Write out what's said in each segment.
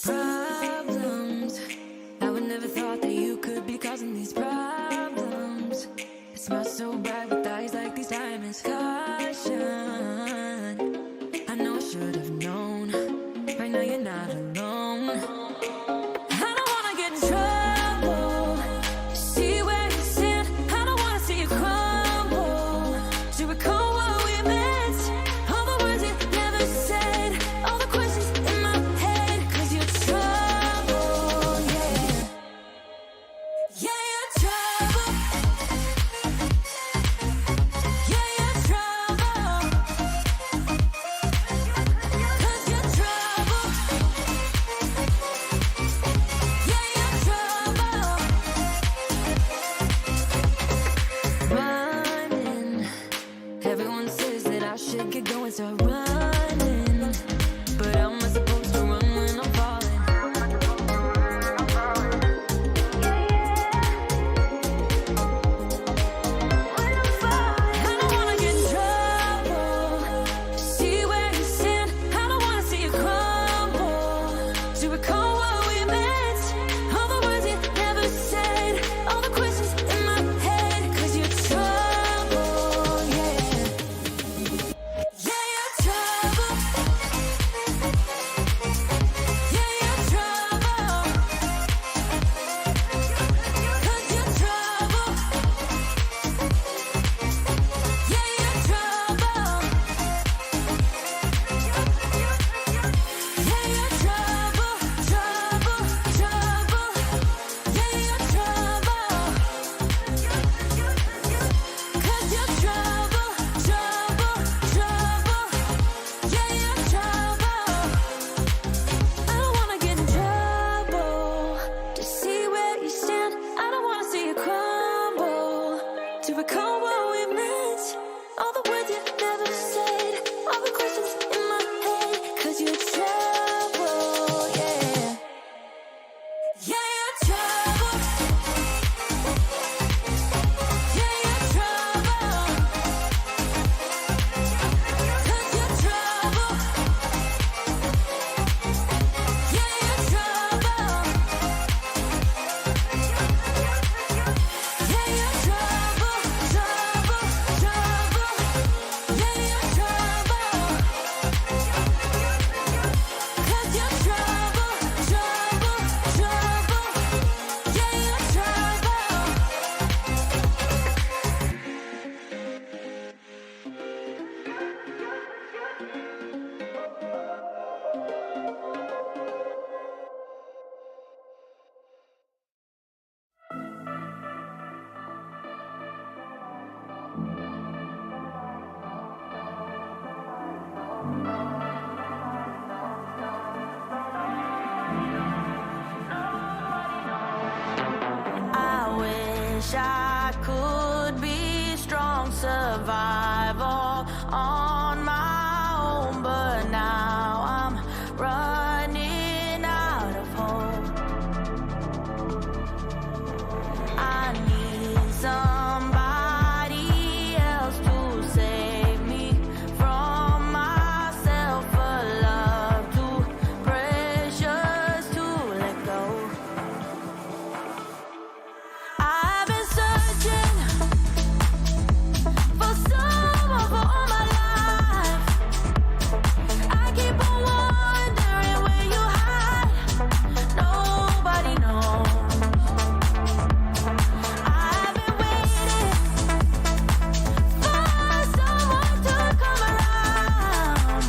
problems. I would never thought that you could be causing these problems. It smells so bright with eyes like these diamonds. Caution, I know I should have known. Right now you're not alone. I don't wanna get in trouble. See where you stand. I don't wanna see you crumble. To recall what we meant, all the words you never said, all the questions in my head, 'cause you're trouble, yeah. Yeah, you're trouble. Yeah, you're trouble. 'Cause you're trouble. Yeah, you're trouble. Running. Everyone says that I should get going, start running. But how am I supposed to run when I'm falling? I don't wanna get in trouble. See where you stand. I don't wanna see you crumble. To recall what we meant, all the words you never said, all the questions in my head, 'cause you're trouble, yeah. Yeah, you're trouble. Yeah, you're trouble. 'Cause you're trouble. Yeah, you're trouble. Yeah, you're trouble, trouble, trouble. Yeah, you're trouble. 'Cause you're trouble, trouble, trouble. Yeah, you're trouble. I don't wanna get in trouble. To see where you stand, I don't wanna see you crumble. To recall what we meant, all the words you never said, all the questions in my head, 'cause you're trouble, yeah. Yeah, you're trouble. Yeah, you're trouble. 'Cause you're trouble. Yeah, you're trouble. Yeah, you're trouble, trouble, trouble. Yeah, you're trouble. 'Cause you're trouble, trouble, trouble. Yeah, you're trouble. I wish I could be strong, survival on my own, but now I'm running out of hope. I need somebody else to save me from myself, a love too precious to let go. I've been searching for someone for all my life. I keep on wondering where you hide. Nobody knows. I've been waiting for someone to come around,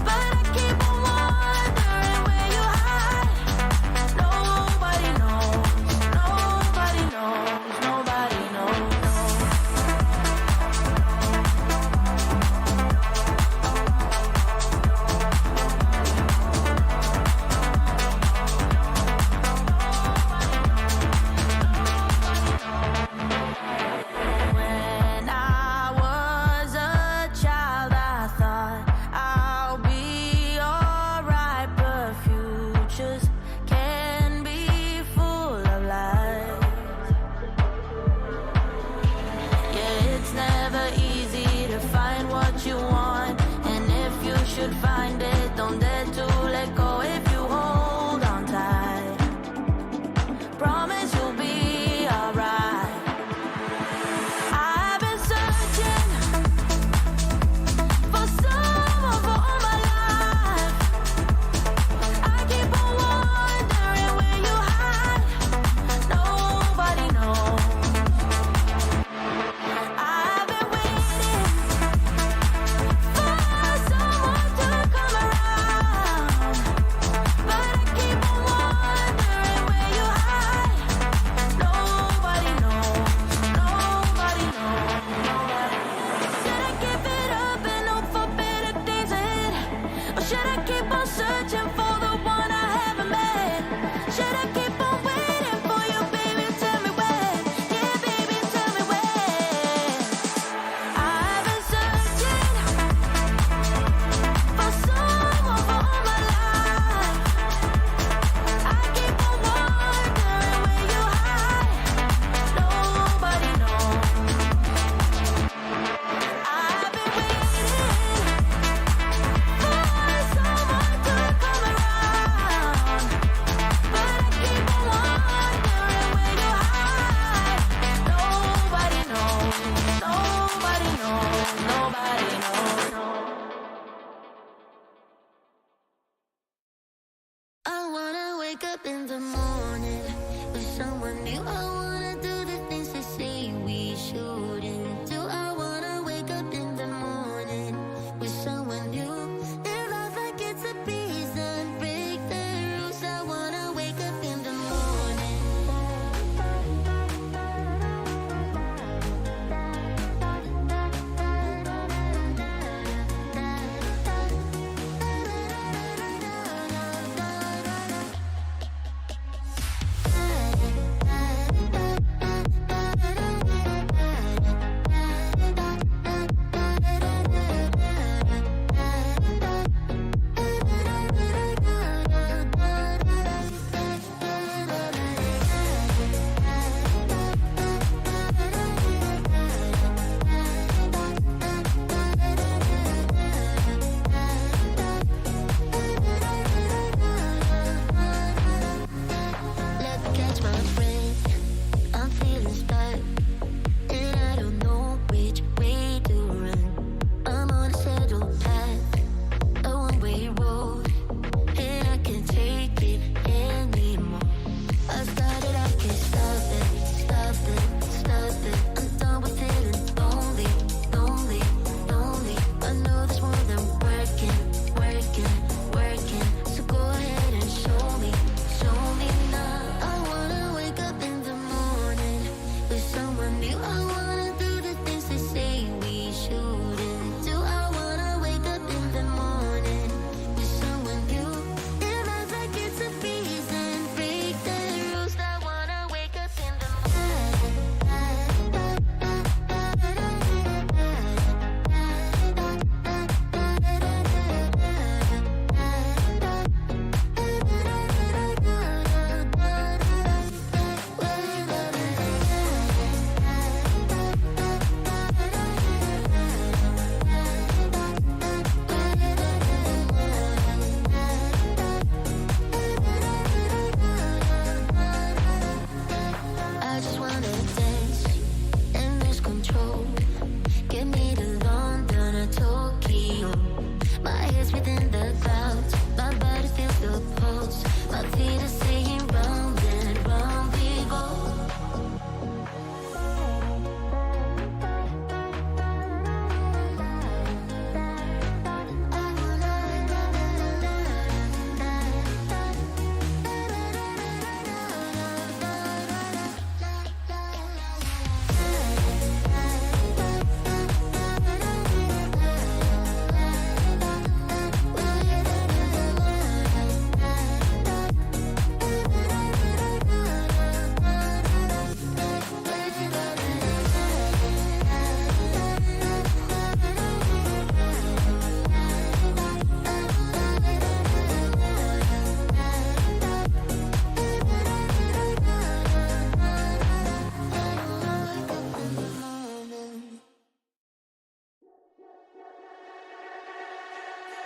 but I keep on wondering where you hide. Nobody knows. Nobody knows. Nobody knows. When I was a child, I thought I'll be alright, but futures can be full of lies. Yeah, it's never easy to find what you want, and if you should find it, don't dare to let go. If you hold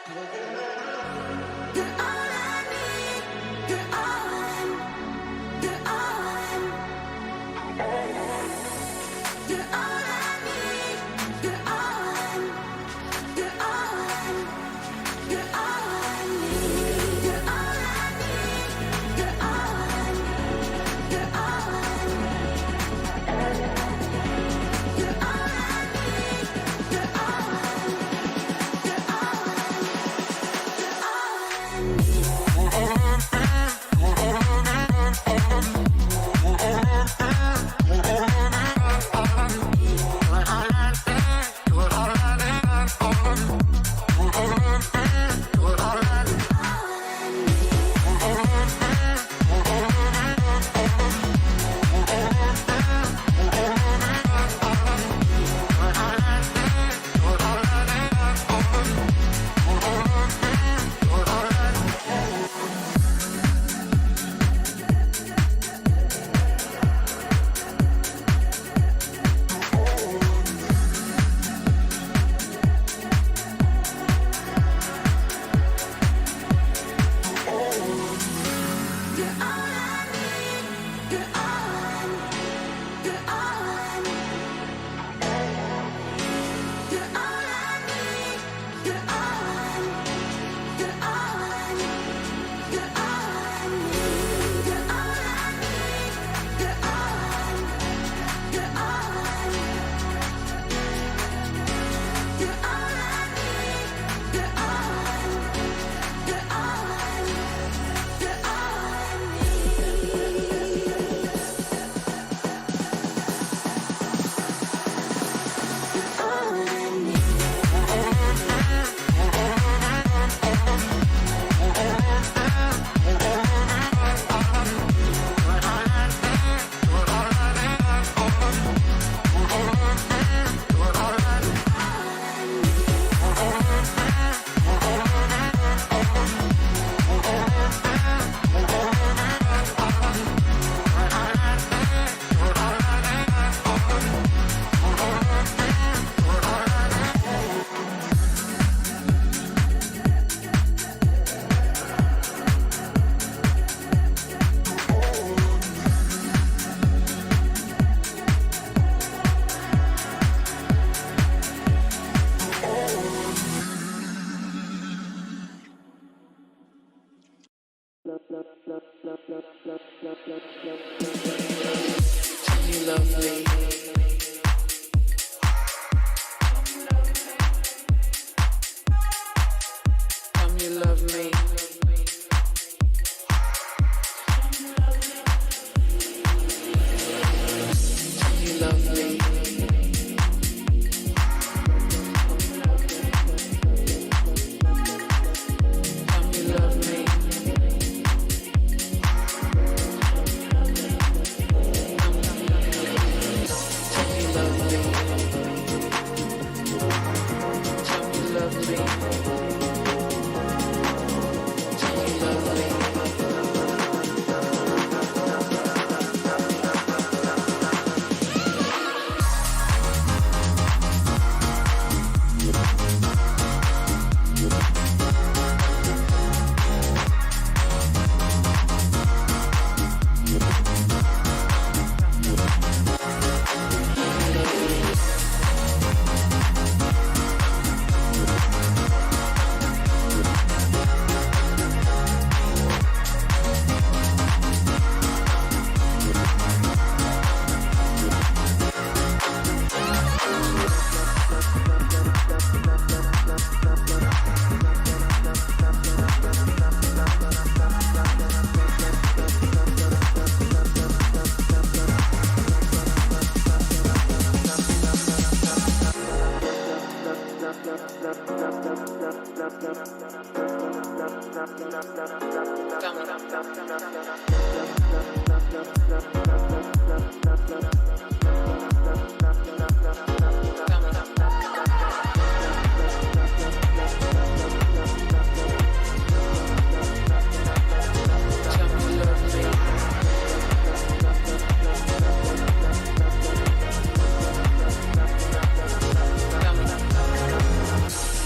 You're all I need. You're all I'm. You're all I'm. You're all I need. You're all I'm. You're all I'm. You're all I need. You're all I need. You're all I'm. You're all I'm. You're all I need. You're all I'm. You're all I'm. You love me. You love me. You love me. You love me.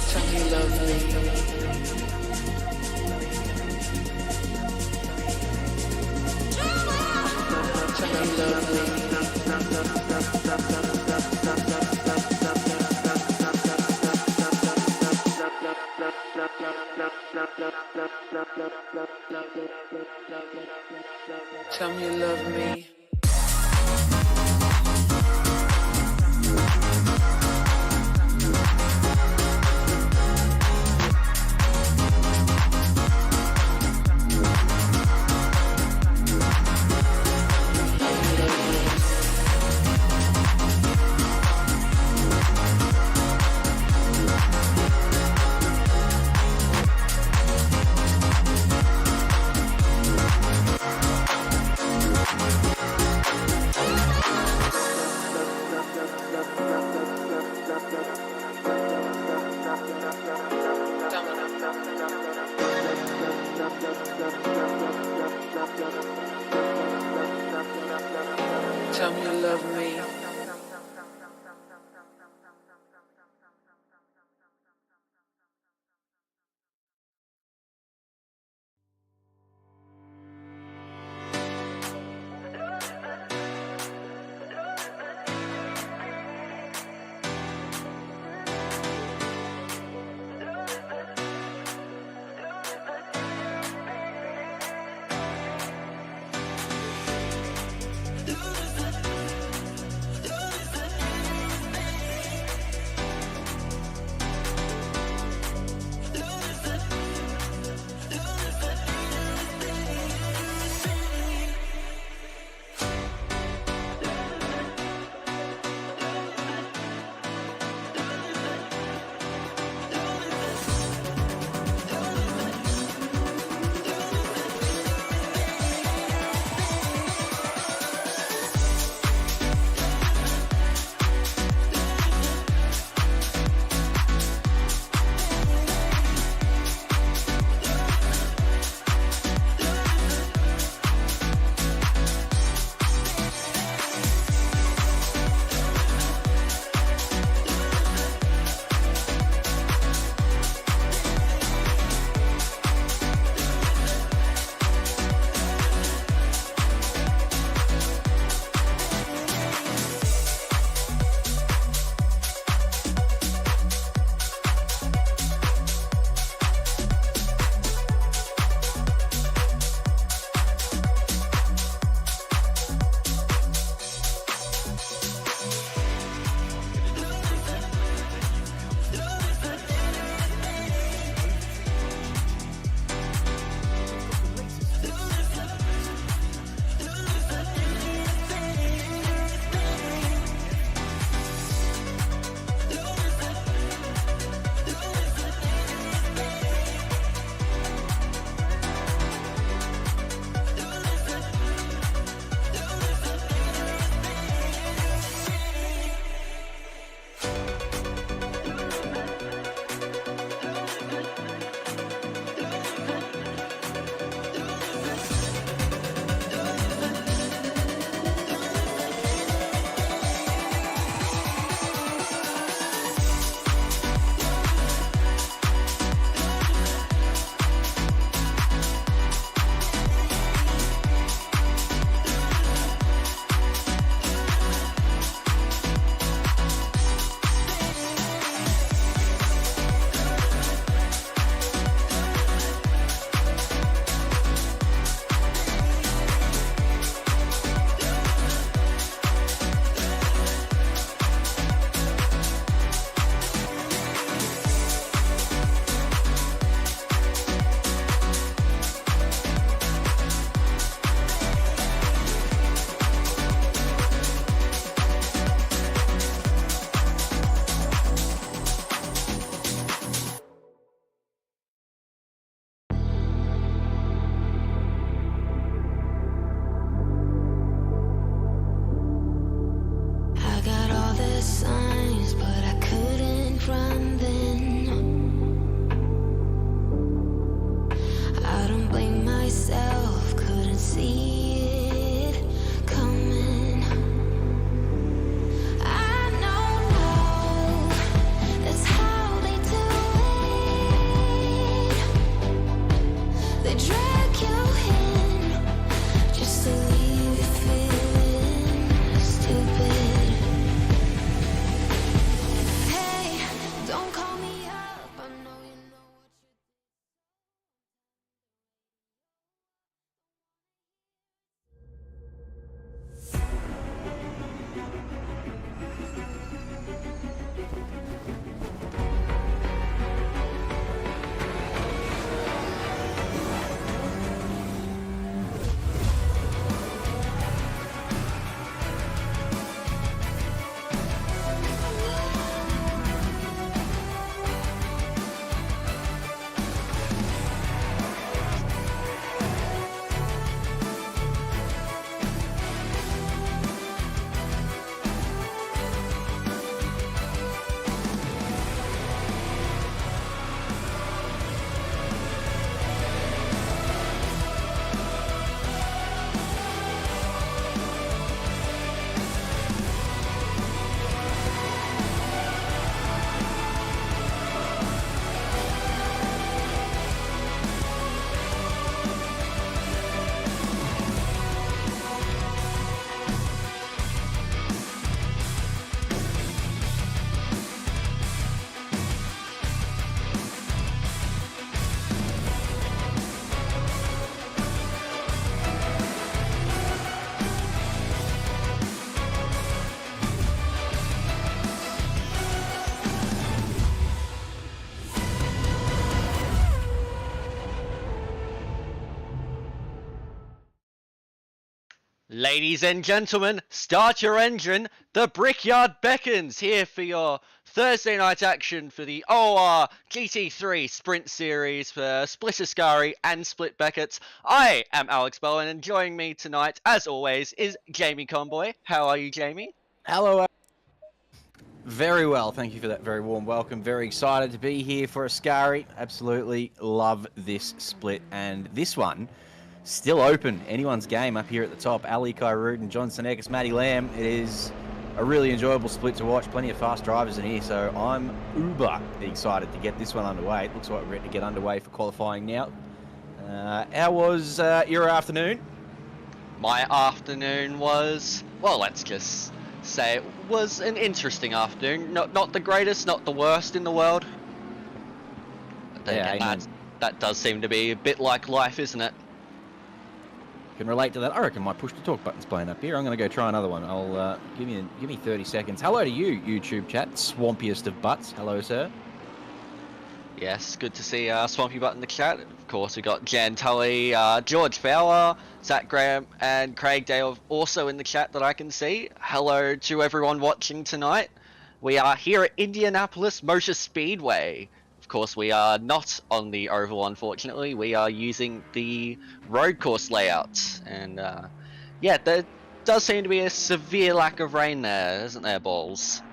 Tell me you love me. Tell me you love me. Tell me you love me. Ladies and gentlemen, start your engine. The Brickyard beckons here for your Thursday night action for the OOR GT3 Sprint Series for Split Ascari and Split Becketts. I am Alex Bowen, and joining me tonight, as always, is Jamie Conboy. How are you, Jamie? Hello. Very well, thank you for that very warm welcome. Very excited to be here for Ascari. Absolutely love this split, and this one still open. Anyone's game up here at the top. Ali Kyrud, John Senekis, Matty Lamb. It is a really enjoyable split to watch. Plenty of fast drivers in here, so I'm uber excited to get this one underway. It looks like we're ready to get underway for qualifying now. How was your afternoon? My afternoon was, well, let's just say it was an interesting afternoon. Not the greatest, not the worst in the world. That does seem to be a bit like life, isn't it? Can relate to that. I reckon my push to talk button's playing up here. I'm going to go try another one. I'll give me 30 seconds. Hello to you, YouTube chat. Swampiest of butts. Hello, sir. Yes, good to see Swampy Butt in the chat. Of course, we got Jan Tully, George Fowler, Zach Graham, and Craig Dale also in the chat that I can see. Hello to everyone watching tonight. We are here at Indianapolis Motor Speedway. Of course, we are not on the oval, unfortunately. We are using the road course layout. And yeah, there does seem to be a severe lack of rain there, isn't there, Balls?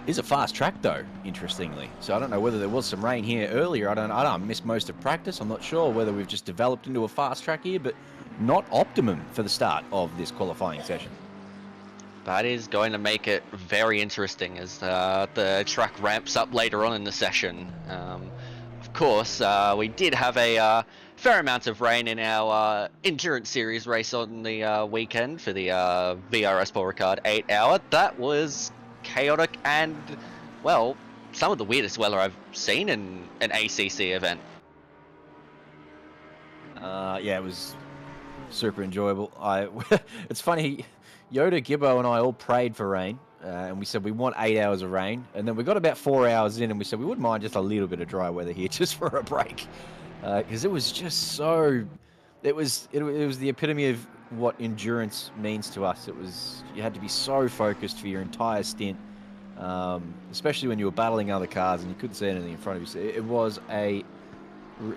It is a fast track though, interestingly. So I don't know whether there was some rain here earlier. I missed most of practice. I'm not sure whether we've just developed into a fast track here, but not optimum for the start of this qualifying session. That is going to make it very interesting as the track ramps up later on in the session. Of course, we did have a fair amount of rain in our endurance series race on the weekend for the VRS Paul Ricard 8 hour. That was chaotic and, well, some of the weirdest weather I've seen in an ACC event. Yeah, it was super enjoyable. It's funny, Yoda, Gibbo and I all prayed for rain, and we said we want 8 hours of rain, and then we got about 4 hours in and we said we wouldn't mind just a little bit of dry weather here just for a break, because it was just so, it was the epitome of what endurance means to us. You had to be so focused for your entire stint, especially when you were battling other cars and you couldn't see anything in front of you. So it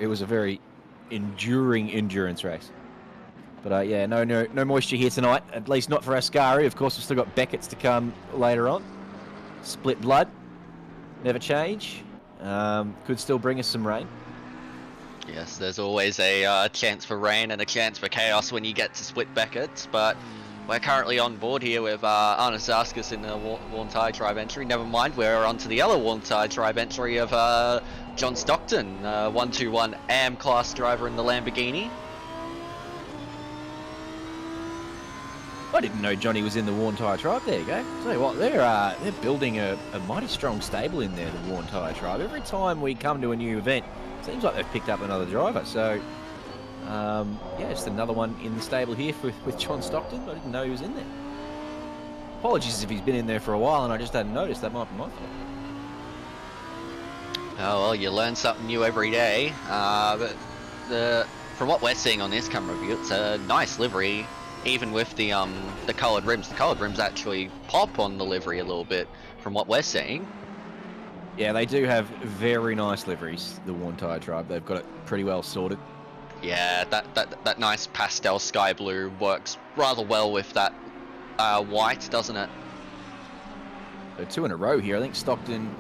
was a very enduring endurance race. But yeah, no moisture here tonight, at least not for Ascari. Of course, we've still got Becketts to come later on. Split blood, never change. Could still bring us some rain. Yes, there's always a chance for rain and a chance for chaos when you get to Split Becketts, but we're currently on board here with Arne Zaskas in the Warm Tide Tribe entry. Never mind, we're on to the other Warm Tide Tribe entry of John Stockton, 121 AM class driver in the Lamborghini. I didn't know Johnny was in the Warm Tire Tribe. There you go. Tell you what, they're building a mighty strong stable in there, the Warm Tire Tribe. Every time we come to a new event, seems like they've picked up another driver. So, yeah, just another one in the stable here with John Stockton. I didn't know he was in there. Apologies if he's been in there for a while and I just hadn't noticed. That might be my fault. Oh, well, you learn something new every day. But from what we're seeing on this camera view, it's a nice livery. Even with the coloured rims, actually pop on the livery a little bit from what we're seeing. Yeah, they do have very nice liveries, the Warm Tire Tribe. They've got it pretty well sorted. Yeah, that nice pastel sky blue works rather well with that white, doesn't it? So 2 in a row here. I think Stockton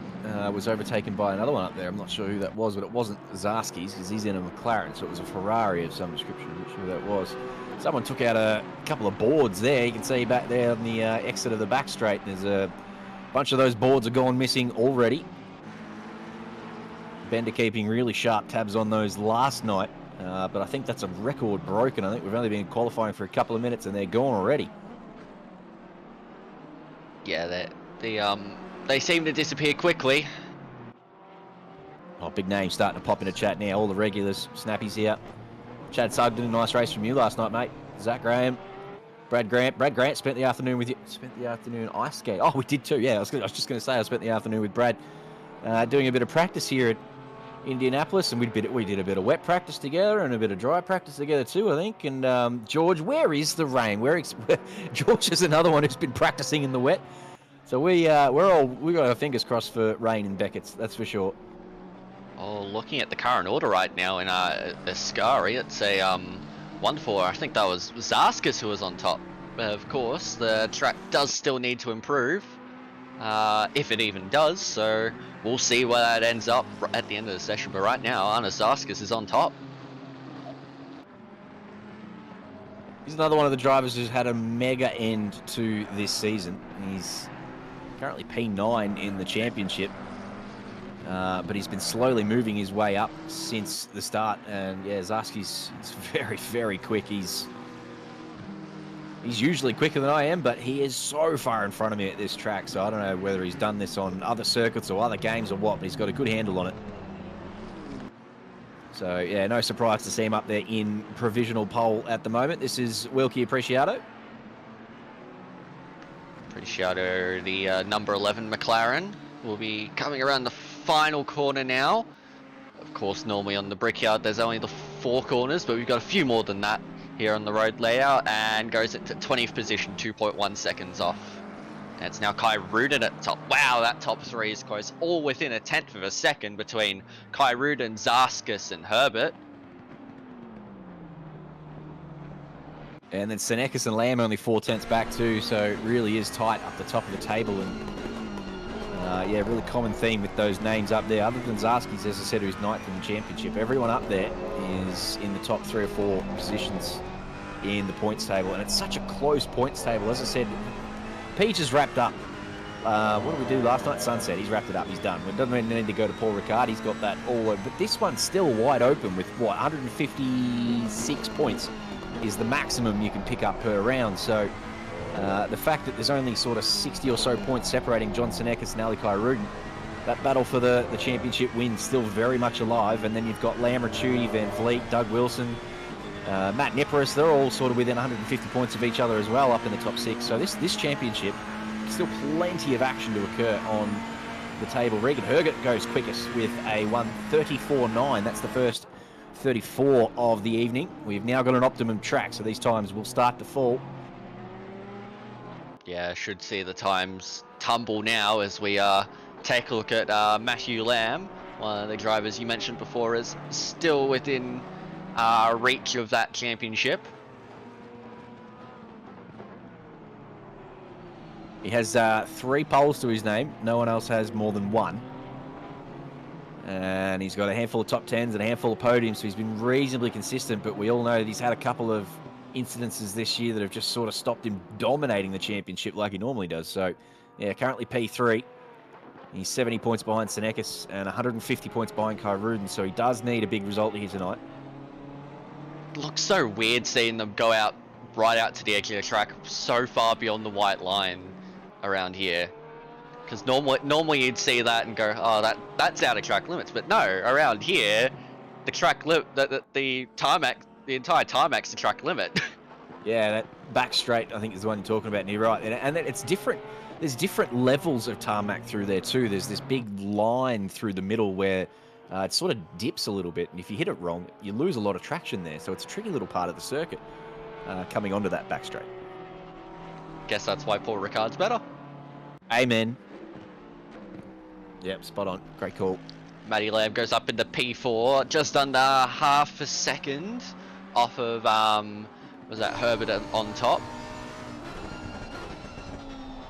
was overtaken by another one up there. I'm not sure who that was, but it wasn't Zarski's because he's in a McLaren, so it was a Ferrari of some description. I'm not sure who that was. Someone took out a couple of boards there. You can see back there on the exit of the back straight, there's a bunch of those boards are gone missing already. Bender keeping really sharp tabs on those last night, but I think that's a record broken. I think we've only been qualifying for a couple of minutes and they're gone already. Yeah, they seem to disappear quickly. Oh, big names starting to pop into chat now. All the regulars, Snappy's here. Chad Sugden, nice race from you last night, mate. Zach Graham, Brad Grant. Brad Grant spent the afternoon with you. Spent the afternoon ice skate. Oh, we did too. Yeah, I was just going to say I spent the afternoon with Brad doing a bit of practice here at Indianapolis, and we did a bit of wet practice together and a bit of dry practice together too, I think. And George, where is the rain? George is another one who's been practicing in the wet. So we got our fingers crossed for rain in Becketts, that's for sure. Oh, looking at the current order right now in Ascari, it's a wonderful. I think that was Zaskas who was on top. Of course, the track does still need to improve, if it even does. So we'll see where that ends up at the end of the session. But right now, Zaskas is on top. He's another one of the drivers who's had a mega end to this season. He's currently P9 in the championship. But he's been slowly moving his way up since the start, and yeah, Zarski's very, very quick. He's usually quicker than I am, but he is so far in front of me at this track, so I don't know whether he's done this on other circuits or other games or what, but he's got a good handle on it. So yeah, no surprise to see him up there in provisional pole at the moment. This is Wilkie Apreciato. Apreciato, the number 11 McLaren, will be coming around the final corner now. Of course, normally on the Brickyard there's only the 4 corners, but we've got a few more than that here on the road layout, and goes into 20th position, 2.1 seconds off. And it's now Kai Rudin at the top. Wow, that top 3 is close, all within a 1/10 of a second between Kai Rudin, Zaskas and Herbert. And then Senekis and Lamb only 4/10 back too, so it really is tight up the top of the table. And yeah, really common theme with those names up there, other than Zarski's, as I said, who's 9th in the championship. Everyone up there is in the top 3 or 4 positions in the points table, and it's such a close points table. As I said, Peach is wrapped up. What did we do last night? Sunset. He's wrapped it up. He's done. It doesn't even need to go to Paul Ricard. He's got that all over. But this one's still wide open with, what, 156 points is the maximum you can pick up per round. So the fact that there's only sort of 60 or so points separating John Senekis and Ali Kai Rudin, that battle for the championship win still very much alive. And then you've got Lam Ricciuti, Van Vliet, Doug Wilson, Matt Niparis. They're all sort of within 150 points of each other as well, up in the top 6. So this championship, still plenty of action to occur on the table. Regan Herget goes quickest with a 1:34.9. That's the first 34 of the evening. We've now got an optimum track, so these times will start to fall. Yeah, should see the times tumble now as we take a look at Matthew Lamb, one of the drivers you mentioned before, is still within reach of that championship. He has 3 poles to his name. No one else has more than 1. And he's got a handful of top 10s and a handful of podiums, so he's been reasonably consistent, but we all know that he's had a couple of incidences this year that have just sort of stopped him dominating the championship like he normally does. So, yeah, currently P3. He's 70 points behind Senekis and 150 points behind Kai Rudin, so he does need a big result here tonight. It looks so weird seeing them go out right out to the edge of the track, so far beyond the white line around here. Because normally you'd see that and go, oh, that's out of track limits. But no, around here, the track the entire tarmac's the track limit. Yeah, that back straight, I think, is the one you're talking about, and you're right. And it's different. There's different levels of tarmac through there too. There's this big line through the middle where it sort of dips a little bit, and if you hit it wrong, you lose a lot of traction there. So it's a tricky little part of the circuit coming onto that back straight. Guess that's why Paul Ricard's better. Amen. Yep, spot on. Great call. Matty Lamb goes up into P4, just under half a second off of, was that Herbert on top?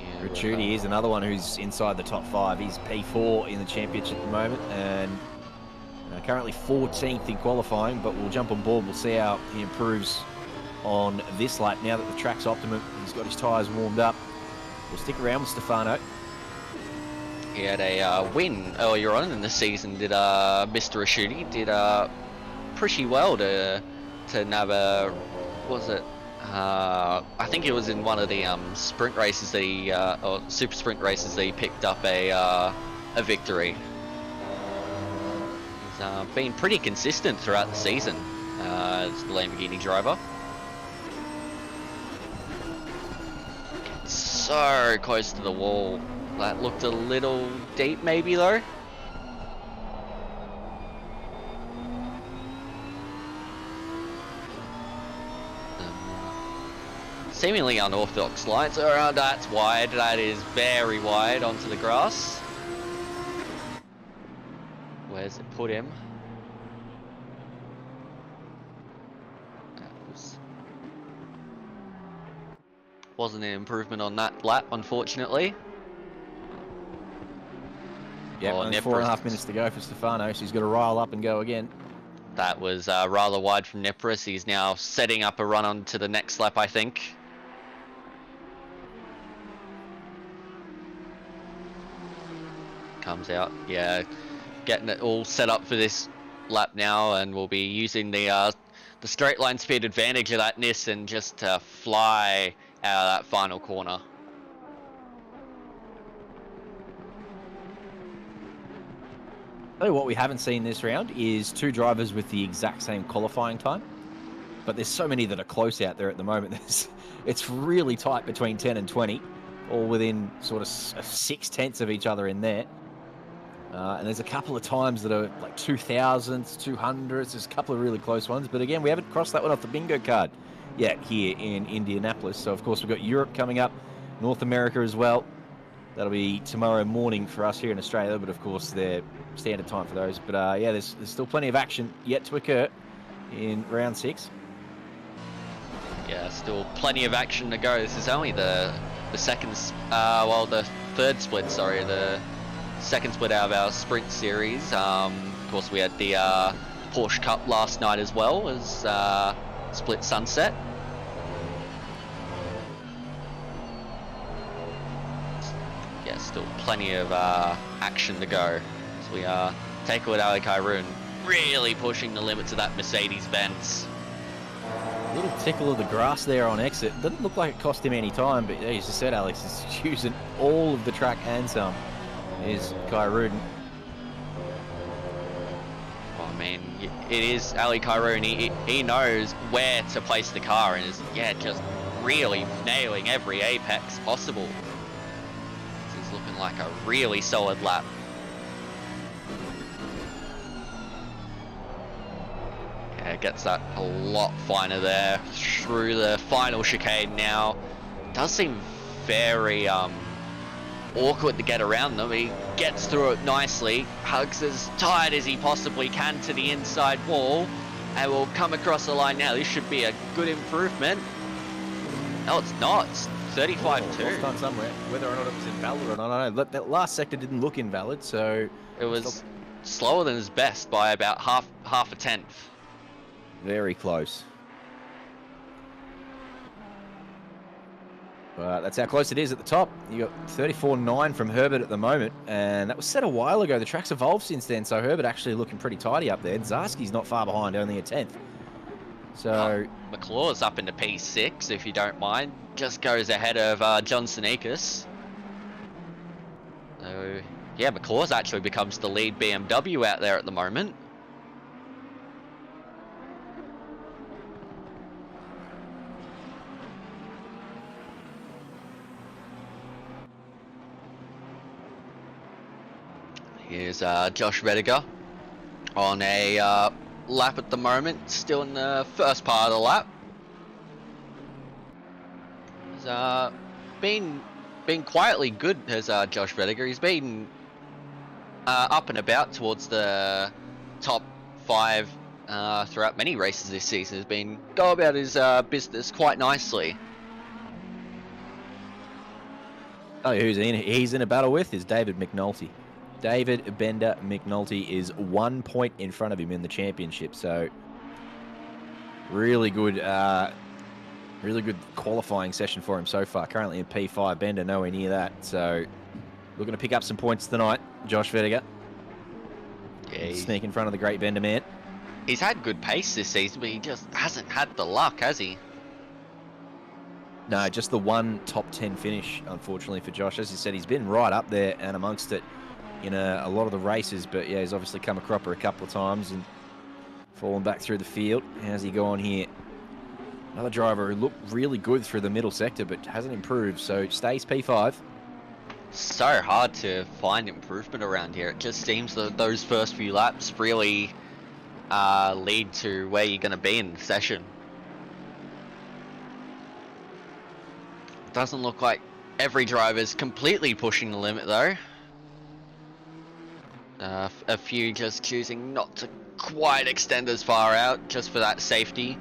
Yeah, Ricciuti is another one who's inside the top 5. He's P4 in the championship at the moment, and currently 14th in qualifying, but we'll jump on board. We'll see how he improves on this lap now that the track's optimum. He's got his tyres warmed up. We'll stick around with Stefano. He had a win earlier on in the season, did Mr. Ricciuti, did pretty well to nab a, what was it? I think it was in one of the sprint races that he, or super sprint races that he picked up a victory. He's been pretty consistent throughout the season as the Lamborghini driver. So close to the wall. That looked a little deep maybe though. seemingly unorthodox lines. Oh, that's wide. That is very wide onto the grass. Where's it put him? Wasn't an improvement on that lap, unfortunately. Yeah, Oh, only 4.5 minutes to go for Stefanos. He's got to rile up and go again. That was rather wide from Nepris. He's now setting up a run on to the next lap, I think. Comes out, yeah, getting it all set up for this lap now, and we'll be using the straight line speed advantage of that NIS and just fly out of that final corner. Tell you what we haven't seen this round is two drivers with the exact same qualifying time. But there's so many that are close out there at the moment. It's really tight between 10 and 20, all within sort of 6/10 of each other in there. And there's a couple of times that are like 2000s, 200s. There's a couple of really close ones. But again, we haven't crossed that one off the bingo card yet here in Indianapolis. So, of course, we've got Europe coming up, North America as well. That'll be tomorrow morning for us here in Australia. But, of course, they're standard time for those. But, yeah, there's still plenty of action yet to occur in round 6. Yeah, still plenty of action to go. This is only the second, well, the third split, sorry, the second split out of our sprint series. Of course, we had the Porsche Cup last night as well as split sunset. Yeah, still plenty of action to go. So we take with Ali Kairoun really pushing the limits of that Mercedes-Benz. A little tickle of the grass there on exit. Doesn't look like it cost him any time, but as you said, Alex, is using all of the track and some. Is Kairoun. I mean, it is Ali Kairoun. He knows where to place the car and is, yeah, just really nailing every apex possible. This is looking like a really solid lap. Yeah, gets that a lot finer there through the final chicane now. Does seem very awkward to get around them. He gets through it nicely, hugs as tight as he possibly can to the inside wall, and will come across the line now. This should be a good improvement. No, it's not. It's 35-2. Lost time somewhere. Whether or not it was invalid or not, I don't know. That last sector didn't look invalid, so it was slower than his best by about half a tenth. Very close. But that's how close it is at the top. You got 34.9 from Herbert at the moment, and that was set a while ago. The track's evolved since then, so Herbert actually looking pretty tidy up there. Zarski's not far behind, only a 10th. So McClure's up into P6, if you don't mind. Just goes ahead of John Sneakers. So yeah, McClure's actually becomes the lead BMW out there at the moment. Here's Josh Rediger on a lap at the moment, still in the first part of the lap. He's been quietly good as Josh Rediger. He's been up and about towards the top 5 throughout many races this season. Has been go about his business quite nicely. oh, who's he's in a battle with is David McNulty. David Bender McNulty is 1 point in front of him in the championship. So really good qualifying session for him so far. Currently in P5, Bender nowhere near that. So looking to pick up some points tonight, Josh Vediger. Yeah, Sneak in front of the great Bender man. He's had good pace this season, but he just hasn't had the luck, has he? No, just the one top 10 finish, unfortunately, for Josh. As you said, he's been right up there and amongst it in a lot of the races, but yeah, he's obviously come a cropper a couple of times and fallen back through the field. How's he going here? Another driver who looked really good through the middle sector, but hasn't improved, so stays P5. So hard to find improvement around here. It just seems that those first few laps really lead to where you're going to be in the session. Doesn't look like every driver's completely pushing the limit though. A few just choosing not to quite extend as far out just for that safety.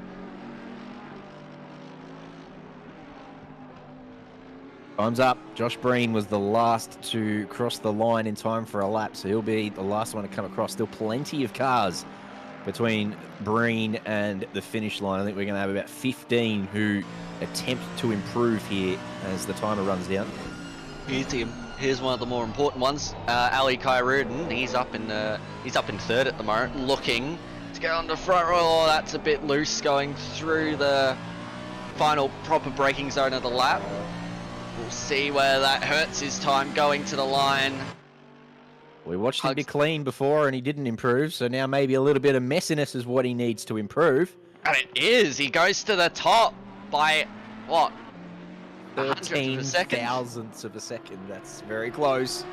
Time's up. Josh Breen was the last to cross the line in time for a lap, so he'll be the last one to come across. Still plenty of cars between Breen and the finish line. I think we're going to have about 15 who attempt to improve here as the timer runs down. Here's one of the more important ones. Ali Kyrudin, he's up in third at the moment, looking to get on the front row. Oh, that's a bit loose going through the final proper braking zone of the lap. We'll see where that hurts his time going to the line. We watched him be clean before and he didn't improve, so now maybe a little bit of messiness is what he needs to improve. And it is. He goes to the top by, what? 13 thousandths of a second. That's very close.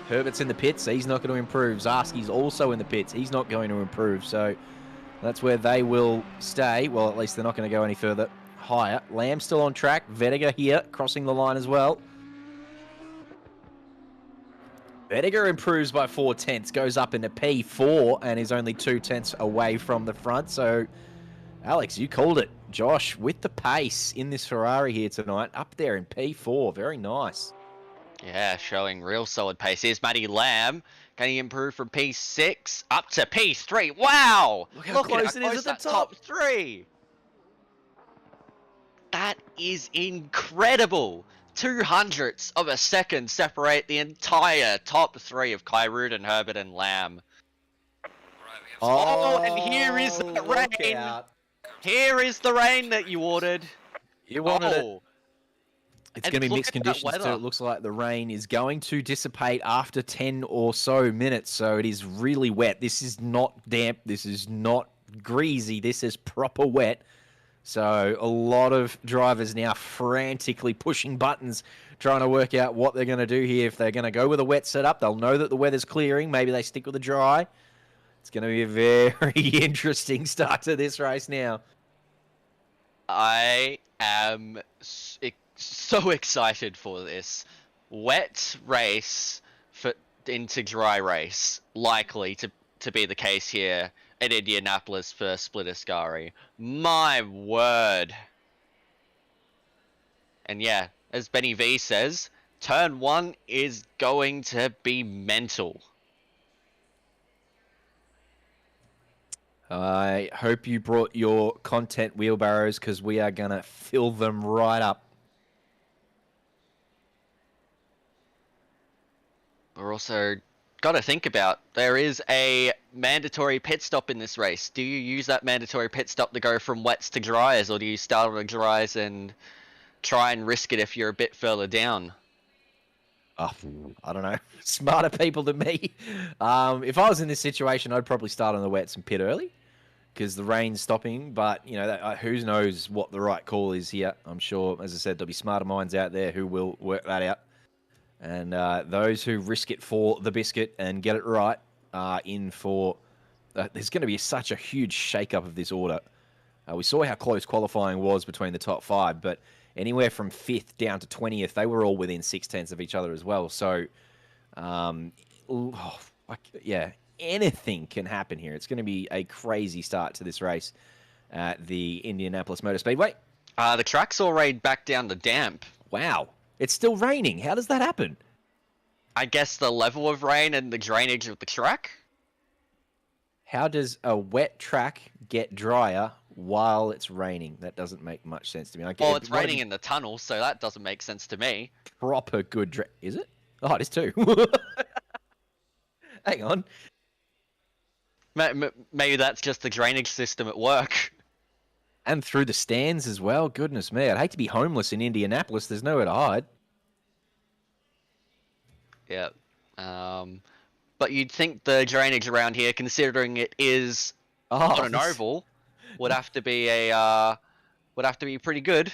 Herbert's in the pits. He's not going to improve. Zarski's also in the pits. He's not going to improve. So that's where they will stay. Well, at least they're not going to go any further higher. Lamb still on track. Vettiger here, crossing the line as well. Vettiger improves by 4/10, goes up into P4 and is only 2/10 away from the front. So, Alex, you called it. Josh with the pace in this Ferrari here tonight, up there in P4. Very nice. Yeah, showing real solid pace. Here's Matty Lamb. Can he improve from P6 up to P3? Wow! Look how close it is at the top. 3. That is incredible. 200ths of a second separate the entire top 3 of Kyrudin, Herbert, and Lamb. Oh, and here is the rain. Out. Here is the rain that you ordered. You wanted it. It's And going to be look mixed at that conditions too. weather. It looks like the rain is going to dissipate after 10 or so minutes. So it is really wet. This is not damp. This is not greasy. This is proper wet. So a lot of drivers now frantically pushing buttons, trying to work out what they're going to do here. If they're going to go with a wet setup, they'll know that the weather's clearing. Maybe they stick with a dry. It's going to be a very interesting start to this race now. I am so excited for this. Wet race into dry race, likely to be the case here at Indianapolis for Split Ascari. My word. And yeah, as Benny V says, turn 1 is going to be mental. I hope you brought your content wheelbarrows because we are going to fill them right up. We're also got to think about, there is a mandatory pit stop in this race. Do you use that mandatory pit stop to go from wets to dries, or do you start on the dries and try and risk it if you're a bit further down? Oh, I don't know. Smarter people than me. If I was in this situation, I'd probably start on the wets and pit early because the rain's stopping. But, you know, who knows what the right call is here. I'm sure, as I said, there'll be smarter minds out there who will work that out. And those who risk it for the biscuit and get it right are in for... there's going to be such a huge shake-up of this order. We saw how close qualifying was between the top 5, but anywhere from 5th down to 20th, they were all within 6/10 of each other as well. So, yeah, anything can happen here. It's going to be a crazy start to this race at the Indianapolis Motor Speedway. The track's already back down to damp. Wow. It's still raining. How does that happen? I guess the level of rain and the drainage of the track? How does a wet track get drier while it's raining? That doesn't make much sense to me. Well, it's raining in the tunnel, so that doesn't make sense to me. Proper good is it? Oh, it is too. Hang on. Maybe that's just the drainage system at work. And through the stands as well. Goodness me. I'd hate to be homeless in Indianapolis. There's nowhere to hide. Yeah. But you'd think the drainage around here, considering it is on an oval, would have to be pretty good.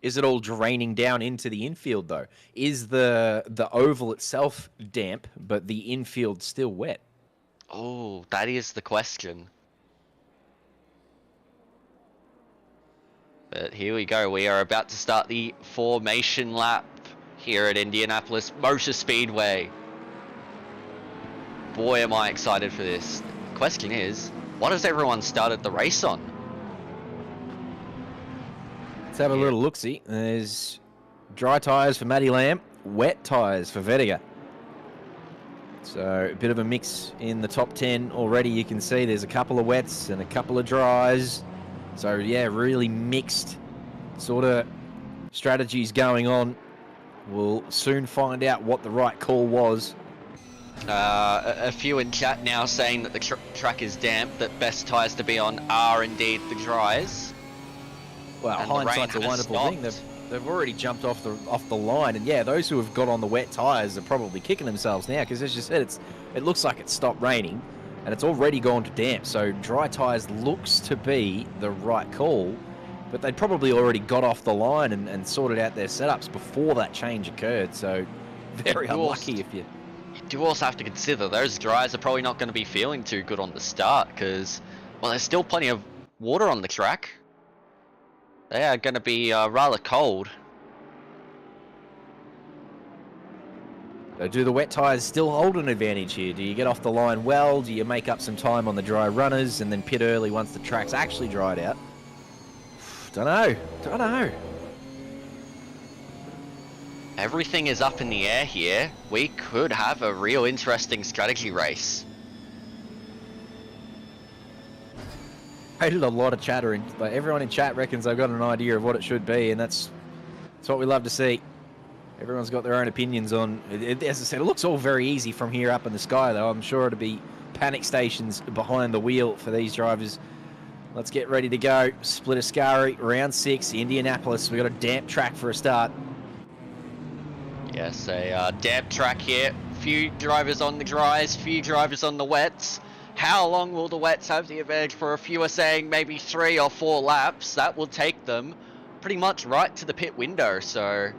Is it all draining down into the infield though? Is the oval itself damp, but the infield still wet? Oh, that is the question. But here we go. We are about to start the formation lap here at Indianapolis Motor Speedway. Boy, am I excited for this. The question is, what has everyone started the race on? Let's have a little look-see. There's dry tyres for Matty Lamb, wet tyres for Vettiger. So a bit of a mix in the top 10 already. You can see there's a couple of wets and a couple of dries. So yeah, really mixed sort of strategies going on. We'll soon find out what the right call was. A few in chat now saying that the track is damp, that best tyres to be on are indeed the dries. Well, And the rain hindsight's a has wonderful thing. They've already jumped off the line, and yeah, those who have got on the wet tyres are probably kicking themselves now because, as you said, it looks like it's stopped raining, and it's already gone to damp. So dry tyres looks to be the right call, but they'd probably already got off the line and sorted out their setups before that change occurred. So very unlucky if you. You do also have to consider those dries are probably not going to be feeling too good on the start because, well, there's still plenty of water on the track. They are going to be rather cold. So do the wet tyres still hold an advantage here? Do you get off the line well? Do you make up some time on the dry runners and then pit early once the track's actually dried out? Don't know. Everything is up in the air here. We could have a real interesting strategy race. I did a lot of chattering, but everyone in chat reckons they've got an idea of what it should be, and that's what we love to see. Everyone's got their own opinions on it. As I said, it looks all very easy from here up in the sky, though. I'm sure it'll be panic stations behind the wheel for these drivers. Let's get ready to go. Split Ascari, round 6, Indianapolis. We've got a damp track for a start. Yes, a damp track here. Few drivers on the dries, few drivers on the wets. How long will the wets have the advantage? For a few are saying maybe 3 or 4 laps. That will take them pretty much right to the pit window. So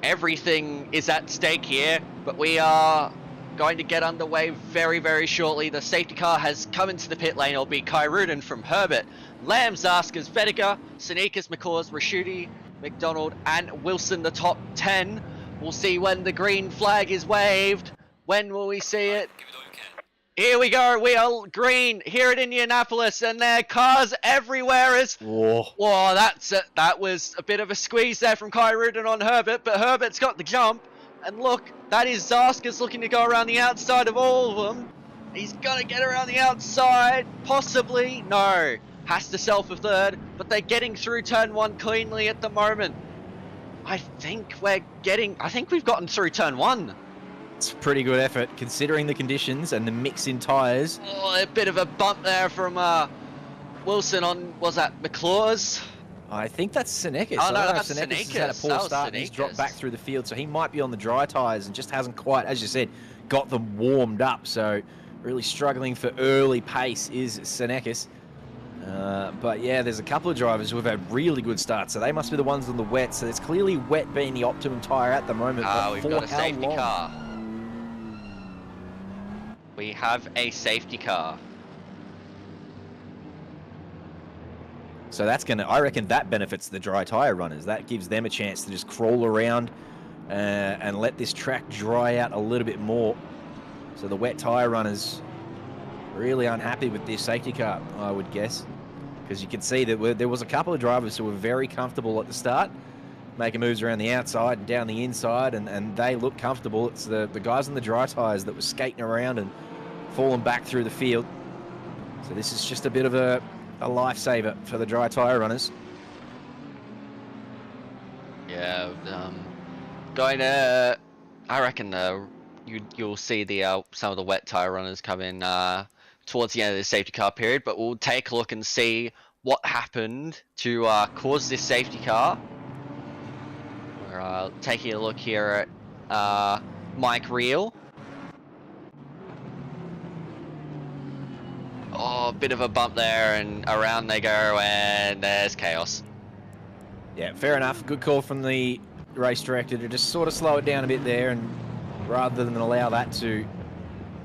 everything is at stake here, but we are going to get underway very, very shortly. The safety car has come into the pit lane. It'll be Kai Rudin from Herbert, Lamb, Zaskas, Vettiger, Sanikas, McCaws, Rashuti, McDonald, and Wilson, the top 10. We'll see when the green flag is waved. When will we see it? Here we go, we are green here at Indianapolis, and there are cars everywhere as... Whoa, that was a bit of a squeeze there from Kai Rudin on Herbert, but Herbert's got the jump. And look, that is Zaskas looking to go around the outside of all of them. He's gonna get around the outside, possibly, no. Has to sell for third, but they're getting through turn 1 cleanly at the moment. I think we've gotten through turn 1. it's a pretty good effort considering the conditions and the mix in tyres. Oh, a bit of a bump there from Wilson on, was that McClaws? I think that's Senekis. Oh, no, that's Senekis has had a Senekis. poor That was start and he's dropped Senekis. back through the field, so he might be on the dry tyres and just hasn't quite, as you said, got them warmed up. So really struggling for early pace is Senekis. But yeah, there's a couple of drivers who have had really good starts, so they must be the ones on the wet. So it's clearly wet being the optimum tyre at the moment. but We've for got a how safety long? car. We have a safety car. So that's I reckon that benefits the dry tyre runners. That gives them a chance to just crawl around and let this track dry out a little bit more. So the wet tyre runners really unhappy with this safety car, I would guess. Because you can see that there was a couple of drivers who were very comfortable at the start, making moves around the outside and down the inside, and they look comfortable. It's the guys on the dry tyres that were skating around and falling back through the field. So this is just a bit of a lifesaver for the dry tyre runners. Yeah, I reckon you'll see some of the wet tyre runners come in towards the end of the safety car period, but we'll take a look and see what happened to cause this safety car. We're taking a look here at Mike Reel. Oh, a bit of a bump there, and around they go, and there's chaos. Yeah, fair enough. Good call from the race director to just sort of slow it down a bit there, and rather than allow that to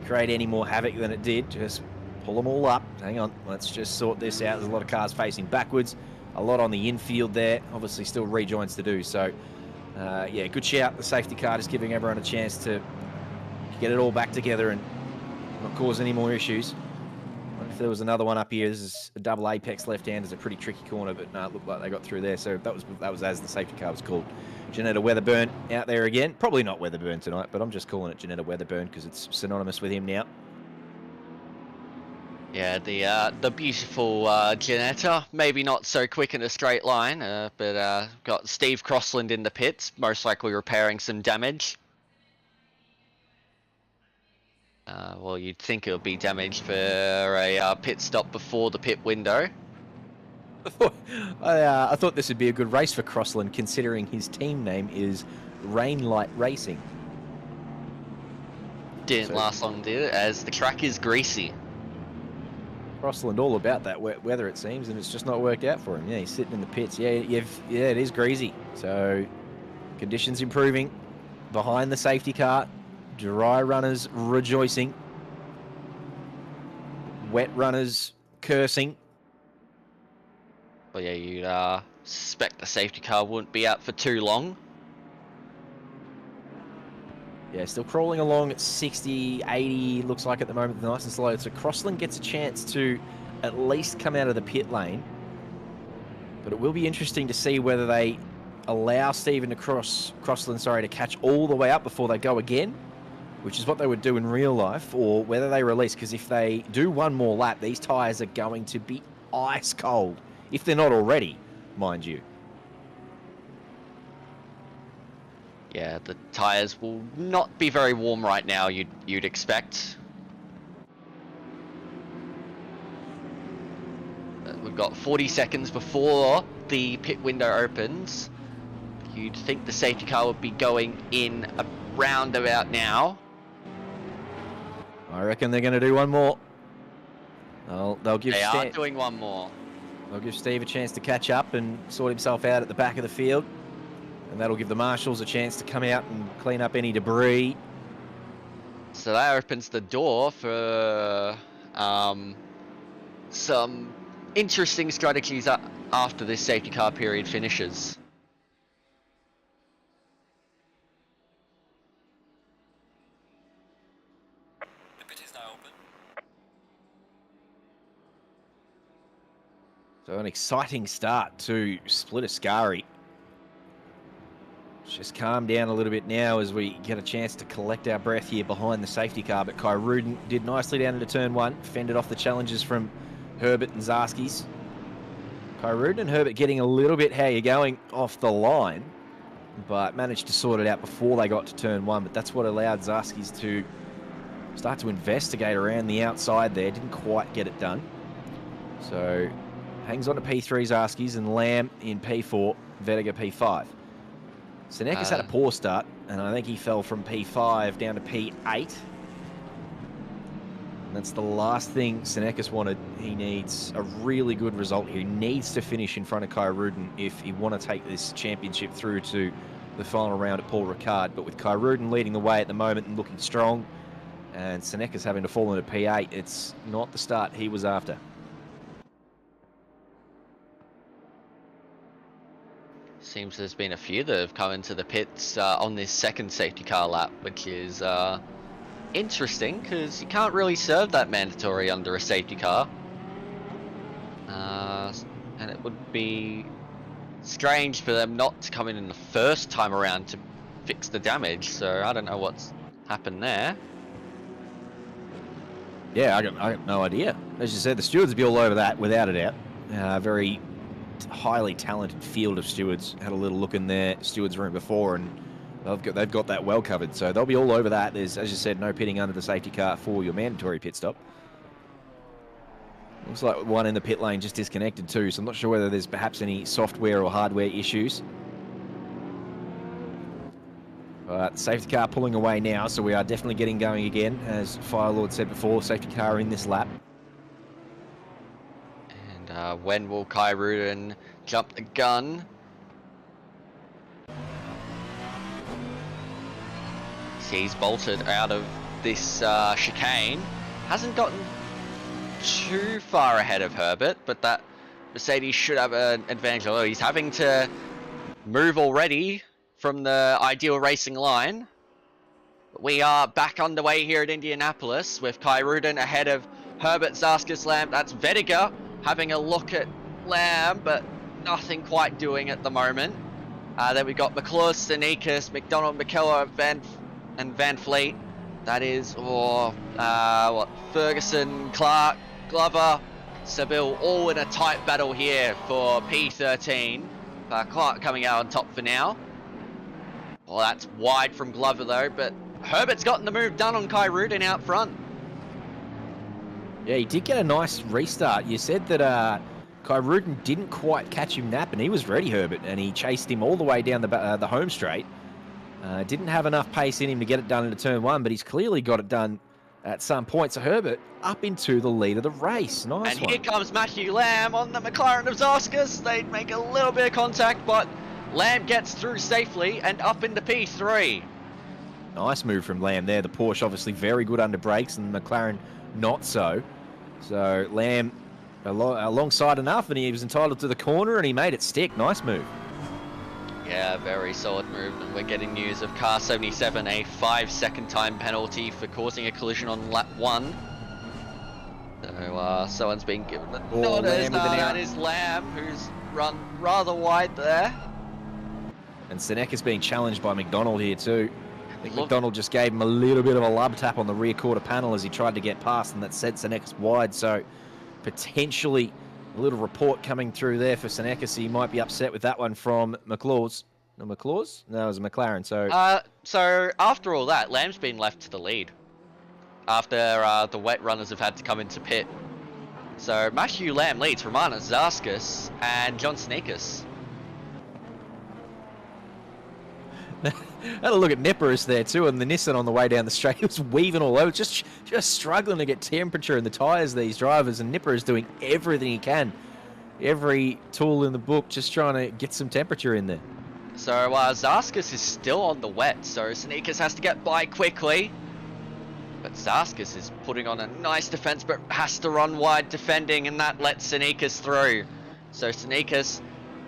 create any more havoc than it did, just pull them all up. Hang on, let's just sort this out. There's a lot of cars facing backwards. a lot on the infield there. Obviously still rejoins to do. So, yeah, good shout. The safety car just giving everyone a chance to get it all back together and not cause any more issues. If there was another one up here, this is a double apex left-hand. Is a pretty tricky corner, but no, it looked like they got through there. So that was as the safety car was called. Janetta Weatherburn out there again. Probably not Weatherburn tonight, but I'm just calling it Janetta Weatherburn because it's synonymous with him now. Yeah, the beautiful Janetta, maybe not so quick in a straight line, but got Steve Crossland in the pits, most likely repairing some damage. Well, you'd think it would be damage for a pit stop before the pit window. I thought this would be a good race for Crossland, considering his team name is Rainlight Racing. Didn't last long, did it? As the track is greasy. Crossland all about that wet weather, it seems, and it's just not worked out for him. Yeah, he's sitting in the pits. Yeah, it is greasy. So conditions improving behind the safety car. Dry runners rejoicing. Wet runners cursing. But yeah, you'd suspect the safety car wouldn't be out for too long. Yeah, still crawling along at 60, 80, looks like at the moment, nice and slow. So Crossland gets a chance to at least come out of the pit lane. But it will be interesting to see whether they allow Crossland to catch all the way up before they go again, which is what they would do in real life, or whether they release, because if they do one more lap, these tyres are going to be ice cold, if they're not already, mind you. Yeah, the tyres will not be very warm right now, you'd expect. We've got 40 seconds before the pit window opens. You'd think the safety car would be going in around about now. I reckon they're going to do one more. They'll give They are Steve, doing one more. they'll give Steve a chance to catch up and sort himself out at the back of the field. And that'll give the marshals a chance to come out and clean up any debris. So that opens the door for some interesting strategies after this safety car period finishes. The pit is now open. So an exciting start to Split Ascari. Just calm down a little bit now as we get a chance to collect our breath here behind the safety car. But Kai Rudin did nicely down into turn one, fended off the challenges from Herbert and Zarskis. Kai Rudin and Herbert getting a little bit how you're going off the line, but managed to sort it out before they got to turn one. But that's what allowed Zarskis to start to investigate around the outside there. Didn't quite get it done. So hangs on to P3 Zarskis and Lamb in P4, Vetiga P5. Senecas had a poor start, and I think he fell from P5 down to P8. And that's the last thing Senecas wanted. He needs a really good result here. He needs to finish in front of Kai Rudin if he want to take this championship through to the final round at Paul Ricard. But with Kai Rudin leading the way at the moment and looking strong, and Senecas having to fall into P8, it's not the start he was after. Seems there's been a few that have come into the pits on this second safety car lap, which is interesting because you can't really serve that mandatory under a safety car. And it would be strange for them not to come in the first time around to fix the damage, so I don't know what's happened there. Yeah, I got no idea. As you said, the stewards would be all over that without a doubt. Very highly talented field of stewards. Had a little look in their stewards room before, and they've got that well covered. So they'll be all over that. There's, as you said, no pitting under the safety car for your mandatory pit stop. Looks like one in the pit lane just disconnected too, so I'm not sure whether there's perhaps any software or hardware issues. But safety car pulling away now, so we are definitely getting going again. As Firelord said before, safety car in this lap. And when will Kai Rudin jump the gun? He's bolted out of this chicane. Hasn't gotten too far ahead of Herbert, but that Mercedes should have an advantage. Although he's having to move already from the ideal racing line. We are back underway here at Indianapolis with Kai Rudin ahead of Herbert, Zarskas, Lamb. That's Vediger having a look at Lamb, but nothing quite doing at the moment. Then we've got McClure, Stanikas, McDonald, McKellar, Van Fleet. That is, Ferguson, Clark, Glover, Seville, all in a tight battle here for P13. Clark coming out on top for now. Well, that's wide from Glover though, but Herbert's gotten the move done on Kai Rudin out front. Yeah, he did get a nice restart. You said that Kai Rudin didn't quite catch him napping. He was ready, Herbert, and he chased him all the way down the home straight. Didn't have enough pace in him to get it done into turn one, but he's clearly got it done at some point. So Herbert up into the lead of the race. Nice and one. Here comes Matthew Lamb on the McLaren of Zarskas. They make a little bit of contact, but Lamb gets through safely and up into P3. Nice move from Lamb there. The Porsche obviously very good under brakes and the McLaren not so. So Lamb alongside enough, and he was entitled to the corner and he made it stick. Nice move. Yeah, very solid move. And we're getting news of car 77, a 5-second time penalty for causing a collision on lap 1. So someone's been given a notice. That is Lamb, who's run rather wide there. And Seneka's being challenged by McDonald here too. I think McDonald just gave him a little bit of a lub tap on the rear quarter panel as he tried to get past, and that sent Seneka's wide. So potentially a little report coming through there for Seneca, so he might be upset with that one from McLaws. No, McLaws? No, it was a McLaren. So after all that, Lamb's been left to the lead after the wet runners have had to come into pit. So Matthew Lamb leads Romana Zarskas and John Sneakers. Had a look at Neparis there too, and the Nissan on the way down the straight. He was weaving all over, just struggling to get temperature in the tyres, these drivers, and Neparis doing everything he can. Every tool in the book, just trying to get some temperature in there. So Zarskas is still on the wet, so Sneakers has to get by quickly. But Zarskas is putting on a nice defense, but has to run wide defending, and that lets Sneakers through. So Sneakers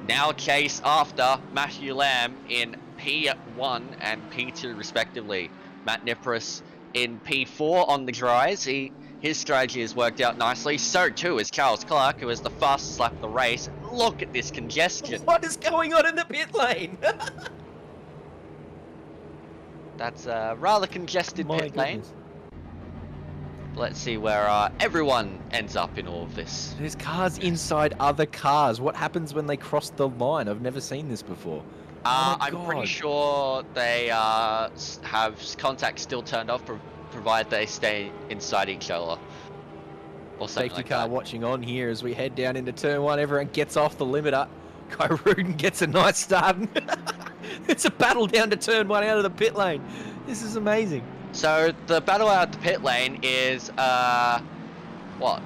now chase after Matthew Lamb in P1 and P2 respectively. Matt Nipris in P4 on the dries. His strategy has worked out nicely. So too is Charles Clark, who is the fastest lap of the race. Look at this congestion. What is going on in the pit lane? That's a rather congested pit lane. Goodness. Let's see where everyone ends up in all of this. There's cars inside other cars. What happens when they cross the line? I've never seen this before. I'm pretty sure they have contact still turned off, provided they stay inside each other. Or something Safety like car that. watching on here as we head down into turn one. Everyone gets off the limiter. Kai Rudin gets a nice start. It's a battle down to turn one out of the pit lane. This is amazing. So the battle out the pit lane is what?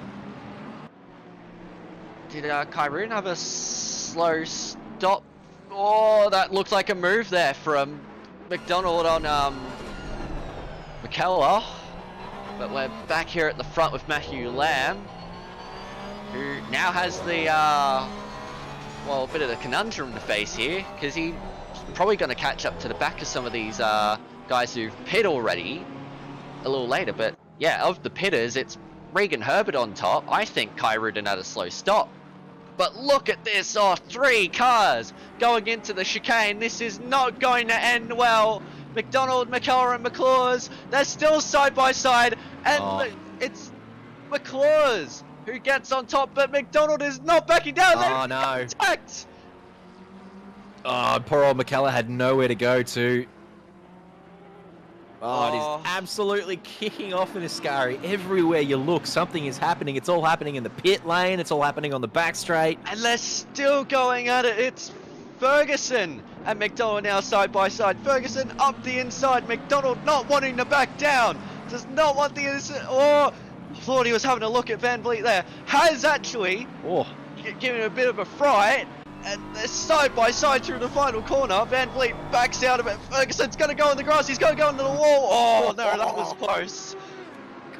Did Kai Rudin have a slow stop? Oh, that looked like a move there from McDonald on McKellar. But we're back here at the front with Matthew Lamb, who now has the well, a bit of the conundrum to face here, because he's probably going to catch up to the back of some of these guys who've pit already a little later. But yeah, of the pitters, it's Regan Herbert on top. I think Kai Rudin had a slow stop. But look at this, 3 cars going into the chicane. This is not going to end well. McDonald, McKellar and McClures, they're still side by side. And it's McClures who gets on top, but McDonald is not backing down. Oh, no. Contact. Oh, poor old McKellar had nowhere to go to. Oh, it is absolutely kicking off in Ascari. Everywhere you look, something is happening. It's all happening in the pit lane. It's all happening on the back straight. And they're still going at it. It's Ferguson and McDonald now side by side. Ferguson up the inside. McDonald not wanting to back down. Does not want the inside. Oh, thought he was having a look at Van Vliet there. Has actually given him a bit of a fright. And they're side by side through the final corner. Van Vliet backs out of it. Ferguson's going to go on the grass. He's going to go into the wall. Oh, no, that was close.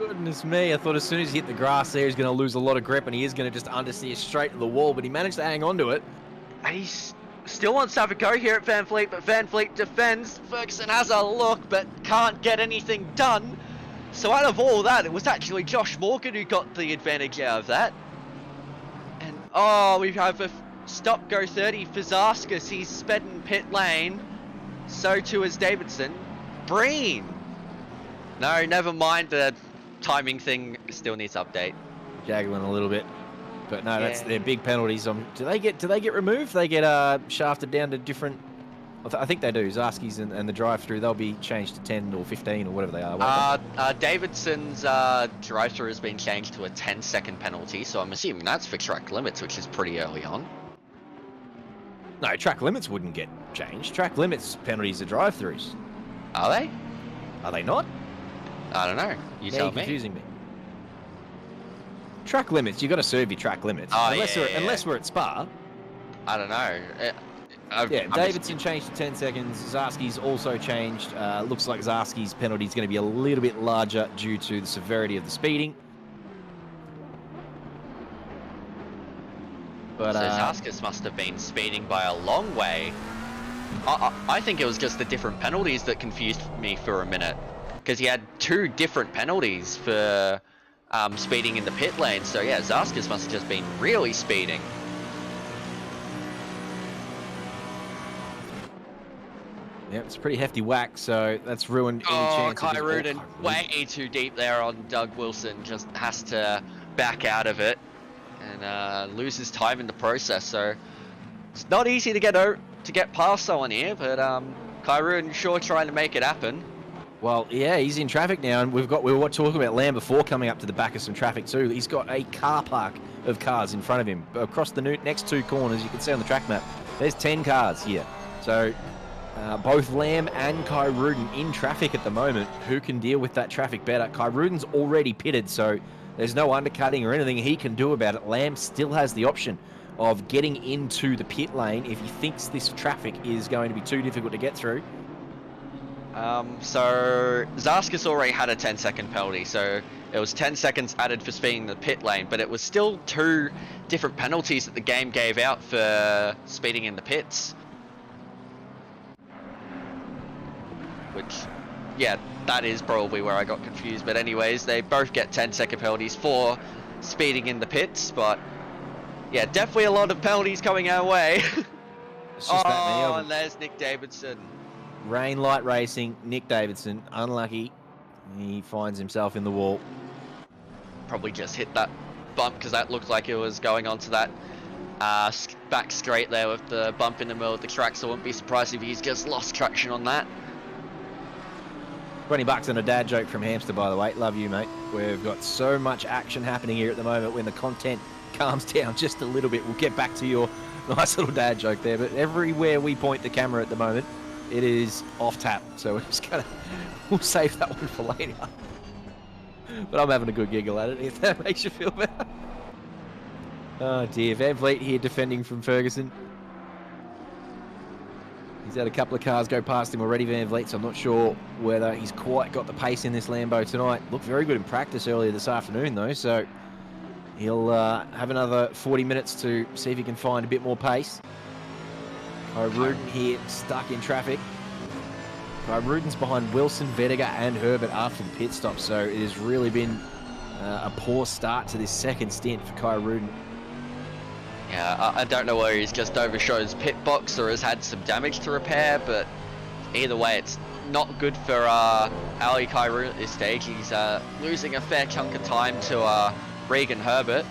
Goodness me, I thought as soon as he hit the grass there, he's going to lose a lot of grip and he is going to just understeer straight to the wall, but he managed to hang on to it. He still wants to have a go here at Van Fleet, but Van Fleet defends. Ferguson has a look, but can't get anything done. So out of all that, it was actually Josh Morgan who got the advantage out of that. And we have a stop-go 30 for Zarskas. He's sped in pit lane. So too is Davidson. Breen! No, never mind, the timing thing still needs update. Jaggling a little bit. But no, that's their big penalties. Do they get removed? They get shafted down to different... I think they do. Zarski's and the drive-through, they'll be changed to 10 or 15 or whatever they are. Davidson's drive-through has been changed to a 10-second penalty, so I'm assuming that's for track limits, which is pretty early on. No, track limits wouldn't get changed. Track limits penalties are drive-throughs. Are they? Are they not? I don't know. You tell me. Confusing me. Track limits, you got to serve your track limits. Oh, unless we're at Spa. I don't know. Davidson changed to 10 seconds. Zarski's also changed. Looks like Zarski's penalty is going to be a little bit larger due to the severity of the speeding. But so Zarskas must have been speeding by a long way. I think it was just the different penalties that confused me for a minute. Because he had 2 different penalties for speeding in the pit lane. So yeah, Zarskas must have just been really speeding. Yeah, it's a pretty hefty whack, so that's ruined any chance. Kai Rudin, way too deep there on Doug Wilson. Just has to back out of it and loses time in the process. So it's not easy to get past someone here, but Kai Rudin sure trying to make it happen. Well, yeah, he's in traffic now, and we were talking about Lamb before coming up to the back of some traffic too. He's got a car park of cars in front of him across the next 2 corners. You can see on the track map. There's 10 cars here. So both Lamb and Kai Rudin in traffic at the moment. Who can deal with that traffic better? Kai Rudin's already pitted, so there's no undercutting or anything he can do about it. Lamb still has the option of getting into the pit lane if he thinks this traffic is going to be too difficult to get through. So Zarskas already had a 10-second penalty, so it was 10 seconds added for speeding in the pit lane, but it was still 2 different penalties that the game gave out for speeding in the pits. Which, yeah, that is probably where I got confused, but anyways, they both get 10-second penalties for speeding in the pits, but yeah, definitely a lot of penalties coming our way. It's just that many of them. And there's Nick Davidson. Rain Light Racing, Nick Davidson, unlucky. He finds himself in the wall. Probably just hit that bump because that looked like it was going onto that back straight there with the bump in the middle of the track, so I wouldn't be surprised if he's just lost traction on that. $20 and a dad joke from Hamster, by the way. Love you, mate. We've got so much action happening here at the moment. When the content calms down just a little bit, we'll get back to your nice little dad joke there. But everywhere we point the camera at the moment, it is off tap, so we're just we'll save that one for later. But I'm having a good giggle at it, if that makes you feel better. Oh dear, Van Vliet here defending from Ferguson. He's had a couple of cars go past him already, Van Vliet, so I'm not sure whether he's quite got the pace in this Lambo tonight. Looked very good in practice earlier this afternoon though, so he'll have another 40 minutes to see if he can find a bit more pace. Kai Rudin here stuck in traffic. Kai Rudin's behind Wilson, Vettiger and Herbert after the pit stop, so it has really been a poor start to this second stint for Kai Rudin. Yeah, I don't know whether he's just overshot his pit box or has had some damage to repair, but either way it's not good for Ali Kai Rudin at this stage. He's losing a fair chunk of time to Regan Herbert.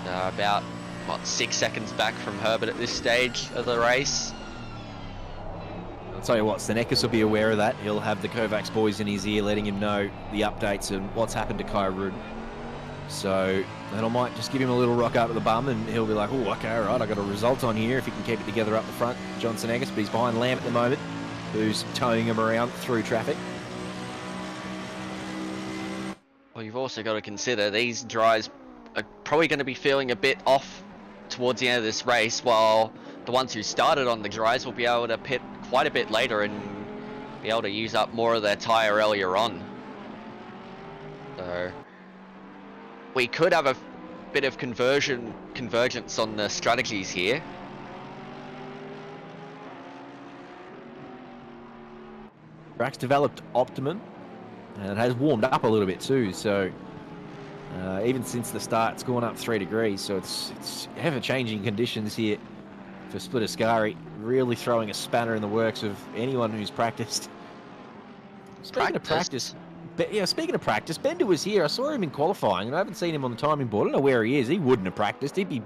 About 6 seconds back from Herbert at this stage of the race. I'll tell you what, Senekis will be aware of that. He'll have the Kovacs boys in his ear letting him know the updates and what's happened to Kai Rudin. So that I might just give him a little rock up at the bum and he'll be like, oh, okay, all right, I got a result on here if he can keep it together up the front. John Senekis, but he's behind Lamb at the moment, who's towing him around through traffic. Well, you've also got to consider these drives are probably going to be feeling a bit off towards the end of this race, while the ones who started on the dries will be able to pit quite a bit later and be able to use up more of their tyre earlier on. So we could have a bit of convergence on the strategies here. Track's developed optimum, and it has warmed up a little bit too. So even since the start, it's gone up 3 degrees. So it's ever-changing conditions here for Split Ascari, really throwing a spanner in the works of anyone who's practiced. Speaking of practice, Bender was here. I saw him in qualifying, and I haven't seen him on the timing board. I don't know where he is. He wouldn't have practiced. He'd be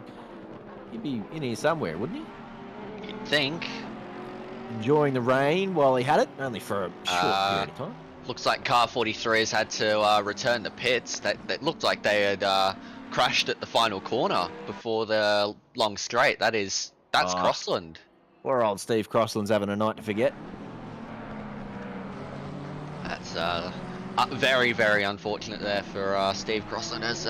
in here somewhere, wouldn't he? You'd think. Enjoying the rain while he had it, only for a short period of time. Looks like car 43 has had to return to pits. That looked like they had crashed at the final corner before the long straight. That's Crossland. Poor old Steve Crossland's having a night to forget. That's very, very unfortunate there for Steve Crossland, as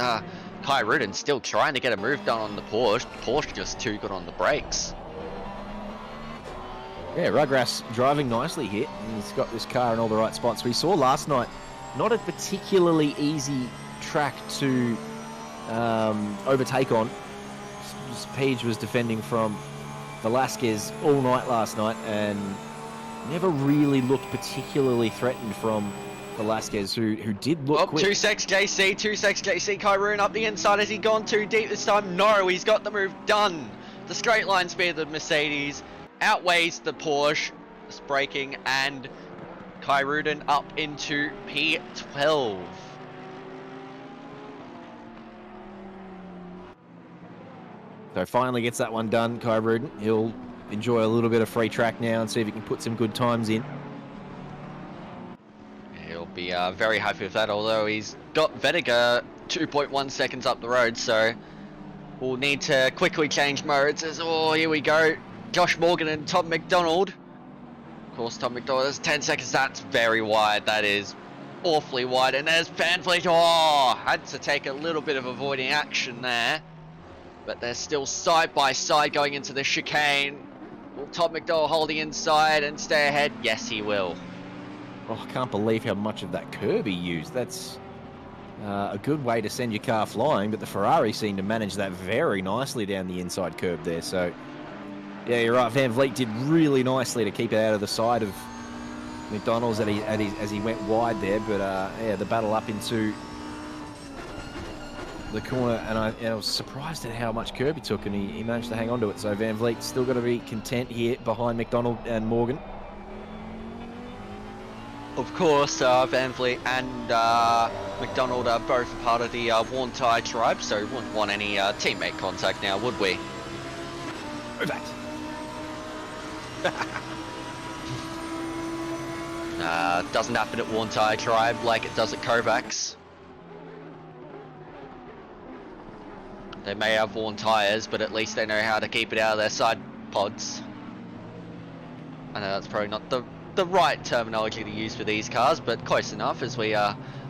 Kai Rudin still trying to get a move done on the Porsche. Porsche just too good on the brakes. Yeah, Rugrass driving nicely here. He's got this car in all the right spots. We saw last night, not a particularly easy track to overtake on. Page was defending from Velasquez all night last night and never really looked particularly threatened from Velasquez, who did look quick. 2 secs JC, Kyrune up the inside. Has he gone too deep this time? No, he's got the move done. The straight line speed of the Mercedes outweighs the Porsche. It's braking, and Kyruden up into P12. So finally gets that one done, Kyruden. He'll enjoy a little bit of free track now and see if he can put some good times in. He'll be very happy with that, although he's got Vettiger 2.1 seconds up the road, so we'll need to quickly change modes. Oh, here we go. Josh Morgan and Tom McDonald. Of course, Tom McDonald has 10 seconds. That's very wide. That is awfully wide. And there's Van Vliet. Oh, had to take a little bit of avoiding action there. But they're still side by side going into the chicane. Will Tom McDonald hold the inside and stay ahead? Yes, he will. Oh, I can't believe how much of that curb he used. That's a good way to send your car flying, but the Ferrari seemed to manage that very nicely down the inside curb there. So, yeah, you're right. Van Vliet did really nicely to keep it out of the side of McDonald's as he went wide there. But, yeah, the battle up into the corner, and I was surprised at how much curb he took, and he managed to hang on to it. So Van Vliet's still got to be content here behind McDonald and Morgan. Of course, Van Vliet and McDonald are both part of the Worn Tie tribe, so we wouldn't want any teammate contact now, would we? Perfect. Doesn't happen at Worn Tie tribe like it does at Kovacs. They may have worn tyres, but at least they know how to keep it out of their side pods. I know that's probably not the right terminology to use for these cars, but close enough as we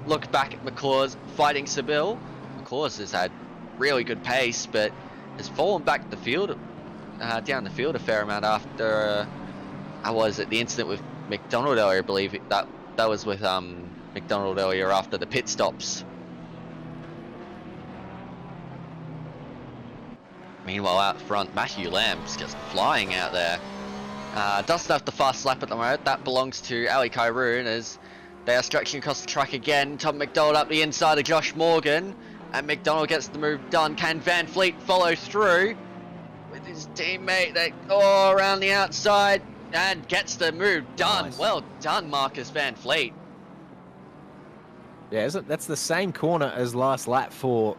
look back at McClures fighting Seville. McClures has had really good pace, but has fallen back the field, down the field a fair amount after, the incident with McDonald earlier, I believe. That was with McDonald earlier after the pit stops. Meanwhile, out front, Matthew Lamb's just flying out there. Doesn't have the fast lap at the moment. That belongs to Ali Kairoon as they are stretching across the track again. Tom McDonald up the inside of Josh Morgan, and McDonald gets the move done. Can Van Vliet follow through with his teammate? Around the outside and gets the move done. Nice. Well done, Marcus Van Vliet. Yeah, that's the same corner as last lap for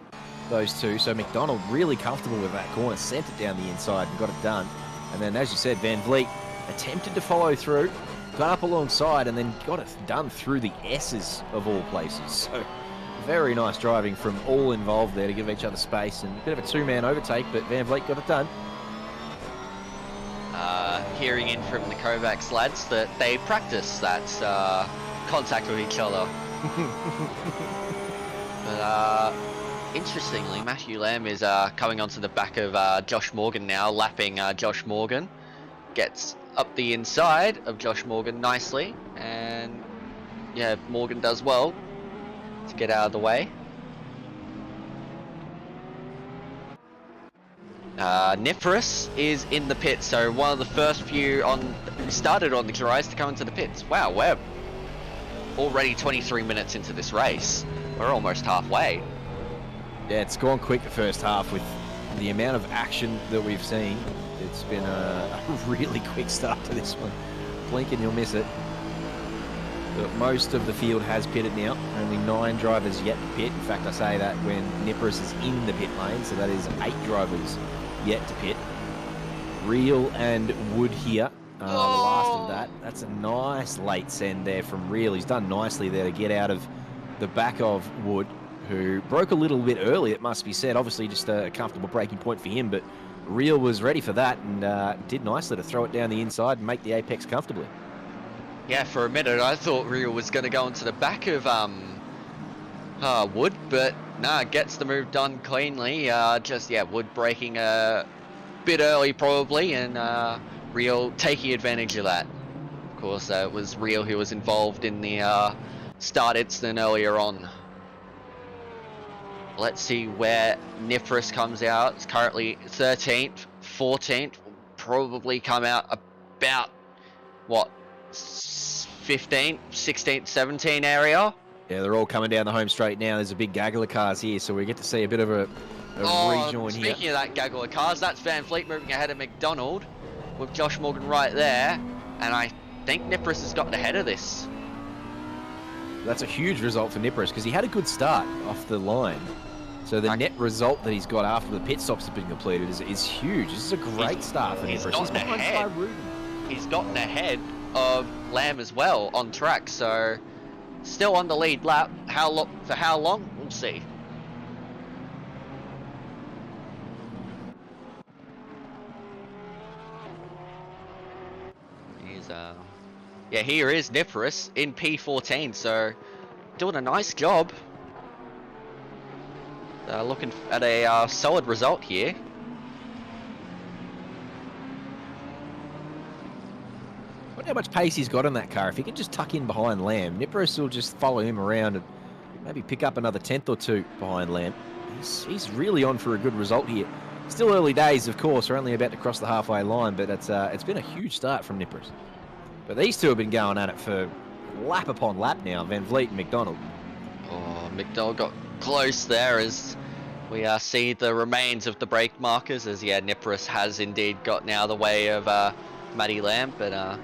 those two. So McDonald really comfortable with that corner, sent it down the inside and got it done. And then, as you said, Van Vliet attempted to follow through, got up alongside, and then got it done through the S's of all places. So very nice driving from all involved there to give each other space, and a bit of a two-man overtake, but Van Vliet got it done. Hearing in from the Kovacs lads that they practice that contact with each other. But interestingly, Matthew Lamb is coming onto the back of Josh Morgan now, lapping Josh Morgan. Gets up the inside of Josh Morgan nicely, and yeah, Morgan does well to get out of the way. Nifris is in the pit, so one of the first few started on the Organized to come into the pits. Wow, we're already 23 minutes into this race. We're almost halfway. Yeah, it's gone quick the first half with the amount of action that we've seen. It's been a really quick start to this one. Blink and you'll miss it. But most of the field has pitted now. Only 9 drivers yet to pit. In fact, I say that when Nipris is in the pit lane, so that is 8 drivers yet to pit. Real and Wood here. The last of that. That's a nice late send there from Real. He's done nicely there to get out of the back of Wood, who broke a little bit early, it must be said. Obviously just a comfortable braking point for him, but Real was ready for that and did nicely to throw it down the inside and make the apex comfortably. Yeah, for a minute I thought Real was going to go into the back of Wood, but nah, gets the move done cleanly. Wood braking a bit early probably, and Real taking advantage of that. Of course, it was Real who was involved in the start incident earlier on. Let's see where Nifris comes out. It's currently 13th, 14th. Will probably come out about, what, 15th, 16th, 17 area. Yeah, they're all coming down the home straight now. There's a big gaggle of cars here, so we get to see a bit of a rejoin here. Speaking of that gaggle of cars, that's Van Vliet moving ahead of McDonald with Josh Morgan right there. And I think Nipris has gotten ahead of this. That's a huge result for Nipris because he had a good start off the line. So the net result that he's got after the pit stops have been completed is huge. This is a great start for Nipris. He's behind Tyrone. He's gotten ahead of Lamb as well on track, so still on the lead lap. For how long? We'll see. Here is Nipris in P14, so doing a nice job. Looking at a solid result here. Wonder how much pace he's got in that car. If he can just tuck in behind Lamb, Nipris will just follow him around and maybe pick up another 10th or 2 behind Lamb. He's really on for a good result here. Still early days, of course. We're only about to cross the halfway line, but it's been a huge start from Nipris. But these two have been going at it for lap upon lap now, Van Vliet and McDonald. Oh, McDonald got close there as we see the remains of the brake markers, as Nipris has indeed gotten out of the way of Matty Lamb. But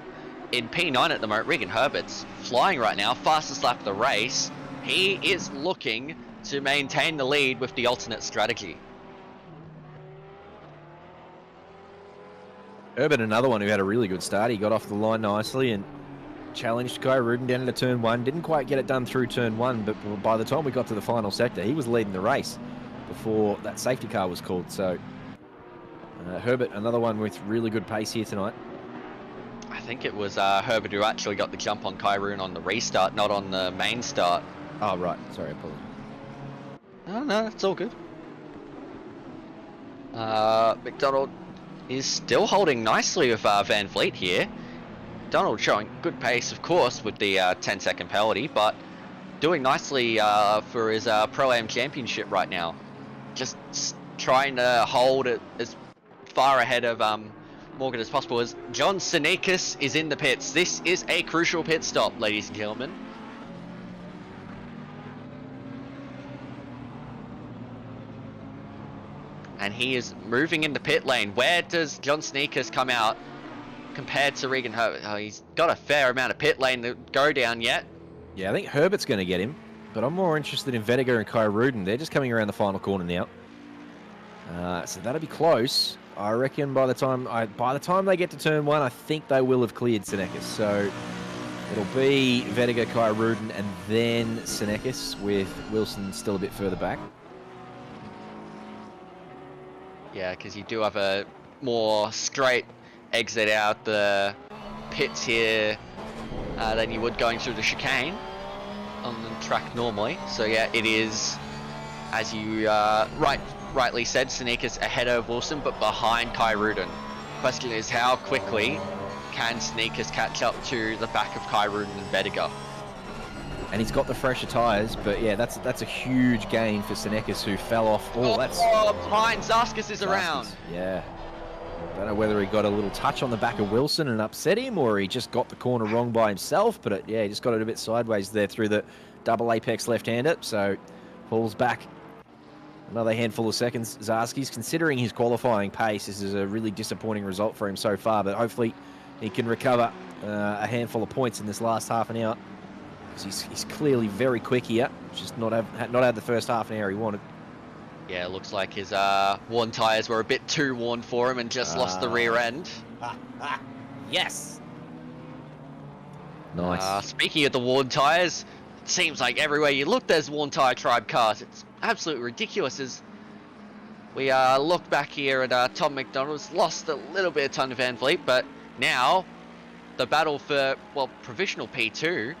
in P9 at the moment, Regan Herbert's flying right now, fastest lap of the race. He is looking to maintain the lead with the alternate strategy. Herbert, another one who had a really good start. He got off the line nicely and challenged Kai Rudin down into turn 1. Didn't quite get it done through turn 1, but by the time we got to the final sector, he was leading the race before that safety car was called. So Herbert, another one with really good pace here tonight. I think it was Herbert who actually got the jump on Kai Rudin on the restart, not on the main start. Oh, right. Sorry, I apologize. No, it's all good. McDonald is still holding nicely with Van Vliet here. Donald showing good pace, of course, with the 10-second penalty, but doing nicely for his Pro-Am Championship right now. Just trying to hold it as far ahead of Morgan as possible, as John Sinekas is in the pits. This is a crucial pit stop, ladies and gentlemen. And he is moving in the pit lane. Where does John Sneakers come out compared to Regan Herbert? Oh, he's got a fair amount of pit lane to go down yet. Yeah, I think Herbert's going to get him, but I'm more interested in Vediger and Kai Rudin. They're just coming around the final corner now. So that'll be close. I reckon by the time they get to turn 1, I think they will have cleared Senekis. So it'll be Vediger, Kai Rudin, and then Senekis, with Wilson still a bit further back. Yeah, because you do have a more straight exit out the pits here than you would going through the chicane on the track normally. So yeah, it is, as you rightly said, Seneka's ahead of Wilson, but behind Kai Rudin. Question is how quickly can Sneakers catch up to the back of Kyruden and Vediger? And he's got the fresher tyres, but yeah, that's a huge gain for Senecas, who fell off. Oh, that's... behind Zaskas is around. Yeah. Don't know whether he got a little touch on the back of Wilson and upset him, or he just got the corner wrong by himself, but yeah, he just got it a bit sideways there through the double apex left-hander, so falls back another handful of seconds. Zarski's, considering his qualifying pace, this is a really disappointing result for him so far, but hopefully he can recover a handful of points in this last half an hour. He's clearly very quick here, just not had the first half an hour he wanted. Yeah, looks like his worn tyres were a bit too worn for him and just lost the rear end. Yes! Nice. Speaking of the worn tyres, it seems like everywhere you look there's worn tyre Tribe cars. It's absolutely ridiculous. As we look back here at Tom McDonald's, lost a little bit of time to Van Vliet, but now the battle for, well, provisional P2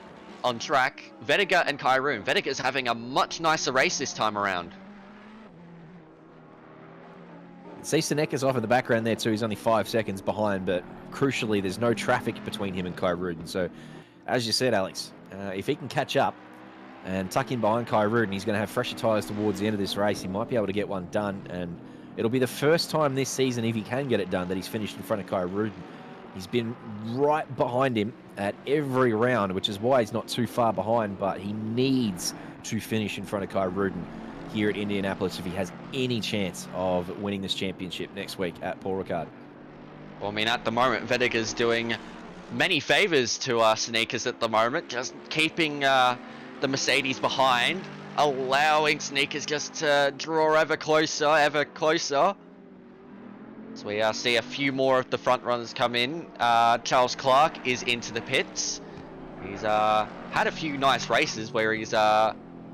on track, Vediger and Kyrune. Vediger's having a much nicer race this time around. See Senecas off in the background there too. He's only 5 seconds behind, but crucially there's no traffic between him and Kyruden. So as you said, Alex, if he can catch up and tuck in behind Kyruden, he's going to have fresher tyres towards the end of this race. He might be able to get one done, and it'll be the first time this season, if he can get it done, that he's finished in front of Kyruden. He's been right behind him at every round, which is why he's not too far behind, but he needs to finish in front of Kyruden here at Indianapolis if he has any chance of winning this championship next week at Paul Ricard. Well, I mean, at the moment, Vediger's doing many favours to Sneakers at the moment, just keeping the Mercedes behind, allowing Sneakers just to draw ever closer. So we see a few more of the front runners come in. Charles Clark is into the pits. He's had a few nice races where he's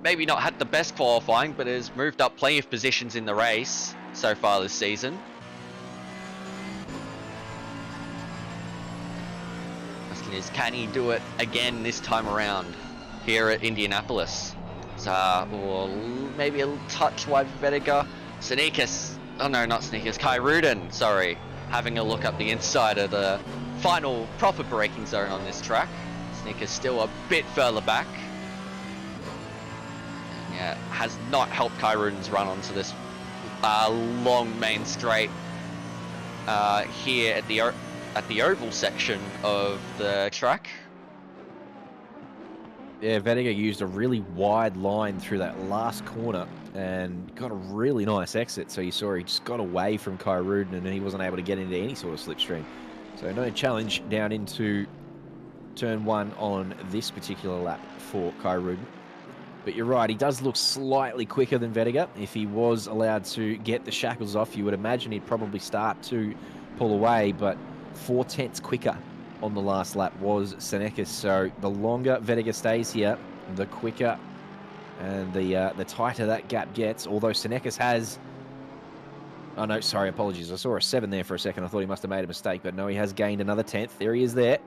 maybe not had the best qualifying, but has moved up plenty of positions in the race so far this season. Question is, can he do it again this time around here at Indianapolis? Or maybe a little touch wide for Vediger. Sneakers. Oh no, not Sneakers, Kyruden, sorry. Having a look up the inside of the final proper braking zone on this track. Sneakers still a bit further back. And yeah, has not helped Kyruden's run onto this long main straight here at the oval section of the track. Yeah, Vediger used a really wide line through that last corner and got a really nice exit. So you saw he just got away from Kyruden and he wasn't able to get into any sort of slipstream. So no challenge down into turn one on this particular lap for Kyruden. But you're right, he does look slightly quicker than Vediger. If he was allowed to get the shackles off, you would imagine he'd probably start to pull away, but 4/10 quicker on the last lap was Senecas. So the longer Vediger stays here, the quicker and the tighter that gap gets. Although Senecas has... Oh no, sorry, apologies. I saw a 7 there for a second. I thought he must have made a mistake, but no, he has gained another 10th. There he is there.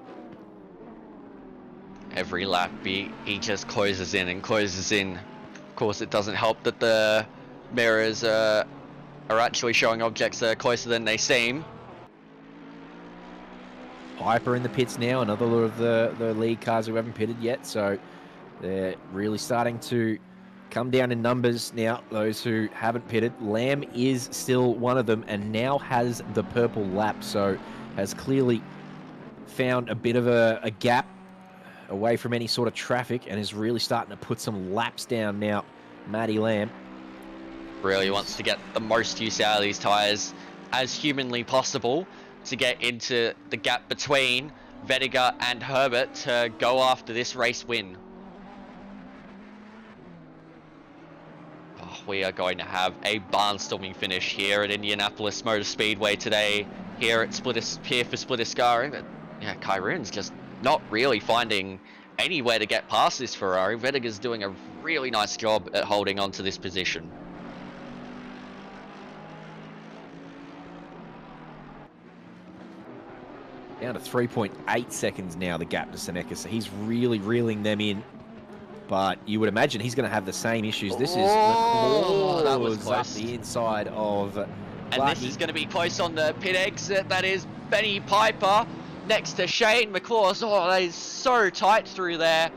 Every lap he just closes in and closes in. Of course, it doesn't help that the mirrors are actually showing objects that are closer than they seem. Piper in the pits now, another of the lead cars who haven't pitted yet, so they're really starting to come down in numbers now, those who haven't pitted. Lamb is still one of them and now has the purple lap, so has clearly found a bit of a gap away from any sort of traffic and is really starting to put some laps down now, Matty Lamb. Really wants to get the most use out of these tyres as humanly possible to get into the gap between Vediger and Herbert to go after this race win. Oh, we are going to have a barnstorming finish here at Indianapolis Motor Speedway today, here for Split Ascari. But yeah, Kyruden's just not really finding anywhere to get past this Ferrari. Vediger's doing a really nice job at holding on to this position. Down to 3.8 seconds now, the gap to Senecas. So he's really reeling them in. But you would imagine he's going to have the same issues. This is that was up close. the inside of... And this is going to be close on the pit exit. That is Benny Piper. next to Shane McClaws. Oh, that is so tight through there.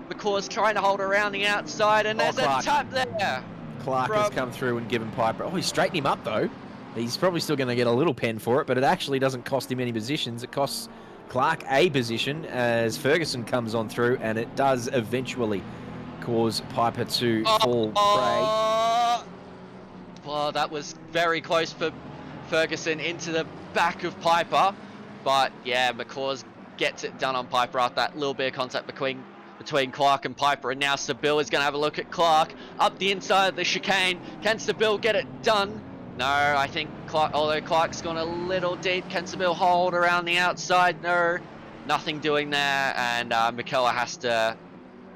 McClaws trying to hold around the outside, and there's a Clark. tap there. Clark has come through and given Piper. Oh, he's straightened him up, though. He's probably still going to get a little pen for it, but it actually doesn't cost him any positions. It costs Clark a position as Ferguson comes on through, and it does eventually cause Piper to fall prey. Well, that was very close for Ferguson into the back of Piper. But yeah, McCaws gets it done on Piper after that little bit of contact between Clark and Piper. And now Sabil is going to have a look at Clark up the inside of the chicane. Can Sabil get it done? No, I think Clark, although Clark's gone a little deep, can Sabil hold around the outside? No, nothing doing there. And McKellar has to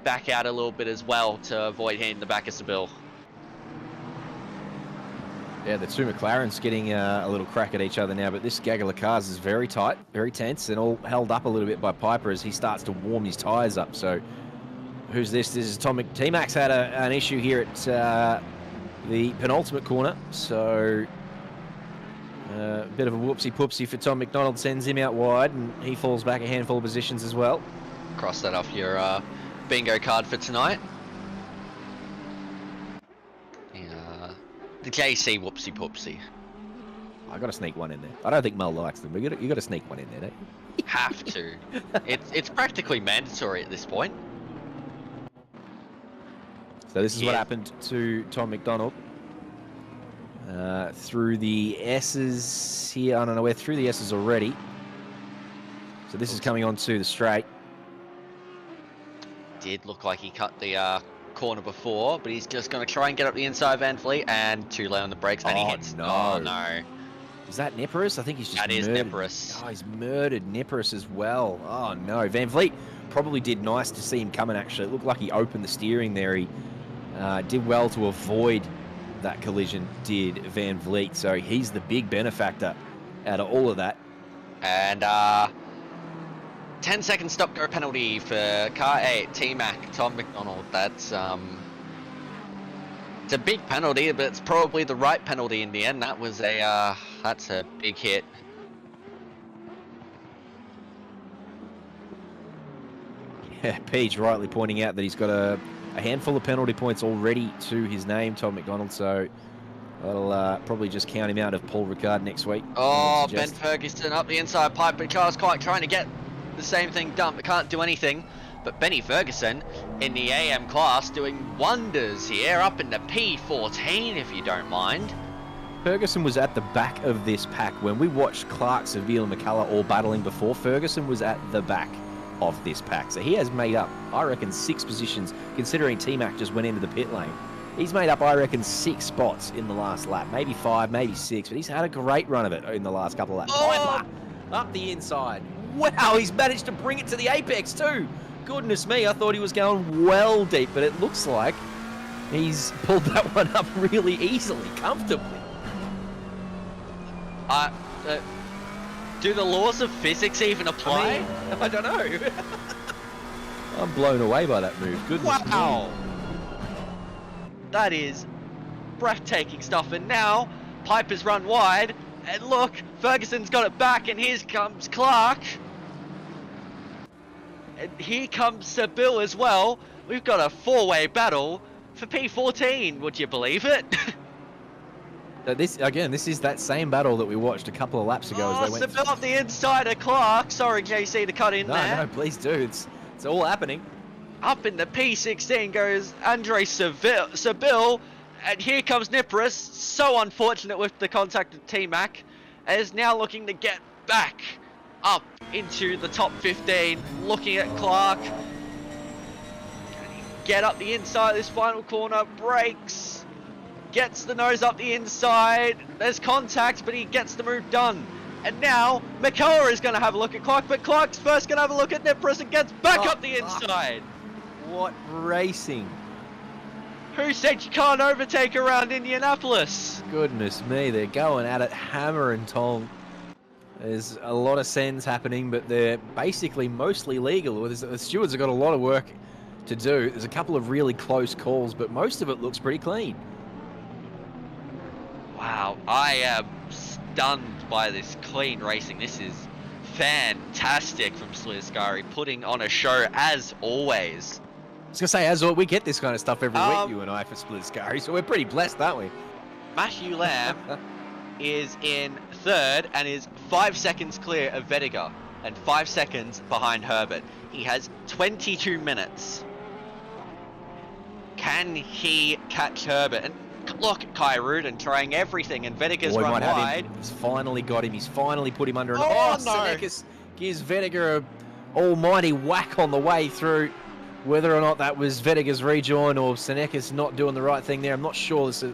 back out a little bit as well to avoid hitting the back of Sabil. Yeah, the two McLarens getting a little crack at each other now, but this gaggle of cars is very tight, very tense, and all held up a little bit by Piper as he starts to warm his tyres up. So, who's this? This is T-Max had an issue here at the penultimate corner, so a bit of a whoopsie-poopsie for Tom McDonald, sends him out wide, and he falls back a handful of positions as well. Cross that off your bingo card for tonight. The JC whoopsie poopsie. I got to sneak one in there. I don't think Mel likes them, but you got to sneak one in there, don't you? Have to. It's practically mandatory at this point. So this is what happened to Tom McDonald. Through the S's here. I don't know, we're through the S's already. So this is coming on to the straight. Did look like he cut the corner before, but he's just going to try and get up the inside of Van Vliet and too late on the brakes, and he hits. No. Oh no. Is that Niparis? I think he's just That is murdered. Niparis. Oh, he's murdered Niparis as well. Oh no. Van Vliet probably did nice to see him coming, actually. It looked like he opened the steering there. He did well to avoid that collision, did Van Vliet. So he's the big benefactor out of all of that. And 10-second stop-go penalty for car 8, T-Mac, Tom McDonald. That's it's a big penalty, but it's probably the right penalty in the end. That was that's a big hit. Yeah, Peach rightly pointing out that he's got a handful of penalty points already to his name, Tom McDonald. So that'll probably just count him out of Paul Ricard next week. Oh, Ben Ferguson up the inside pipe, but Carl's quite trying to get the same thing done, but can't do anything. But Benny Ferguson in the AM class doing wonders here, up in the P14 if you don't mind. Ferguson was at the back of this pack. When we watched Clark, Seville and McCullough all battling before, Ferguson was at the back of this pack. So he has made up, I reckon, 6 positions, considering T-Mac just went into the pit lane. He's made up, I reckon, 6 spots in the last lap. Maybe 5, maybe 6, but he's had a great run of it in the last couple of laps. Oh! Up the inside. Wow, he's managed to bring it to the apex too. Goodness me, I thought he was going well deep, but it looks like he's pulled that one up really easily, comfortably. Do the laws of physics even apply? I don't know. I'm blown away by that move. Goodness me. Wow. That is breathtaking stuff. And now Piper's run wide. And look, Ferguson's got it back, and here comes Clark. And here comes Sabil as well. We've got a 4-way battle for P14. Would you believe it? This is that same battle that we watched a couple of laps ago. Oh, as they went Sabil up the inside of Clark. Sorry, JC, to cut in there. No, please do. It's all happening. Up in the P16 goes Andre Sabil, and here comes Niparis. So unfortunate with the contact of T-Mac, and is now looking to get back up into the top 15. Looking at Clark. Get up the inside of this final corner, brakes, gets the nose up the inside. There's contact, but he gets the move done. And now McCullough is going to have a look at Clark, but Clark's first going to have a look at Niparis and gets back up the inside. What racing. Who said you can't overtake around Indianapolis? Goodness me, they're going at it hammer and tong. There's a lot of sends happening, but they're basically mostly legal. The stewards have got a lot of work to do. There's a couple of really close calls, but most of it looks pretty clean. Wow, I am stunned by this clean racing. This is fantastic from Ascari, putting on a show as always. I was going to say, as well, we get this kind of stuff every week, you and I, for Ascari, so we're pretty blessed, aren't we? Matthew Lamb is in third and is 5 seconds clear of Vettiger and 5 seconds behind Herbert. He has 22 minutes. Can he catch Herbert? And look at Kai Rudin trying everything, and Vettiger's run wide. He's finally got him. He's finally put him under an... Oh, no. Senekis gives Vettiger a almighty whack on the way through. Whether or not that was Vettiger's rejoin or Senekis not doing the right thing there, I'm not sure. This is,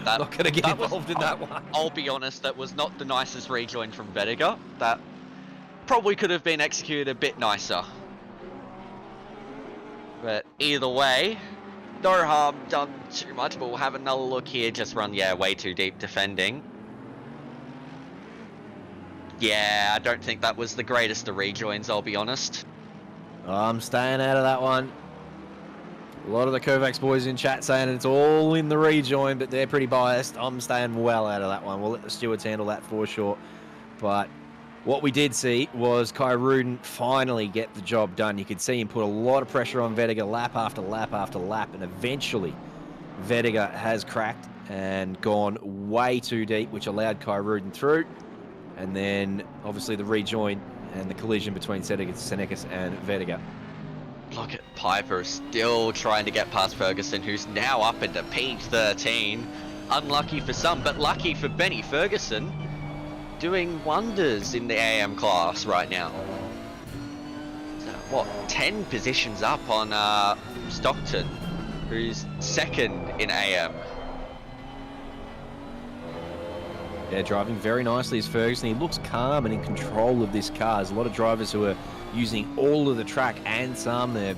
not going to get involved in that one. I'll be honest, that was not the nicest rejoin from Vettiger. That probably could have been executed a bit nicer. But either way, no harm done too much, but we'll have another look here. Just run, way too deep defending. Yeah, I don't think that was the greatest of rejoins, I'll be honest. I'm staying out of that one. A lot of the Kovacs boys in chat saying it's all in the rejoin, but they're pretty biased. I'm staying well out of that one. We'll let the stewards handle that for sure. But what we did see was Kai Rudin finally get the job done. You could see him put a lot of pressure on Vettiger lap after lap after lap, and eventually Vettiger has cracked and gone way too deep, which allowed Kai Rudin through. And then obviously the rejoin and the collision between Senekis and Vettiger. Look at Piper still trying to get past Ferguson, who's now up into P13. Unlucky for some, but lucky for Benny Ferguson, doing wonders in the AM class right now. So, what, 10 positions up on Stockton, who's second in AM. Yeah, driving very nicely is Ferguson. He looks calm and in control of this car. There's a lot of drivers who are using all of the track and some. They're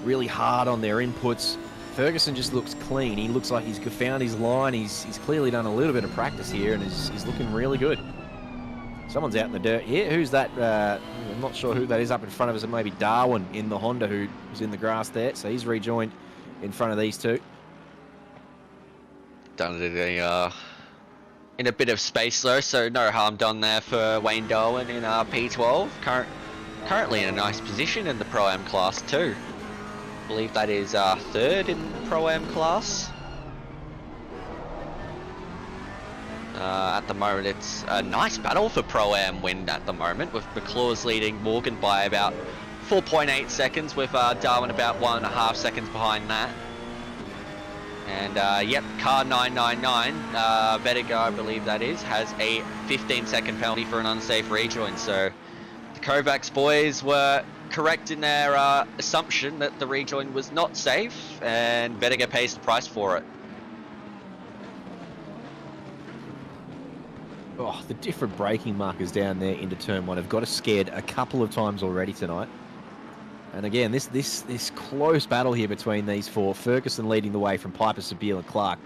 really hard on their inputs. Ferguson just looks clean. He looks like he's found his line. He's clearly done a little bit of practice here and is looking really good. Someone's out in the dirt here. Who's that? I'm not sure who that is up in front of us. It may be Darwin in the Honda who's in the grass there. So he's rejoined in front of these two. Done it in a bit of space though, so no harm done there for Wayne Darwin in P12. Currently in a nice position in the Pro-Am class too. I believe that is third in the Pro-Am class. At the moment it's a nice battle for Pro-Am win at the moment, with McClures leading Morgan by about 4.8 seconds, with Darwin about 1.5 seconds behind that. And yep, car 999, Vettiger, I believe that is, has a 15-second penalty for an unsafe rejoin. So the Kovacs boys were correct in their assumption that the rejoin was not safe, and Vettiger pays the price for it. Oh, the different braking markers down there into turn one have got us scared a couple of times already tonight. And again, this close battle here between these four. Ferguson leading the way from Piper, Sabile and Clark.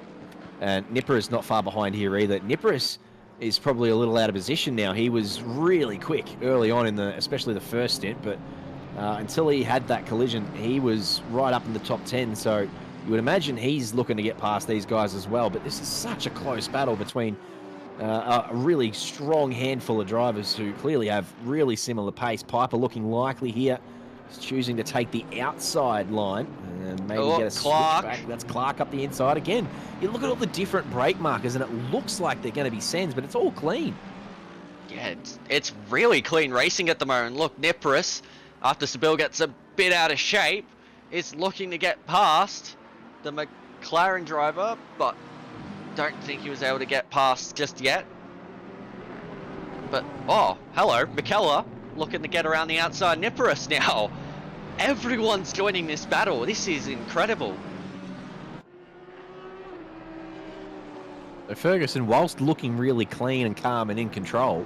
And Niparis not far behind here either. Niparis is probably a little out of position now. He was really quick early on in especially the first stint, but until he had that collision, he was right up in the top 10. So you would imagine he's looking to get past these guys as well. But this is such a close battle between a really strong handful of drivers who clearly have really similar pace. Piper looking likely here. He's choosing to take the outside line and maybe get a switch back. That's Clark up the inside again. You look at all the different brake markers and it looks like they're going to be sends, but it's all clean. Yeah, it's really clean racing at the moment. Look, Niparis, after Sabile gets a bit out of shape, is looking to get past the McLaren driver, but don't think he was able to get past just yet. But, oh, hello, McKellar looking to get around the outside Niparis now. Everyone's joining this battle. This is incredible. So Ferguson, whilst looking really clean and calm and in control,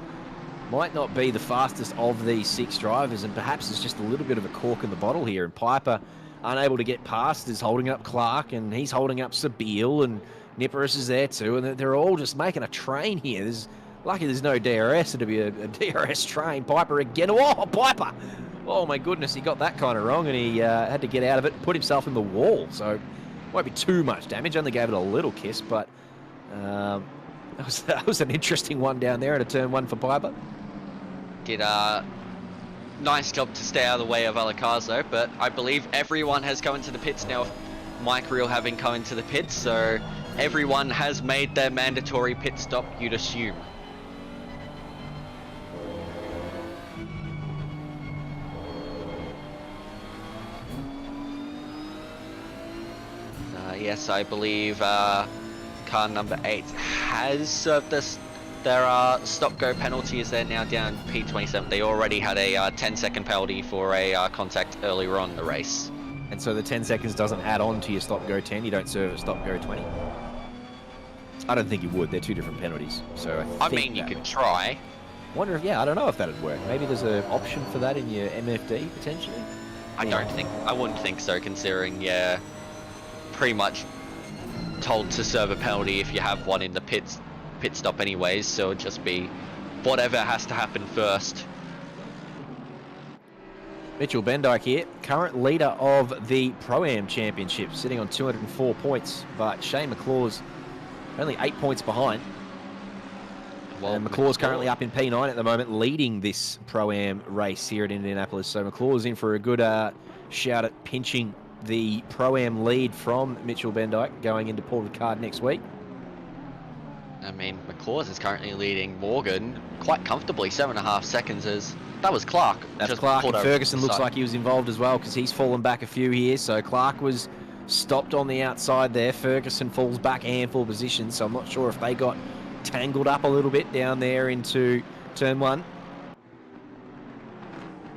might not be the fastest of these six drivers, and perhaps it's just a little bit of a cork in the bottle here. And Piper, unable to get past, is holding up Clark, and he's holding up Sabile, and Niparis is there too, and they're all just making a train here. Lucky there's no DRS, it'd be a DRS train. Piper again. Oh, Piper! Oh my goodness, he got that kind of wrong, and he had to get out of it, put himself in the wall. So won't be too much damage. Only gave it a little kiss, but that was an interesting one down there at a turn one for Piper. Did a nice job to stay out of the way of other cars though, but I believe everyone has come into the pits now, Mike Reel having come into the pits, so everyone has made their mandatory pit stop, you'd assume. Yes, I believe car number 8 has served this. Their stop-go penalty is there now down P27. They already had a 10-second penalty for a contact earlier on in the race. And so the 10 seconds doesn't add on to your stop-go 10. You don't serve a stop-go 20. I don't think you would. They're two different penalties. So I mean, you could try. Wonder if, yeah, I don't know if that'd work. Maybe there's an option for that in your MFD potentially. I wouldn't think so, considering you're pretty much told to serve a penalty if you have one in the pit stop anyways, so it'd just be whatever has to happen first. Mitchell Bendyke here, current leader of the Pro-Am Championship, sitting on 204 points, but Shane McClaw's only 8 points behind. Well, and McClaw's currently up in P9 at the moment, leading this Pro-Am race here at Indianapolis, so McClaw's in for a good shout at pinching the Pro-Am lead from Mitchell Bendyke going into Paul Ricard next week. I mean, McClaw's is currently leading Morgan quite comfortably, 7.5 seconds. That was Clark. That's just Clark, pulled and over Ferguson the looks side. like he was involved as well because he's fallen back a few here. So Clark was stopped on the outside there. Ferguson falls back a handful position, so I'm not sure if they got tangled up a little bit down there into turn 1.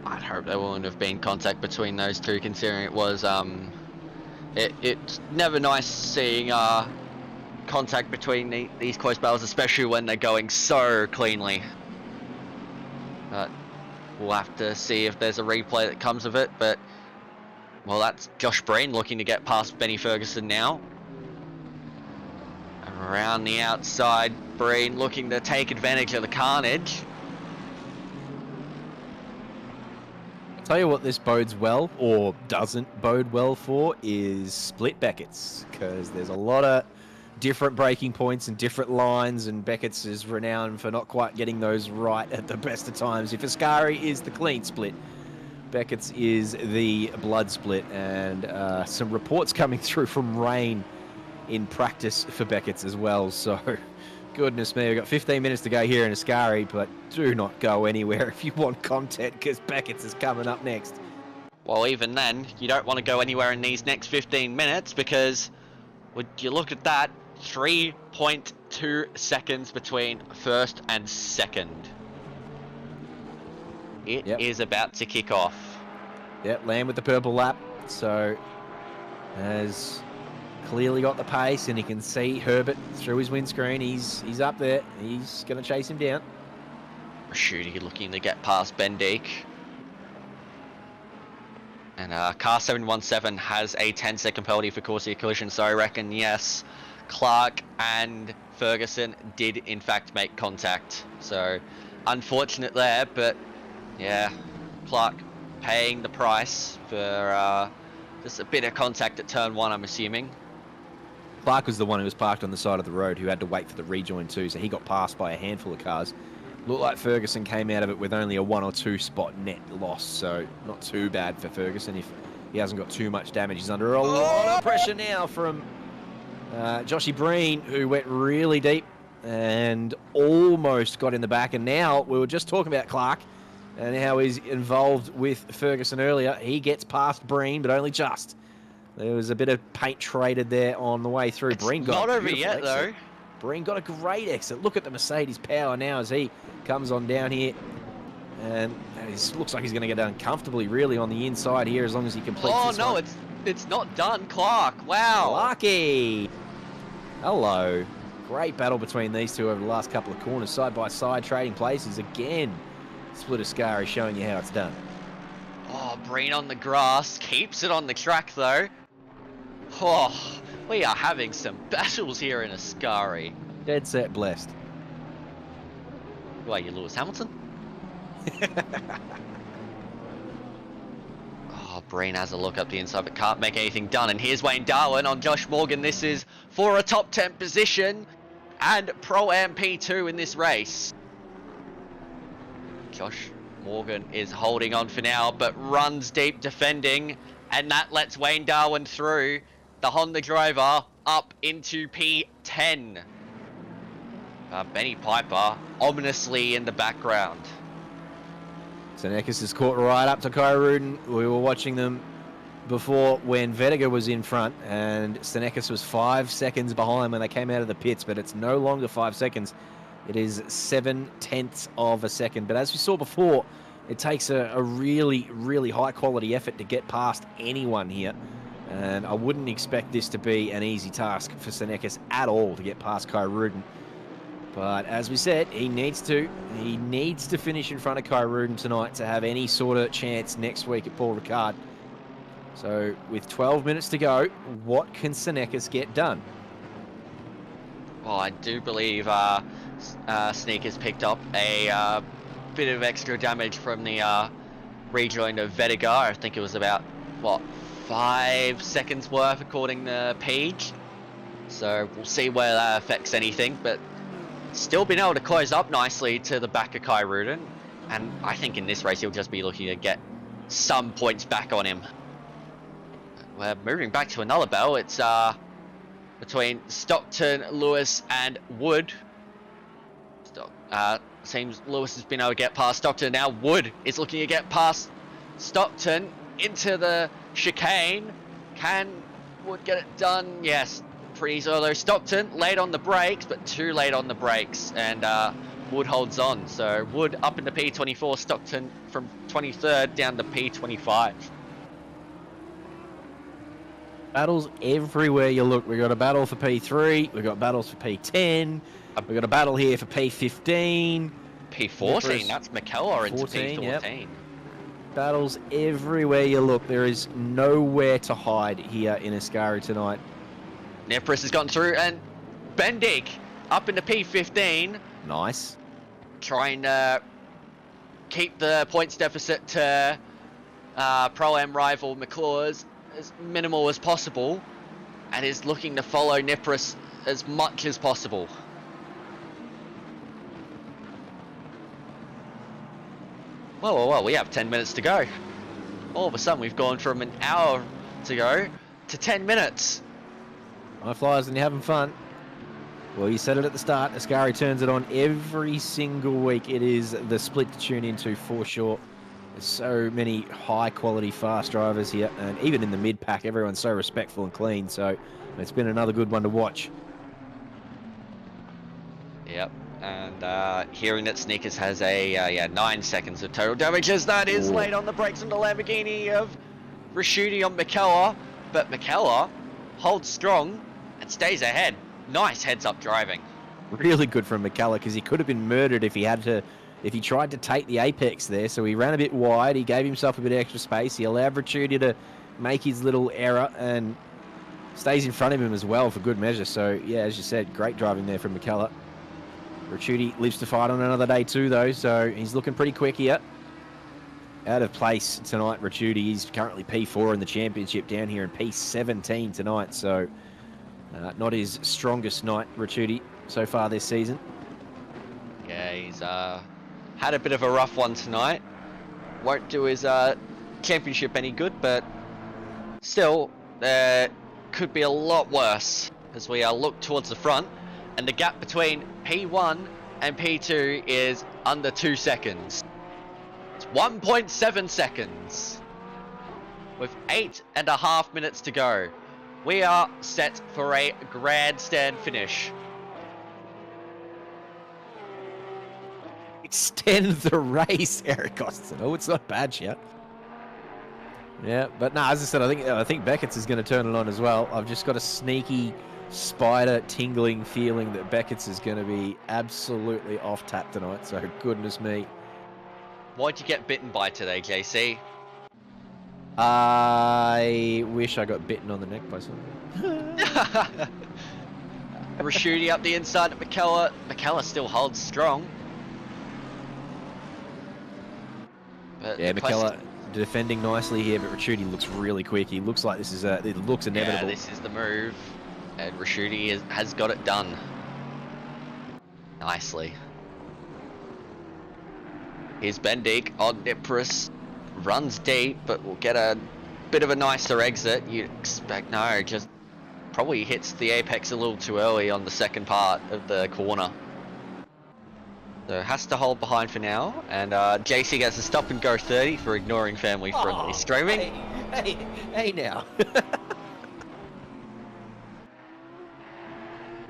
I'd hope there wouldn't have been contact between those two, considering it was it's never nice seeing contact between these close battles, especially when they're going so cleanly. But we'll have to see if there's a replay that comes of it. But well, that's Josh Breen looking to get past Benny Ferguson now. Around the outside, Breen looking to take advantage of the carnage. Tell you what this bodes well, or doesn't bode well for, is split Becketts, because there's a lot of different braking points and different lines, and Becketts is renowned for not quite getting those right at the best of times. If Ascari is the clean split, Becketts is the blood split, and some reports coming through from rain in practice for Becketts as well, so goodness me, we've got 15 minutes to go here in Ascari, but do not go anywhere if you want content, because Becketts is coming up next. Well, even then, you don't want to go anywhere in these next 15 minutes, because would you look at that, 3.2 seconds between first and second. It is about to kick off. Yep, Lamb with the purple lap, so has clearly got the pace, and he can see Herbert through his windscreen. He's up there. He's going to chase him down. Shooty looking to get past Bendyke. And car 717 has a 10-second penalty for causing a collision, so I reckon, yes, Clark and Ferguson did in fact make contact. So unfortunate there, but yeah, Clark paying the price for just a bit of contact at turn 1, I'm assuming. Clark was the one who was parked on the side of the road who had to wait for the rejoin too, so he got passed by a handful of cars. Looked like Ferguson came out of it with only a 1 or 2 spot net loss, so not too bad for Ferguson if he hasn't got too much damage. He's under a lot of pressure now from Joshy Breen, who went really deep and almost got in the back. And now we were just talking about Clark and how he's involved with Ferguson earlier. He gets past Breen, but only just. There was a bit of paint traded there on the way through. Breen got not over yet, though. Breen got a great exit. Look at the Mercedes power now as he comes on down here. And it looks like he's going to get done comfortably, really, on the inside here as long as he completes this one. it's not done. Clark, wow. Clarky. Hello. Great battle between these two over the last couple of corners. Side by side, trading places again. Split Ascari showing you how it's done. Oh, Breen on the grass. Keeps it on the track, though. Oh, we are having some battles here in Ascari. Dead set blessed. Who are you, Lewis Hamilton? Oh, Breen has a look up the inside but can't make anything done. And here's Wayne Darwin on Josh Morgan. This is for a top 10 position and Pro-Am P2 in this race. Josh Morgan is holding on for now, but runs deep defending, and that lets Wayne Darwin through. The Honda driver up into P10. Benny Piper ominously in the background. Senekis has caught right up to Kyruden. We were watching them before when Vettiger was in front, and Senekis was 5 seconds behind when they came out of the pits, but it's no longer 5 seconds. It is 7/10 of a second. But as we saw before, it takes a really, really high-quality effort to get past anyone here. And I wouldn't expect this to be an easy task for Senekis at all to get past Kyruden. But as we said, he needs to finish in front of Kyruden tonight to have any sort of chance next week at Paul Ricard. So with 12 minutes to go, what can Senekis get done? Well, I do believe Sneakers picked up a bit of extra damage from the rejoin of Vettiger. I think it was about, what, 5 seconds worth according to Page. So we'll see whether that affects anything, but still been able to close up nicely to the back of Kyruden. And I think in this race he'll just be looking to get some points back on him. We're moving back to another battle. It's between Stockton, Lewis, and Wood. Seems Lewis has been able to get past Stockton. Now Wood is looking to get past Stockton into the chicane. Can Wood get it done? Yes, pretty easy. Although Stockton late on the brakes, but too late on the brakes, and Wood holds on. So Wood up into P24, Stockton from 23rd down to P25. Battles everywhere you look. We've got a battle for P3. We've got battles for P10. We've got a battle here for P15. P14, that's McKellar into 14, P14. yep. Battles everywhere you look. There is nowhere to hide here in Ascari tonight. Nepris has gotten through, and Bendig up into P15. Nice. Trying to keep the points deficit to Pro-Am rival McClures as minimal as possible, and is looking to follow Nepris as much as possible. Well, we have 10 minutes to go. All of a sudden, we've gone from an hour to go to 10 minutes. High flyers and you're having fun. Well, you said it at the start. Ascari turns it on every single week. It is the split to tune into for sure. There's so many high-quality, fast drivers here. And even in the mid-pack, everyone's so respectful and clean. So it's been another good one to watch. Yep. And hearing that Sneakers has a 9 seconds of total damage, as that is late on the brakes on the Lamborghini of Raschuti on McKellar. But McKellar holds strong and stays ahead. Nice heads-up driving. Really good from McKellar, because he could have been murdered if he tried to take the apex there. So he ran a bit wide. He gave himself a bit of extra space. He allowed Raschuti to make his little error and stays in front of him as well for good measure. So yeah, as you said, great driving there from McKellar. Raschuti lives to fight on another day too, though, so he's looking pretty quick here. Out of place tonight, Raschuti. He's currently P4 in the championship down here in P17 tonight, so not his strongest night, Raschuti, so far this season. Yeah, he's had a bit of a rough one tonight. Won't do his championship any good, but still, could be a lot worse as we look towards the front. And the gap between P1 and P2 is under 2 seconds. It's 1.7 seconds. With 8.5 minutes to go. We are set for a grandstand finish. Extend the race, Eric Austin. Oh, it's not bad yet. Yeah, but no, as I said, I think Becketts is going to turn it on as well. I've just got a sneaky spider tingling feeling that Becketts is going to be absolutely off tap tonight, so goodness me. Why'd you get bitten by today, JC? I wish I got bitten on the neck by something. Raschuti up the inside of McKellar. McKellar still holds strong. But yeah, McKellar defending nicely here, but Raschuti looks really quick. He looks like this is it looks inevitable. Yeah, this is the move. And Raschuti has got it done nicely. Here's Bendik on Nipris. Runs deep, but will get a bit of a nicer exit. You'd expect, no, just probably hits the apex a little too early on the second part of the corner. So has to hold behind for now, and JC gets a stop and go 30 for ignoring family friendly streaming. Hey now.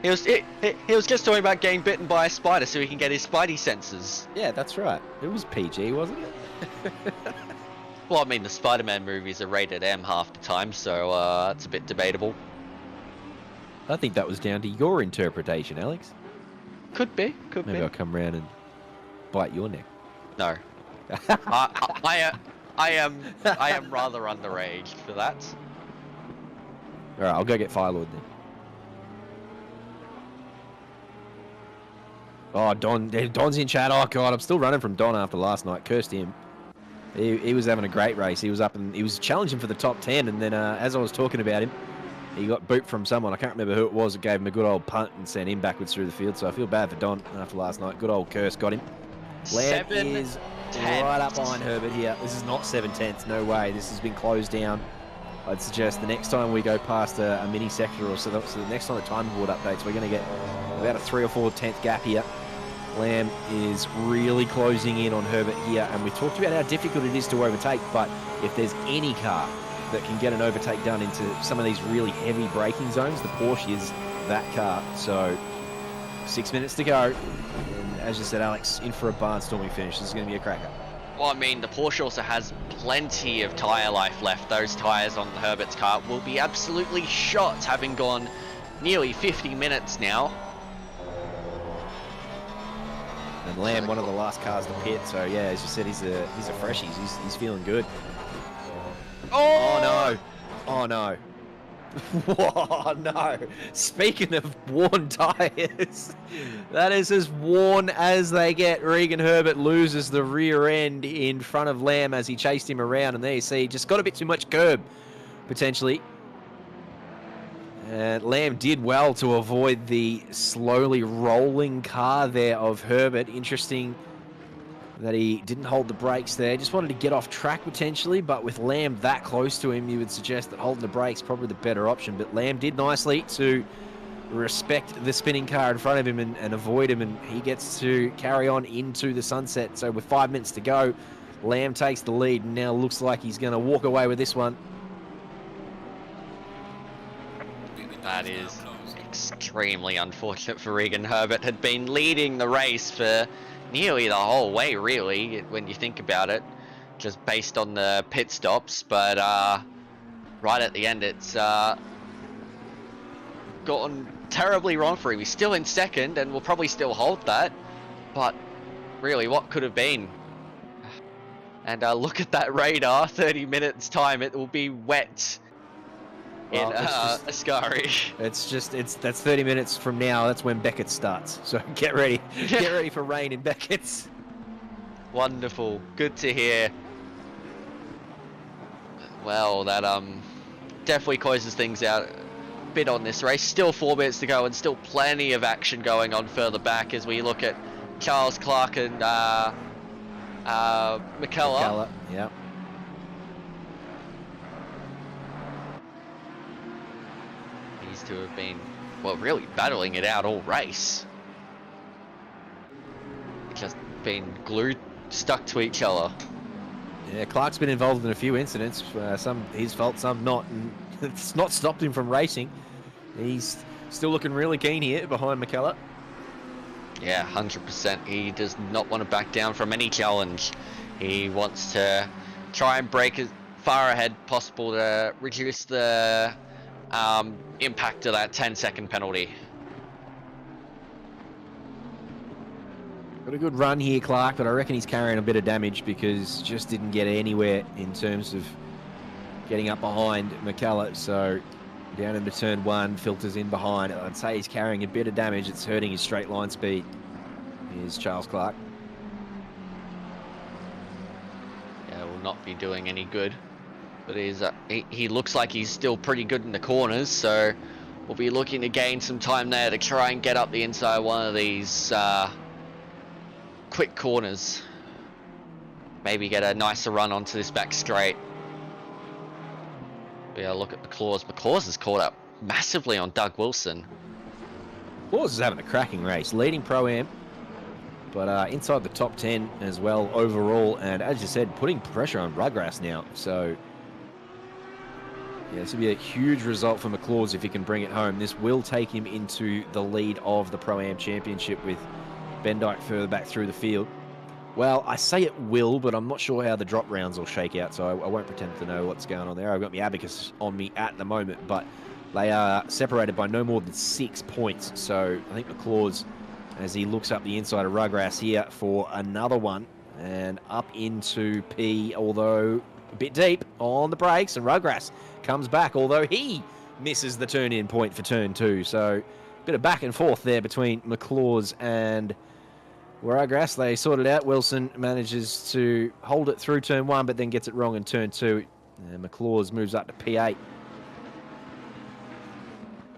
He was just talking about getting bitten by a spider so he can get his spidey senses. Yeah, that's right. It was PG, wasn't it? Well, I mean, the Spider-Man movies are rated M half the time, so it's a bit debatable. I think that was down to your interpretation, Alex. Could be. Maybe I'll come round and bite your neck. No. I am rather underaged for that. All right, I'll go get Firelord then. Oh, Don's in chat. Oh God, I'm still running from Don after last night. Cursed him. He was having a great race. He was up and he was challenging for the top 10. And then as I was talking about him, he got booped from someone. I can't remember who it was that gave him a good old punt and sent him backwards through the field. So I feel bad for Don after last night. Good old Curse got him. Lamb is right up behind Herbert here. This is not 7/10. No way. This has been closed down. I'd suggest the next time we go past a mini sector or so, the next time the time board updates, we're going to get about a 3 or 4 tenth gap here. Lamb is really closing in on Herbert here, and we talked about how difficult it is to overtake, but if there's any car that can get an overtake done into some of these really heavy braking zones, the Porsche is that car. So 6 minutes to go, and as you said, Alex, in for a barnstorming finish. This is going to be a cracker. Well, I mean, the Porsche also has plenty of tyre life left. Those tyres on Herbert's car will be absolutely shot, having gone nearly 50 minutes now. And Lamb, one of the last cars to pit, so yeah, as you said, he's a freshie. He's feeling good. Oh no! Oh no! Whoa, no! Speaking of worn tyres, that is as worn as they get. Regan Herbert loses the rear end in front of Lamb as he chased him around, and there you see, just got a bit too much curb, potentially. And Lamb did well to avoid the slowly rolling car there of Herbert. Interesting that he didn't hold the brakes there. Just wanted to get off track potentially, but with Lamb that close to him, you would suggest that holding the brakes probably the better option. But Lamb did nicely to respect the spinning car in front of him and avoid him, and he gets to carry on into the sunset. So with 5 minutes to go, Lamb takes the lead and now looks like he's going to walk away with this one. That is extremely unfortunate for Regan. Herbert had been leading the race for nearly the whole way, really, when you think about it, just based on the pit stops. But right at the end, it's gotten terribly wrong for him. He's still in second and will probably still hold that. But really, what could have been? And look at that radar, 30 minutes time, it will be wet. Well, In Ascari. That's 30 minutes from now. That's when Becketts starts. So get ready. Get ready for rain in Becketts. Wonderful. Good to hear. Well, that definitely closes things out a bit on this race. Still 4 minutes to go and still plenty of action going on further back as we look at Charles Clark and McKellar. Yep. To have been, well, really battling it out all race. Just been stuck to each other. Yeah, Clark's been involved in a few incidents. Some his fault, some not, and it's not stopped him from racing. He's still looking really keen here behind McKellar. Yeah, 100%. He does not want to back down from any challenge. He wants to try and break as far ahead possible to reduce the impact of that 10-second penalty. Got a good run here, Clark, but I reckon he's carrying a bit of damage because just didn't get anywhere in terms of getting up behind McKellar. So down into turn one, filters in behind. I'd say he's carrying a bit of damage. It's hurting his straight line speed. Here's Charles Clark. Yeah, will not be doing any good. But he looks like he's still pretty good in the corners, so we'll be looking to gain some time there to try and get up the inside one of these quick corners. maybe get a nicer run onto this back straight. Yeah, look at McClaws. McClaws has caught up massively on Doug Wilson. Laws is having a cracking race, leading Pro-Am, but inside the top 10 as well overall, and as you said, putting pressure on Ruggrass now. So, yeah, this will be a huge result for McClaws if he can bring it home. This will take him into the lead of the Pro-Am Championship with Ben Dyke further back through the field. Well, I say it will, but I'm not sure how the drop rounds will shake out, so I won't pretend to know what's going on there. I've got my abacus on me at the moment, but they are separated by no more than 6 points. So I think McClaws, as he looks up the inside of Ruggrass here for another one, and up into P, although a bit deep on the brakes, and Ruggrass comes back, although he misses the turn-in point for turn 2. So a bit of back and forth there between McClaws and Ruggrass. They sort it out. Wilson manages to hold it through turn 1, but then gets it wrong in turn 2. And McClaws moves up to P8.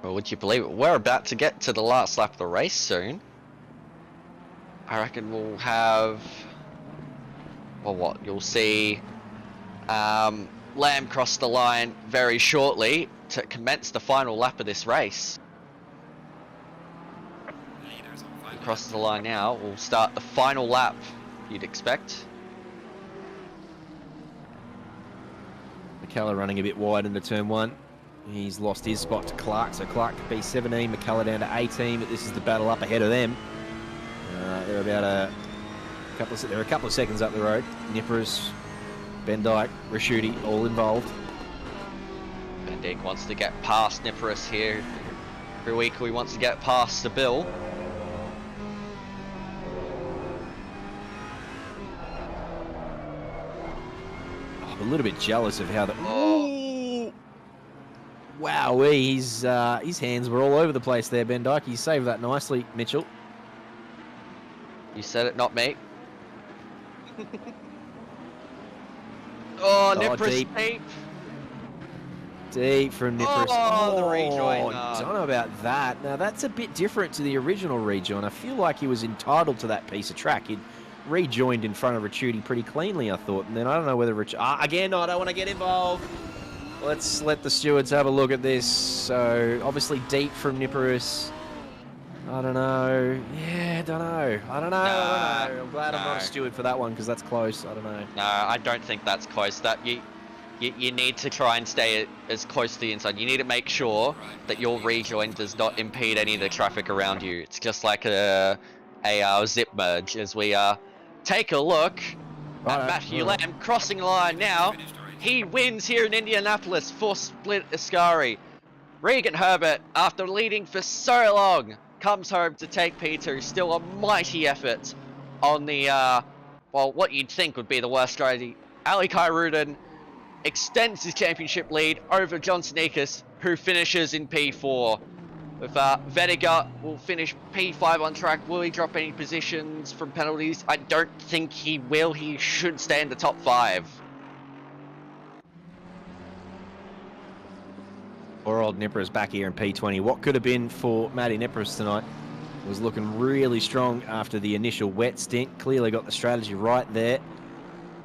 Well, would you believe it? We're about to get to the last lap of the race soon. I reckon we'll have... Well, what? You'll see Lamb cross the line very shortly to commence the final lap of this race. Leaders on He final crosses the line now. We'll start the final lap, you'd expect. McCullough running a bit wide into turn 1. He's lost his spot to Clark, so Clark to B17, McCullough down to 18, but this is the battle up ahead of them. They're about a couple of seconds up the road. Nippers, Ben Dyke, Raschuti, all involved. Van Dijk wants to get past Nippers here. Every week he wants to get past the Bill. I'm a little bit jealous of how the... Ooh! Wowee, his hands were all over the place there, Ben Dyke. He saved that nicely, Mitchell. You said it, not me. Oh, Nippers deep. deep. Deep from Nippers. Oh, the rejoin. Don't know about that. Now, that's a bit different to the original rejoin. I feel like he was entitled to that piece of track. He'd rejoined in front of Raschuti pretty cleanly, I thought. And then I don't know whether... again, I don't want to get involved. Let's let the stewards have a look at this. So, obviously deep from Nippers. I don't know. Yeah, I don't know. I don't know. I'm glad I'm not a steward for that one because that's close. I don't know. No, I don't think that's close. That you need to try and stay as close to the inside. You need to make sure that your rejoin does not impede any of the traffic around you. It's just like a zip merge as we take a look at Matthew Lamb crossing the line now. He wins here in Indianapolis for Split Ascari. Regan Herbert, after leading for so long, comes home to take P2. Still a mighty effort on the, well, what you'd think would be the worst strategy. Ali Kairudan extends his championship lead over John Sneakers, who finishes in P4. With Vediger will finish P5 on track. Will he drop any positions from penalties? I don't think he will. He should stay in the top 5. Poor old Nippers back here in P20. What could have been for Matty Nippers tonight was looking really strong after the initial wet stint. Clearly got the strategy right there,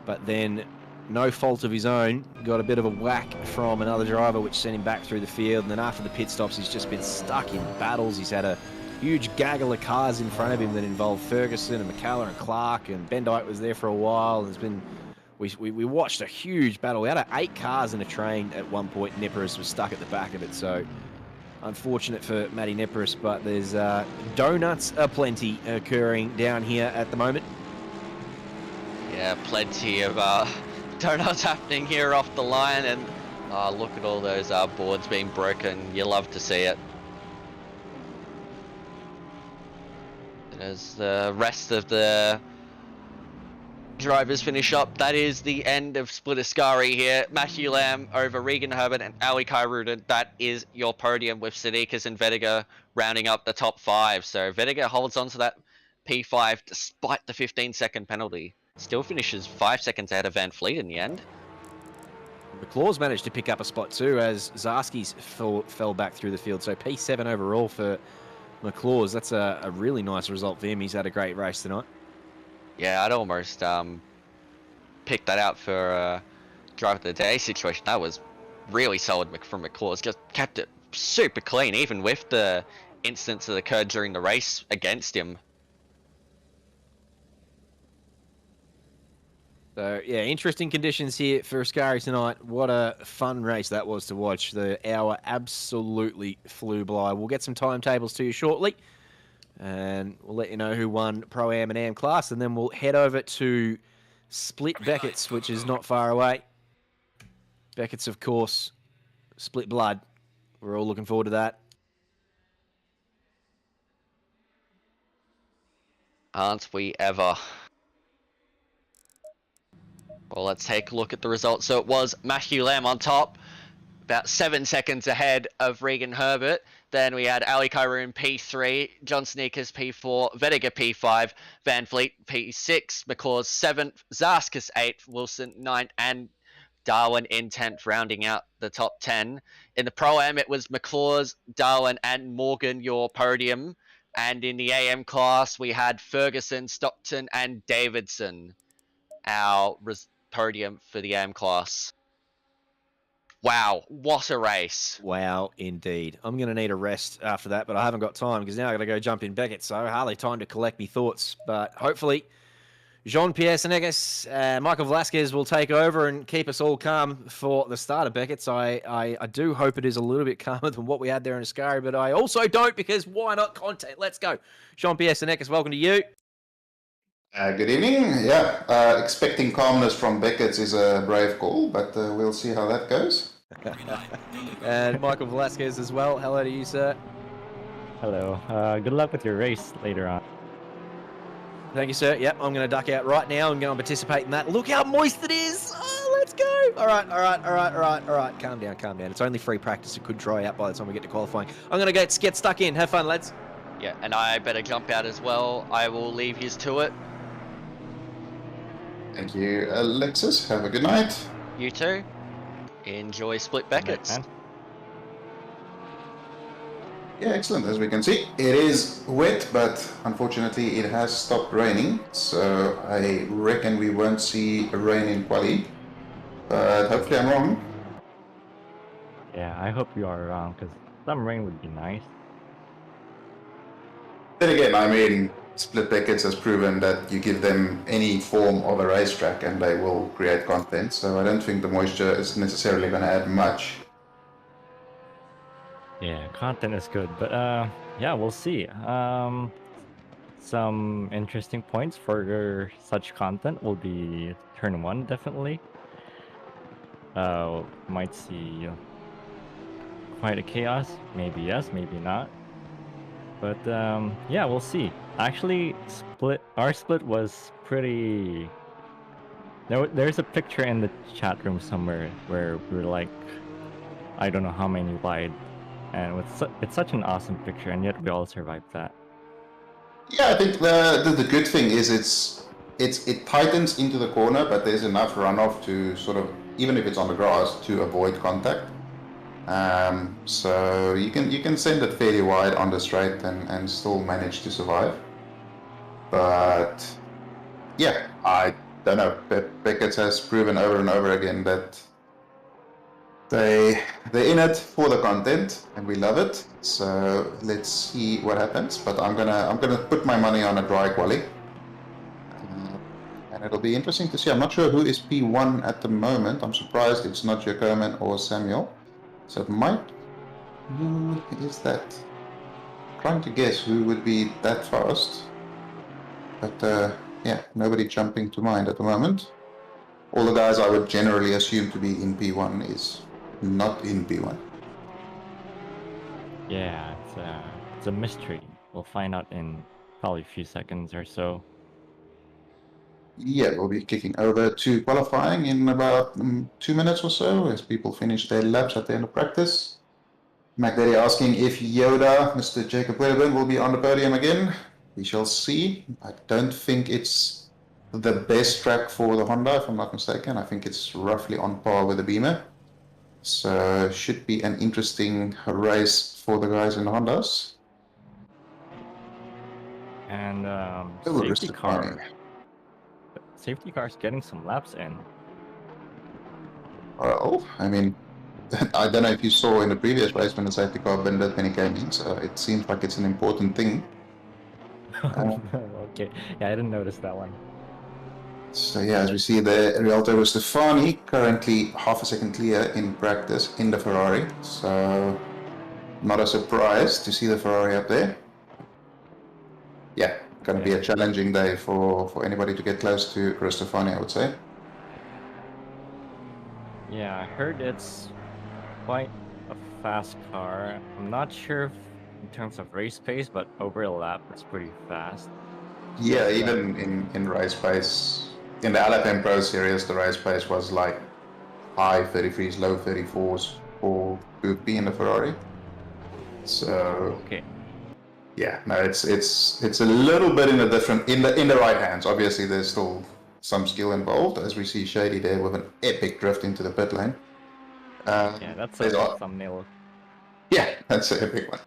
but then no fault of his own, got a bit of a whack from another driver which sent him back through the field, and then after the pit stops he's just been stuck in battles. He's had a huge gaggle of cars in front of him that involved Ferguson and McCullough and Clark, and Ben Dyke was there for a while. There's been we watched a huge battle. We had 8 cars in a train at one point. Nippers was stuck at the back of it, so unfortunate for Matty Nippers, but there's donuts aplenty occurring down here at the moment. Yeah, plenty of donuts happening here off the line, and look at all those boards being broken. You love to see it. And as the rest of the drivers finish up, that is the end of Split Ascari here. Matthew Lamb over Regan Herbert and Ali Kairudan. That is your podium, with Sadikas and Vediger rounding up the top 5. So Vediger holds on to that P5 despite the 15-second penalty. Still finishes 5 seconds ahead of Van Fleet in the end. McClaws managed to pick up a spot too as Zarski's fell back through the field. So P7 overall for McClaws. That's a really nice result for him. He's had a great race tonight. Yeah, I'd almost pick that out for driver of the day situation. That was really solid from McClaws. Just kept it super clean, even with the incidents that occurred during the race against him. So, yeah, interesting conditions here for Ascari tonight. What a fun race that was to watch. The hour absolutely flew by. We'll get some timetables to you shortly, and we'll let you know who won Pro-Am and Am class, and then we'll head over to Split Becketts, which is not far away. Becketts, of course, split blood. We're all looking forward to that. Aren't we ever? Well, let's take a look at the results. So it was Matthew Lamb on top, about 7 seconds ahead of Regan Herbert. Then we had Ali Kairoon P3, John Sneakers P4, Vediger P5, Van Vliet P6, McCaws 7th, Zaskus 8th, Wilson 9th, and Darwin in 10th, rounding out the top 10. In the Pro-Am, it was McClaws, Darwin, and Morgan, your podium. And in the AM class, we had Ferguson, Stockton, and Davidson, our podium for the AM class. Wow, what a race. Wow, indeed. I'm going to need a rest after that, but I haven't got time because now I've got to go jump in Beckett, so hardly time to collect me thoughts. But hopefully, Jean-Pierre Senegas and Michael Velasquez will take over and keep us all calm for the start of Beckett's. I do hope it is a little bit calmer than what we had there in Ascari, but I also don't, because why not content? Let's go. Jean-Pierre Senegas, welcome to you. Good evening. Yeah, expecting calmness from Becketts is a brave call, but we'll see how that goes. And Michael Velasquez as well. Hello to you, sir. Hello. Good luck with your race later on. Thank you, sir. Yep, I'm going to duck out right now and go and participate in that. Look how moist it is. Oh, let's go. All right. Calm down. It's only free practice. It could dry out by the time we get to qualifying. I'm going to get stuck in. Have fun, lads. Yeah, and I better jump out as well. I will leave yous to it. Thank you, Alexis. Have a good night. You too. Enjoy Split Becketts. Yeah, excellent. As we can see, it is wet, but unfortunately it has stopped raining. So I reckon we won't see rain in quali. But hopefully I'm wrong. Yeah, I hope you are wrong, because some rain would be nice. Then again, I mean, Split Becketts has proven that you give them any form of a racetrack and they will create content. So I don't think the moisture is necessarily going to add much. Yeah, content is good, but yeah, we'll see. Some interesting points for such content will be turn 1, definitely. Might see quite a chaos. Maybe yes, maybe not. But yeah, we'll see. Actually, our split was pretty... There's a picture in the chat room somewhere where we were like, I don't know how many wide. And it's such an awesome picture, and yet we all survived that. Yeah, I think the good thing is it tightens into the corner, but there's enough runoff to sort of, even if it's on the grass, to avoid contact. So you can send it fairly wide on the straight and still manage to survive. But yeah, I don't know. Becketts has proven over and over again that they're in it for the content, and we love it. So let's see what happens. But I'm gonna put my money on a dry quali, and it'll be interesting to see. I'm not sure who is P1 at the moment. I'm surprised it's not Jacoman or Samuel. So it might. Who is that? I'm trying to guess who would be that fast. But yeah, nobody jumping to mind at the moment. All the guys I would generally assume to be in P1 is not in P1. Yeah, it's a mystery. We'll find out in probably a few seconds or so. Yeah, we'll be kicking over to qualifying in about 2 minutes or so as people finish their laps at the end of practice. MacDaddy asking if Yoda, Mr. Jacob Wedderburn, will be on the podium again. We shall see. I don't think it's the best track for the Honda, if I'm not mistaken. I think it's roughly on par with the Beamer. So should be an interesting race for the guys in the Hondas. And safety cars getting some laps in. Well, I mean, I don't know if you saw in the previous race when the safety car bended when he came in, so it seems like it's an important thing. Okay, yeah, I didn't notice that one. So yeah, as we see there, Rialto Stefani currently half a second clear in practice in the Ferrari. So not a surprise to see the Ferrari up there. Yeah, going to be a challenging day for anybody to get close to Stefani, I would say. Yeah, I heard it's quite a fast car. I'm not sure if in terms of race pace, but over a lap, it's pretty fast. Yeah, even in race pace, in the LFM Pro Series, the race pace was like high 33s, low 34s for Group B in the Ferrari. So Okay. yeah, no, it's a little bit in a different in the right hands. Obviously, there's still some skill involved, as we see Shady there with an epic drift into the pit lane. Yeah, that's a thumbnail. Yeah, that's an epic one.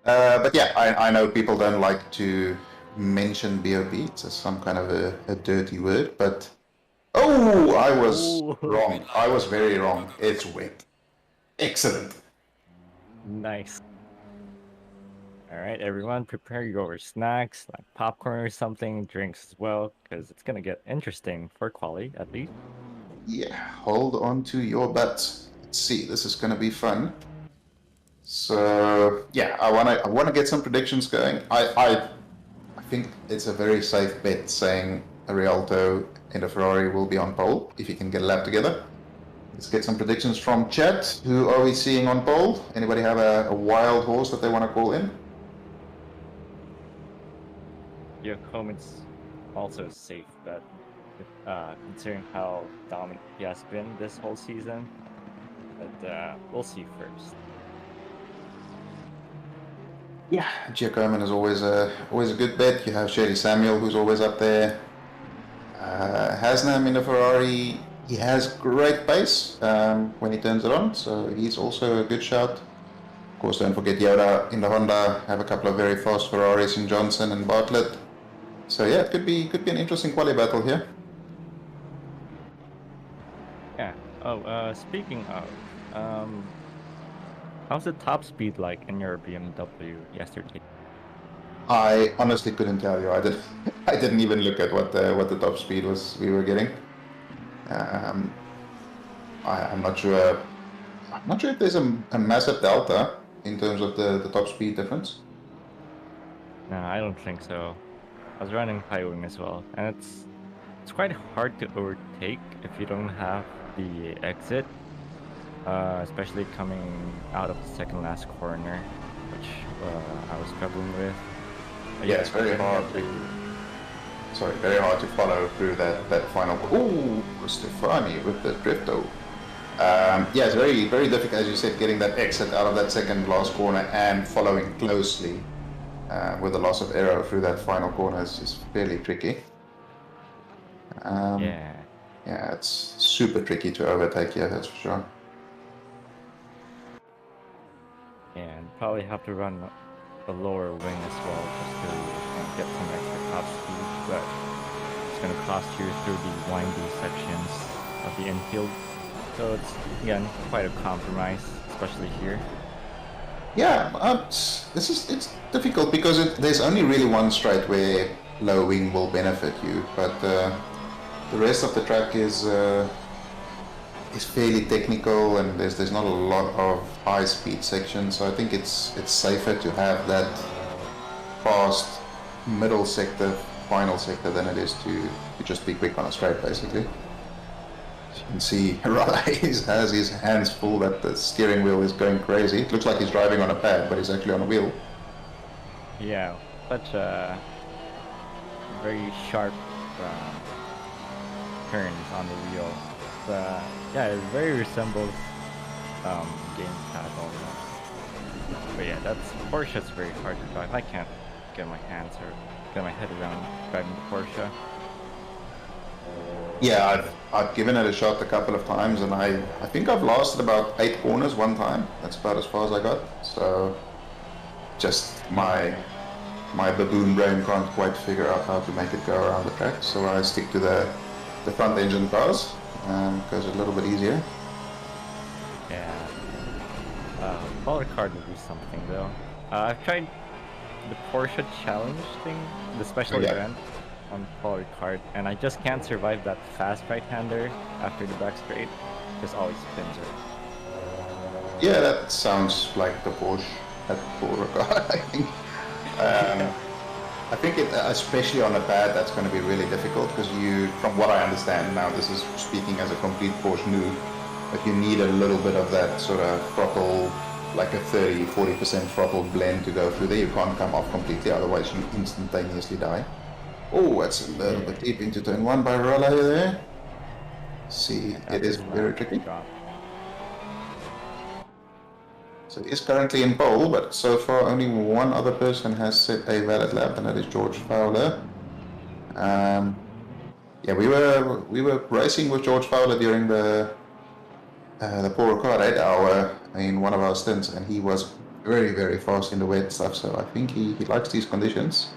But yeah, I know people don't like to mention BOP. It's some kind of a dirty word, but oh, I was wrong. I was very wrong. It's wet. Excellent. Nice. All right, everyone, prepare your snacks, like popcorn or something, drinks as well, because it's gonna get interesting for quali at least. Yeah, hold on to your butts. Let's see, this is gonna be fun. So yeah, I wanna get some predictions going. I think it's a very safe bet saying a Rialto in a Ferrari will be on pole if he can get a lap together. Let's get some predictions from chat. Who are we seeing on pole? Anybody have a wild horse that they want to call in? Your comments also safe bet, considering how dominant he has been this whole season. But we'll see first. Yeah, Giacomin is always a good bet. You have Sherry Samuel, who's always up there. Hasnam in the Ferrari, he has great pace when he turns it on, so he's also a good shout. Of course, don't forget Yoda in the Honda. Have a couple of very fast Ferraris in Johnson and Bartlett. So yeah, it could be an interesting quali battle here. Yeah. Oh, speaking of, how's the top speed like in your BMW yesterday? I honestly couldn't tell you. I didn't even look at what the top speed was we were getting. I'm not sure. I'm not sure if there's a massive delta in terms of the top speed difference. No, I don't think so. I was running high wing as well, and it's quite hard to overtake if you don't have the exit, especially coming out of the second last corner, which I was struggling with. But Yeah, it's very hard very hard to follow through that final. Ooh, Stefani with the drifto. Yeah, it's very difficult, as you said, getting that exit out of that second last corner and following closely with the loss of aero through that final corner is fairly tricky. Yeah, it's super tricky to overtake here, that's for sure. and probably have to run a lower wing as well just to get some extra top speed, but it's going to cost you through the windy sections of the infield. So it's, again, quite a compromise, especially here. Yeah, it's difficult because there's only really one straight where low wing will benefit you, but the rest of the track is fairly technical, and there's not a lot of high speed sections. So I think it's safer to have that fast middle sector, final sector, than it is to just be quick on a straight, basically. As you can see, Rise has his hands full that the steering wheel is going crazy. It looks like he's driving on a pad, but he's actually on a wheel. Yeah, such a very sharp turns on the wheel. Yeah, it very resembles gamepad almost. But yeah, Porsche's very hard to drive. I can't get my hands or get my head around driving the Porsche. Yeah, I've given it a shot a couple of times, and I think I've lasted about 8 corners one time. That's about as far as I got. So just my my baboon brain can't quite figure out how to make it go around the track, so I stick to the front engine cars, because it's a little bit easier. Yeah. Polar card would be something though. I've tried the Porsche challenge thing, the special Yeah. event on Polar card, and I just can't survive that fast right-hander after the back straight. Just always spins it. Yeah, that sounds like the Porsche at Beauregard, I think. I think it, especially on a pad, that's going to be really difficult because you, from what I understand now, this is speaking as a complete Porsche noob, but you need a little bit of that sort of throttle, like a 30-40% throttle blend to go through there. You can't come off completely, otherwise you instantaneously die. Oh, that's a little bit deep into turn 1 by Rollo there. See, it is very tricky. Drop. So he is currently in pole, but so far only one other person has set a valid lap, and that is George Fowler. Yeah, we were racing with George Fowler during the Paul Ricard 8 hour in one of our stints, and he was very fast in the wet stuff. So I think he likes these conditions.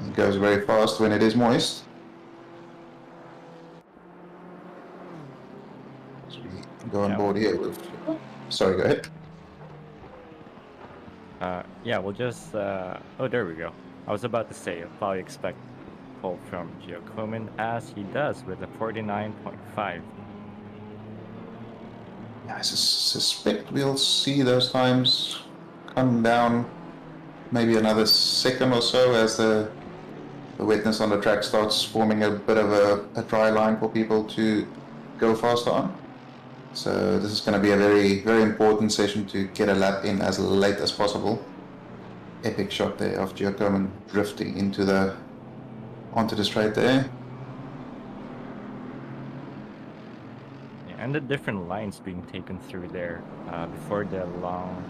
He goes very fast when it is moist. So we go on board here with. Sorry, go ahead. Yeah, we'll just. Oh, there we go. I was about to say, I'll probably expect pole from Giacomin as he does with a 49.5. I suspect we'll see those times come down maybe another second or so as the wetness on the track starts forming a bit of a dry line for people to go faster on. So this is going to be a very important session to get a lap in as late as possible. Epic shot there of Giacomin drifting onto the straight there. And the different lines being taken through there before the long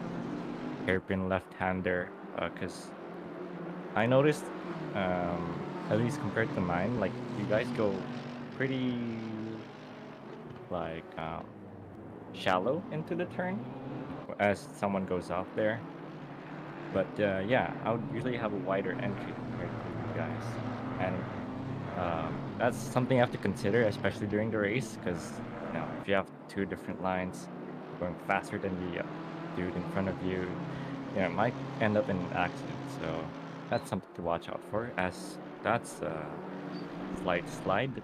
hairpin left-hander, because I noticed, at least compared to mine, like you guys go pretty like shallow into the turn as someone goes off there. But yeah, I would usually have a wider entry compared to you guys, and that's something you have to consider, especially during the race, because you know, if you have two different lines going faster than the dude in front of you, you know, it might end up in an accident. So that's something to watch out for, as that's a slight slide.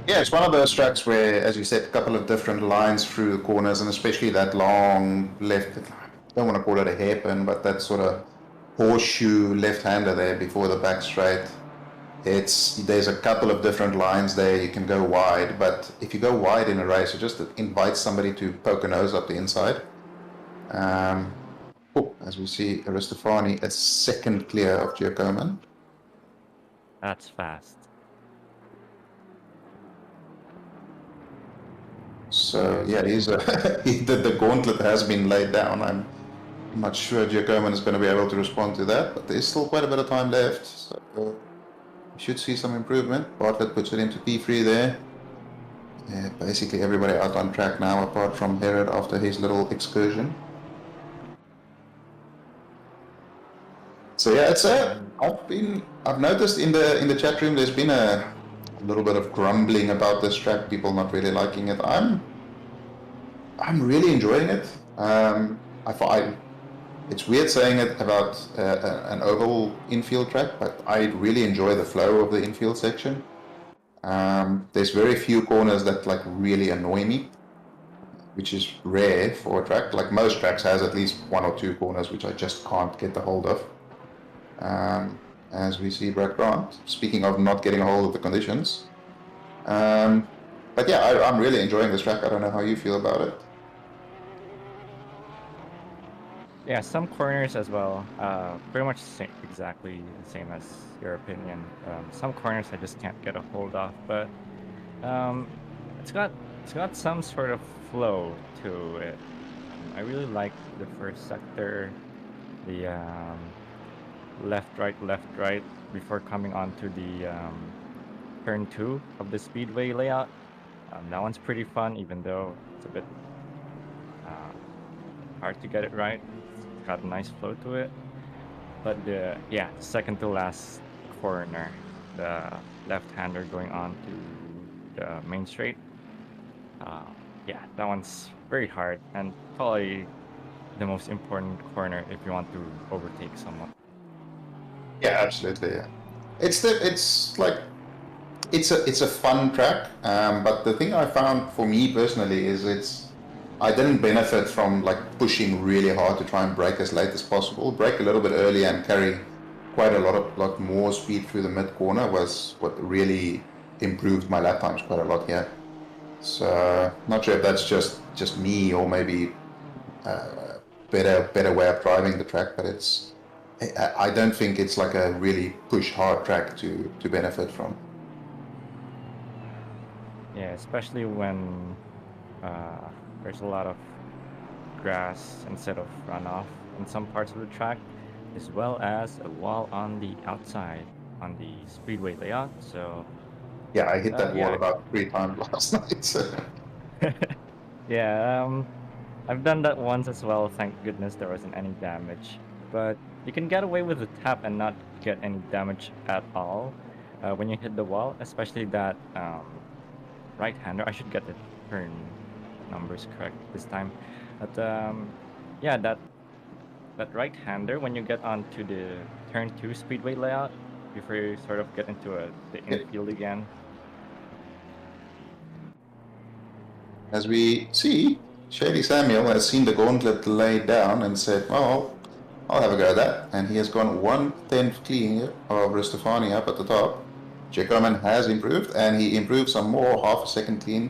Yeah, it's one of those tracks where, as you said, a couple of different lines through the corners, and especially that long left, I don't want to call it a hairpin, but that sort of horseshoe left-hander there before the back straight. There's a couple of different lines there. You can go wide, but if you go wide in a race, it just invites somebody to poke a nose up the inside. As we see, Aristofani a second clear of Giacomin. That's fast. So yeah, the gauntlet has been laid down. I'm not sure Giacomin is going to be able to respond to that, but there's still quite a bit of time left, so we should see some improvement. Bartlett puts it into P3 there. Yeah, basically everybody out on track now, apart from Herod after his little excursion. So yeah, it's I've noticed in the chat room there's been a little bit of grumbling about this track, people not really liking it. I'm really enjoying it. I find it's weird saying it about an oval infield track, but I really enjoy the flow of the infield section. There's very few corners that like really annoy me, which is rare for a track. Like most tracks has at least one or two corners which I just can't get the hold of. As we see Brad Grant, speaking of not getting a hold of the conditions. But yeah, I'm really enjoying this track. I don't know how you feel about it. Yeah, some corners as well. Pretty much exactly the same as your opinion. Some corners I just can't get a hold of, but it's got some sort of flow to it. I really like the first sector, the left right before coming onto the turn 2 of the speedway layout. That one's pretty fun, even though it's a bit hard to get it right. got a nice flow to it. But the second to last corner, the left-hander going on to the main straight, that one's very hard and probably the most important corner if you want to overtake someone. Yeah, absolutely. Yeah. It's a fun track, but the thing I found for me personally is I didn't benefit from like pushing really hard to try and brake as late as possible. Brake a little bit early and carry quite a lot more speed through the mid corner was what really improved my lap times quite a lot here. So not sure if that's just me or maybe better way of driving the track, but I don't think it's like a really push hard track to benefit from. Yeah, especially when there's a lot of grass instead of runoff in some parts of the track, as well as a wall on the outside on the speedway layout. So yeah, I hit that wall yeah. about 3 times last night. So. Yeah, I've done that once as well. Thank goodness there wasn't any damage. But you can get away with a tap and not get any damage at all when you hit the wall, especially that right-hander. I should get the turn numbers correct this time. But that right-hander, when you get onto the turn 2 speedway layout, before you sort of get into the infield again. As we see, Shady Samuel has seen the gauntlet laid down and said, well, I'll have a go at that. And he has gone 1/10 clean of Ristofani up at the top. Jacoman has improved, and he improved some more, half a second clean.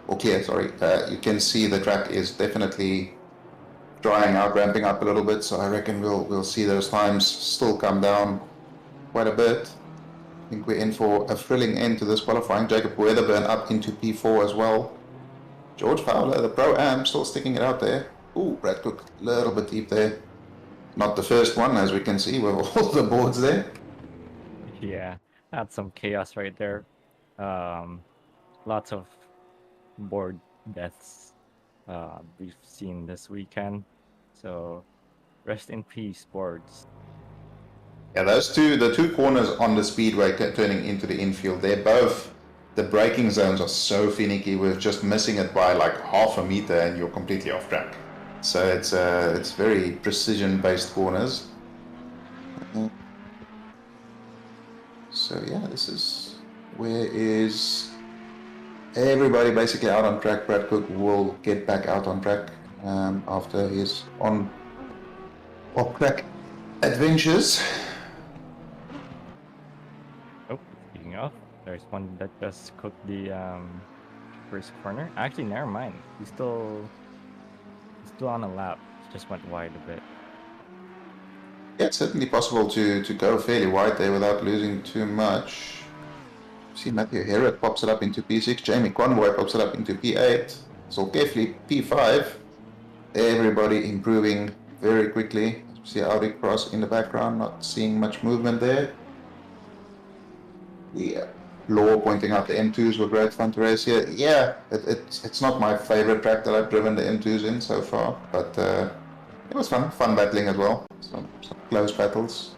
Or clear, sorry. You can see the track is definitely drying out, ramping up a little bit, so I reckon we'll see those times still come down quite a bit. I think we're in for a thrilling end to this qualifying. Jacob Weatherburn up into P4 as well. George Fowler, the Pro-Am, still sticking it out there. Ooh, Brad Cook, a little bit deep there. Not the first one, as we can see, with all the boards there. Yeah, that's some chaos right there. Lots of board deaths we've seen this weekend. So rest in peace, boards. Yeah, the two corners on the speedway turning into the infield, they're both, the braking zones are so finicky with just missing it by like half a meter and you're completely off track. So it's very precision-based corners. So yeah, this is where is everybody basically out on track. Brad Cook will get back out on track after his off-track adventures. Oh, speaking of, there's one that just cooked the first corner. Actually, never mind. He's still on a lap. Just went wide a bit. Yeah, it's certainly possible to go fairly wide there without losing too much. See, Matthew Herrod pops it up into P6, Jamie Convoy pops it up into P8, so carefully P5. Everybody improving very quickly. See Audi Cross in the background, not seeing much movement there. Yeah, Law pointing out the M2s were great fun to race here. Yeah, it's not my favorite track that I've driven the M2s in so far, but it was fun battling as well. Some close battles.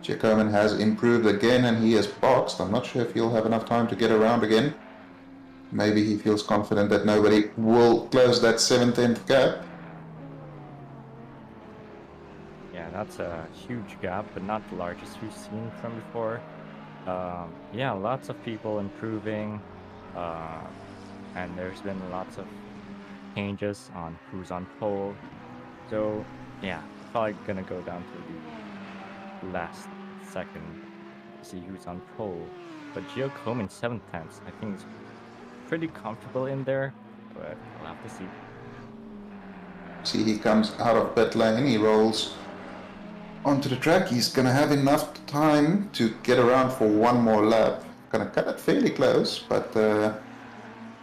Jacoman has improved again and he is boxed. I'm not sure if he'll have enough time to get around again. Maybe he feels confident that nobody will close that 7/10 gap. Yeah, that's a huge gap, but not the largest we've seen from before. Yeah, lots of people improving, and there's been lots of changes on who's on pole. So yeah, probably gonna go down to the last second to see who's on pole. But Gio Coleman 7/10, I think is pretty comfortable in there, but we'll have to see. See, he comes out of pit lane, he rolls onto the track. He's gonna have enough time to get around for one more lap. Gonna cut it fairly close, but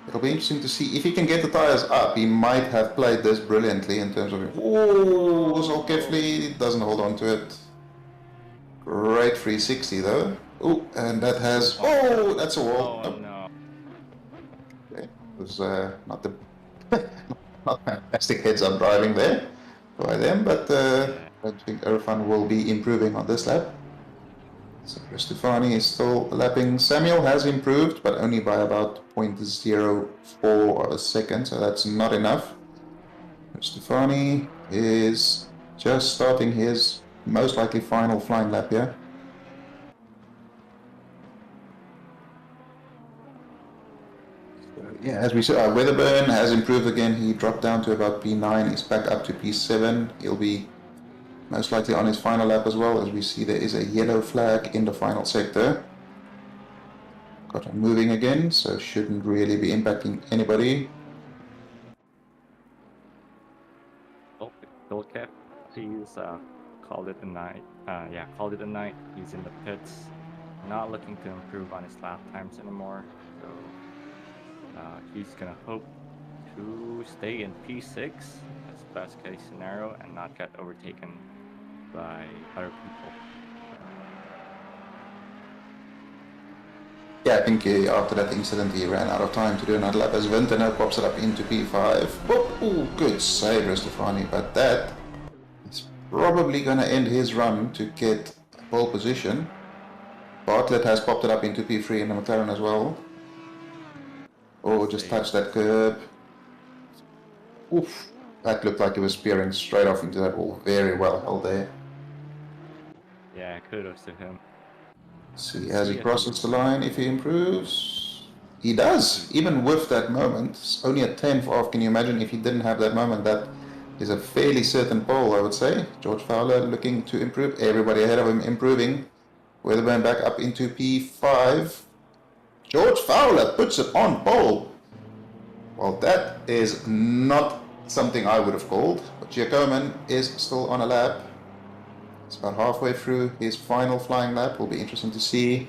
it'll be interesting to see if he can get the tires up. He might have played this brilliantly in terms of, oh, so carefully, doesn't hold on to it. Great 360 though. Oh, and that has, oh, that's a wall. Oh no. Okay. It was not fantastic heads up driving there. by them, but Yeah. I think Irfan will be improving on this lap. So Stefani is still lapping. Samuel has improved, but only by about 0.04 of a second, so that's not enough. Stefani is just starting his most likely final flying lap here. So, yeah, as we saw, Weatherburn has improved again. He dropped down to about P9. He's back up to P7. He'll be most likely on his final lap as well. As we see, there is a yellow flag in the final sector. Got him moving again, so shouldn't really be impacting anybody. Bilkep, he's called it a night. Yeah, called it a night. He's in the pits, not looking to improve on his lap times anymore. So he's gonna hope to stay in P6 as best case scenario and not get overtaken by other people. Yeah, I think after that incident he ran out of time to do another lap as Winter now pops it up into P5. Oh, good save, Stefani, but that is probably going to end his run to get pole position. Bartlett has popped it up into P3 in the McLaren as well. Oh, just touched that curb. Oof, that looked like he was spearing straight off into that wall. Very well held there. Yeah, kudos to him. See, as he crosses the line, if he improves, he does. Even with that moment, it's only a 10th off. Can you imagine if he didn't have that moment? That is a fairly certain pole, I would say. George Fowler looking to improve. Everybody ahead of him improving. Weatherburn back up into P5. George Fowler puts it on pole. Well, that is not something I would have called. But Giacomin is still on a lap. It's about halfway through his final flying lap. Will be interesting to see if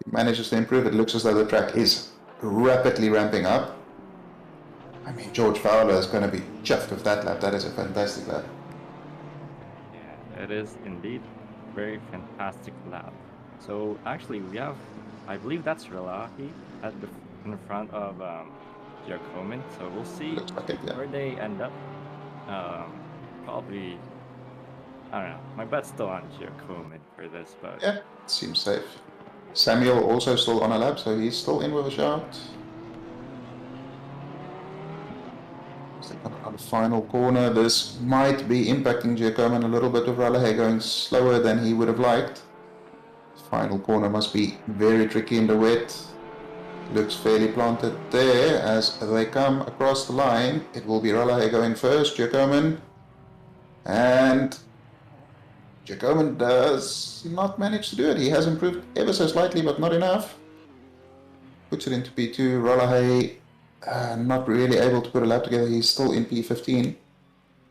he manages to improve. It looks as though the track is rapidly ramping up. I mean, George Fowler is going to be chuffed with that lap. That is a fantastic lap. Yeah, it is indeed very fantastic lap. So actually, we have, I believe that's Relahi at the in front of Giacomin. So we'll see Looks like it, yeah. where they end up. Probably. I don't know. My bet's still on Giacomin for this, but Yeah, seems safe. Samuel also still on a lap, so he's still in with a shout. On the final corner, this might be impacting Giacomin a little bit with Ralahe going slower than he would have liked. Final corner must be very tricky in the wet. Looks fairly planted there as they come across the line. It will be Ralahe going first, Giacomin. And Giacomin does not manage to do it. He has improved ever so slightly, but not enough. Puts it into P2. Ralahe not really able to put a lap together. He's still in P15.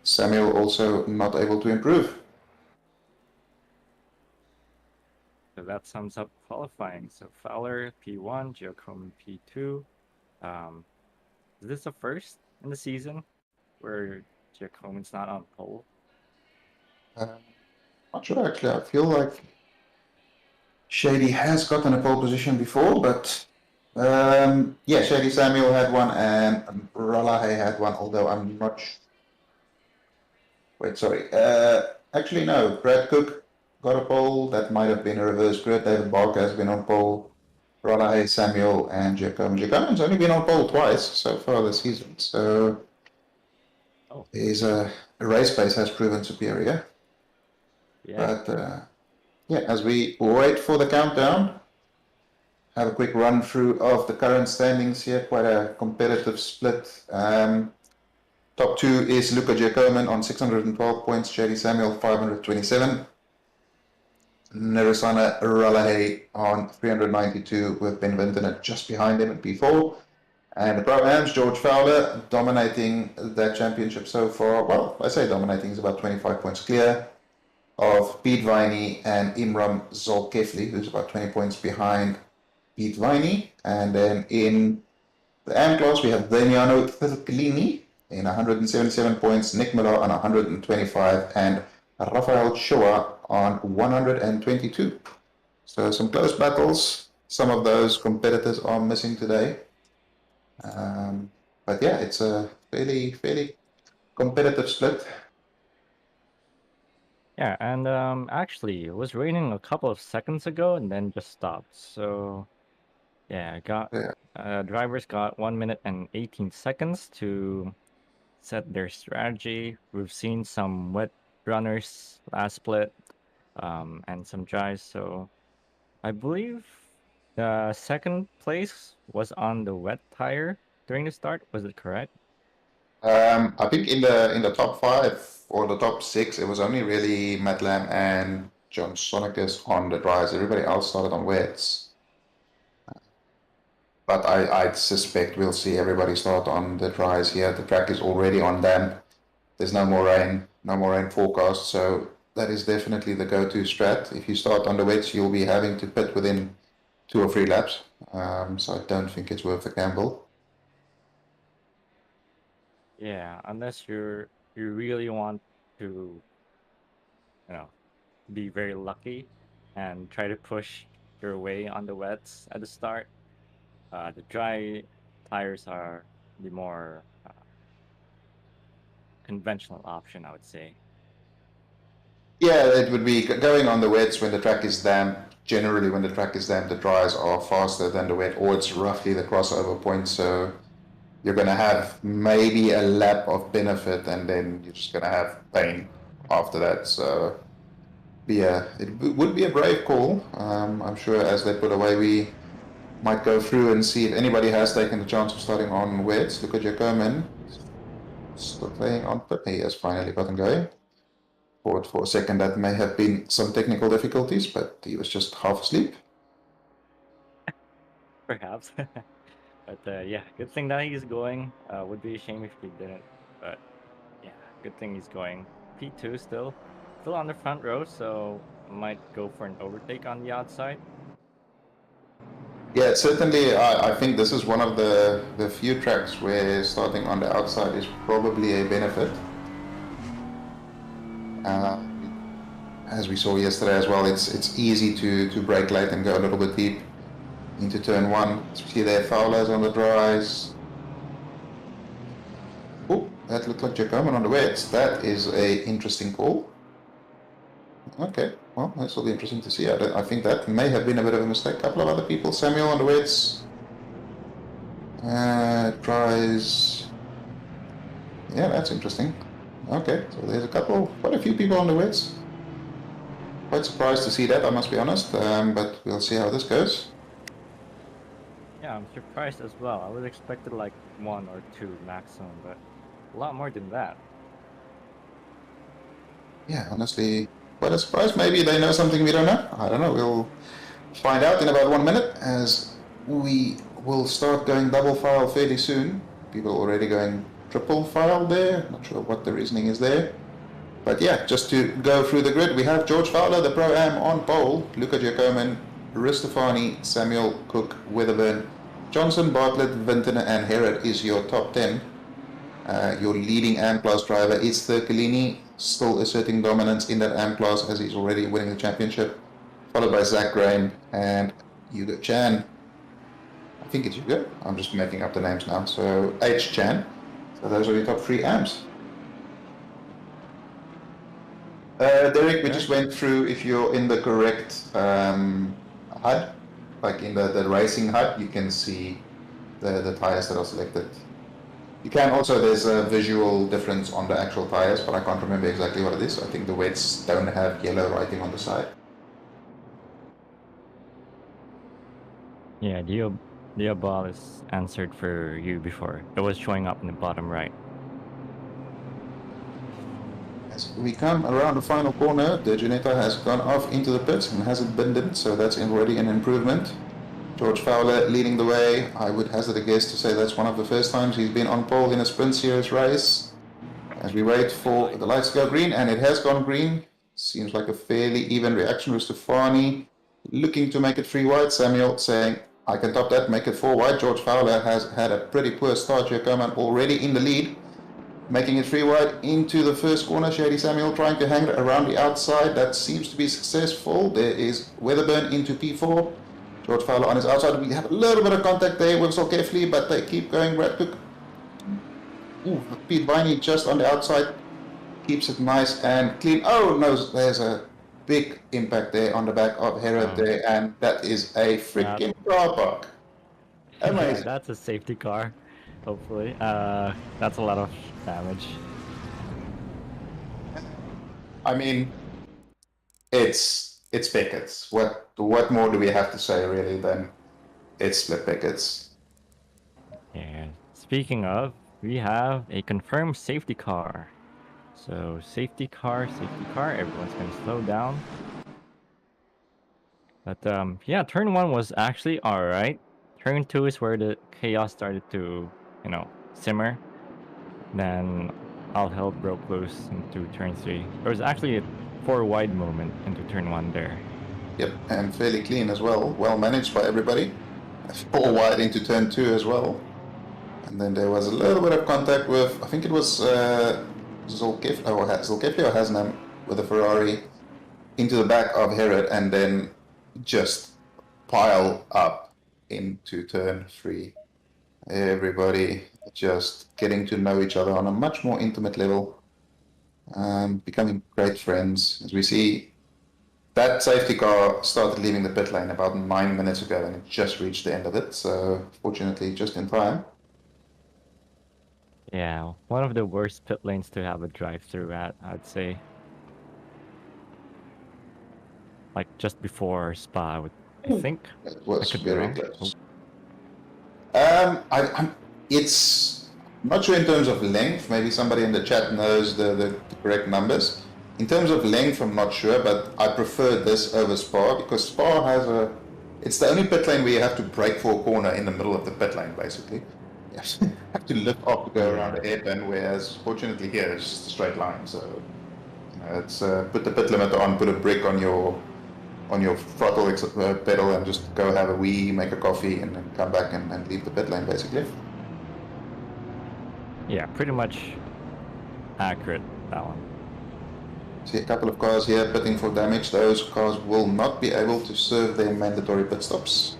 Samuel also not able to improve. so that sums up qualifying. So Fowler P1, Giacomin P2. Is this the first in the season where Giacomin's not on pole? Not sure actually. I feel like Shady has gotten a pole position before, but yeah, Shady Samuel had one and Ralahe had one, although I'm not Wait, sorry. Actually, no. Brad Cook got a pole. That might have been a reverse grid. David Barker has been on pole. Ralahe, Samuel, and Giacomin. Giacomin's only been on pole twice so far this season, so his race pace has proven superior. Yeah. But yeah, as we wait for the countdown, have a quick run through of the current standings here. Quite a competitive split. Top two is Luca Giacomin on 612 points, Shady Samuel 527, Nerusana Ralahe on 392 with Ben Vinton just behind him at P4. And the Pro-Ams, George Fowler dominating that championship so far. Well, I say dominating, is about 25 points clear of Pete Viney and Imram Zolkefli, who's about 20 points behind Pete Viney. And then in the AM class, we have Damiano Thirklini in 177 points, Nick Miller on 125, and Rafael Shoa on 122. So some close battles. Some of those competitors are missing today. But yeah, it's a fairly competitive split. Yeah, and actually, it was raining a couple of seconds ago and then just stopped. So yeah, drivers got 1 minute and 18 seconds to set their strategy. We've seen some wet runners last split, and some dries. So I believe the second place was on the wet tire during the start. Was it correct? I think in the top 5 or the top 6, it was only really Matt Lamb and John Sonicus on the dries. Everybody else started on wets. But I suspect we'll see everybody start on the dries here. The track is already on damp. There's no more rain forecast, so that is definitely the go-to strat. If you start on the wets, you'll be having to pit within 2 or 3 laps. So I don't think it's worth the gamble. Yeah, unless you really want to, be very lucky and try to push your way on the wets at the start. The dry tires are the more conventional option, I would say. Yeah, it would be going on the wets when the track is damp. Generally, when the track is damp, the dries are faster than the wet, or it's roughly the crossover point. So you're going to have maybe a lap of benefit, and then you're just going to have pain after that. So it would be a brave call. I'm sure as they put away, we might go through and see if anybody has taken the chance of starting on wets. Look at Jacoman. Still playing on pit. He has finally gotten going. For a second, that may have been some technical difficulties, but he was just half asleep. Perhaps. But yeah, good thing that he's going. Would be a shame if he didn't. But yeah, good thing he's going. P2 still on the front row, so might go for an overtake on the outside. Yeah, certainly. I think this is one of the few tracks where starting on the outside is probably a benefit. As we saw yesterday as well, it's easy to brake late and go a little bit deep into turn 1. See there, Fowler's on the dries. Oh, that looked like Jacoman on the wets. That is a interesting call. Okay, well, this will be interesting to see. I think that may have been a bit of a mistake. A couple of other people. Samuel on the wets. Tries. Yeah, that's interesting. Okay, so there's quite a few people on the wets. Quite surprised to see that, I must be honest, but we'll see how this goes. Yeah, I'm surprised as well. I would expect it like 1 or 2 maximum, but a lot more than that. Yeah, honestly, quite a surprise. Maybe they know something we don't know. I don't know. We'll find out in about 1 minute, as we will start going double file fairly soon. People already going triple file there. Not sure what the reasoning is there. But yeah, just to go through the grid, we have George Fowler, the Pro-Am on pole, Luca Giacomin, Ristofani, Samuel, Cook, Weatherburn, Johnson, Bartlett, Vintner, and Herod is your top 10. Your leading AM class driver is Thurkelini, still asserting dominance in that AM class as he's already winning the championship, followed by Zach Graham and Hugo Chan. I think it's Hugo. I'm just making up the names now. So H. Chan. So those are your top 3 AMs. Derek, we just went through if you're in the correct HUD, like in the racing HUD, you can see the tires that are selected. You can also, there's a visual difference on the actual tires, but I can't remember exactly what it is. I think the wets don't have yellow writing on the side. Yeah, the ball is answered for you before. It was showing up in the bottom right. As we come around the final corner, the Junetta has gone off into the pits and hasn't bended, so that's already an improvement. George Fowler leading the way. I would hazard a guess to say that's one of the first times he's been on pole in a Sprint Series race. As we wait for the lights to go green, and it has gone green. Seems like a fairly even reaction. Ristofani looking to make it 3 wide. Samuel saying, I can top that, make it 4 wide. George Fowler has had a pretty poor start. Giacomo already in the lead, making it 3 wide into the first corner. Shady Samuel trying to hang it around the outside. That seems to be successful. There is Weatherburn into P4. George Fowler on his outside. We have a little bit of contact there. Whistle carefully, but they keep going. Brad Cook. Ooh, Pete Viney just on the outside. keeps it nice and clean. Oh no, there's a big impact there on the back of Herod Oh. there, and that is a freaking car park. Yeah, Amazing. that's a safety car. Hopefully, that's a lot of damage. I mean, it's Becketts. What more do we have to say really than it's split Becketts? Yeah. Speaking of, we have a confirmed safety car. So safety car, everyone's gonna slow down. But yeah, turn 1 was actually alright. Turn 2 is where the chaos started to, simmer. Then all hell broke loose into turn 3. There was actually a 4 wide moment into turn 1 there. Yep, and fairly clean as well. Well managed by everybody. 4 wide into turn 2 as well. And then there was a little bit of contact with, I think it was Zolkefli or Hasnam with a Ferrari into the back of Herod, and then just pile up into turn 3. Everybody just getting to know each other on a much more intimate level, becoming great friends. As we see, that safety car started leaving the pit lane about 9 minutes ago, and it just reached the end of it, so fortunately just in time. Yeah, one of the worst pit lanes to have a drive-through at, I'd say. Like just before Spa, I think. It was could be very wrong. close. I'm it's not sure in terms of length. Maybe somebody in the chat knows the correct numbers. In terms of length, I'm not sure, but I prefer this over Spa because Spa has it's the only pit lane where you have to brake for a corner in the middle of the pit lane, basically. You have to lift off to go around the hairpin, whereas fortunately here it's just a straight line. So it's put the pit limiter on, put a brick on your throttle pedal, and just go have a wee, make a coffee, and then come back and leave the pit lane, basically. Yeah, pretty much accurate, that one. See a couple of cars here pitting for damage. Those cars will not be able to serve their mandatory pit stops.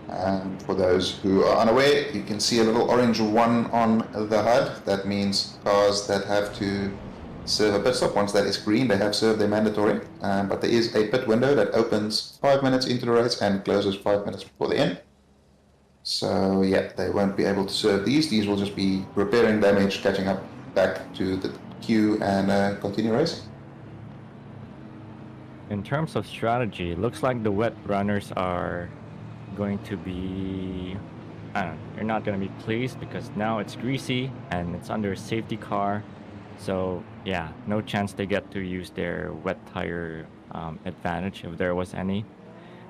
And for those who are unaware, you can see a little orange 1 on the HUD. That means cars that have to serve a pit stop. Once that is green, they have served their mandatory. But there is a pit window that opens 5 minutes into the race and closes 5 minutes before the end. So yeah, they won't be able to serve these. These will just be repairing damage, catching up back to the queue, and continue racing. In terms of strategy, it looks like the wet runners are going to be, I don't know, they're not going to be pleased because now it's greasy and it's under a safety car. So yeah, no chance they get to use their wet tire advantage if there was any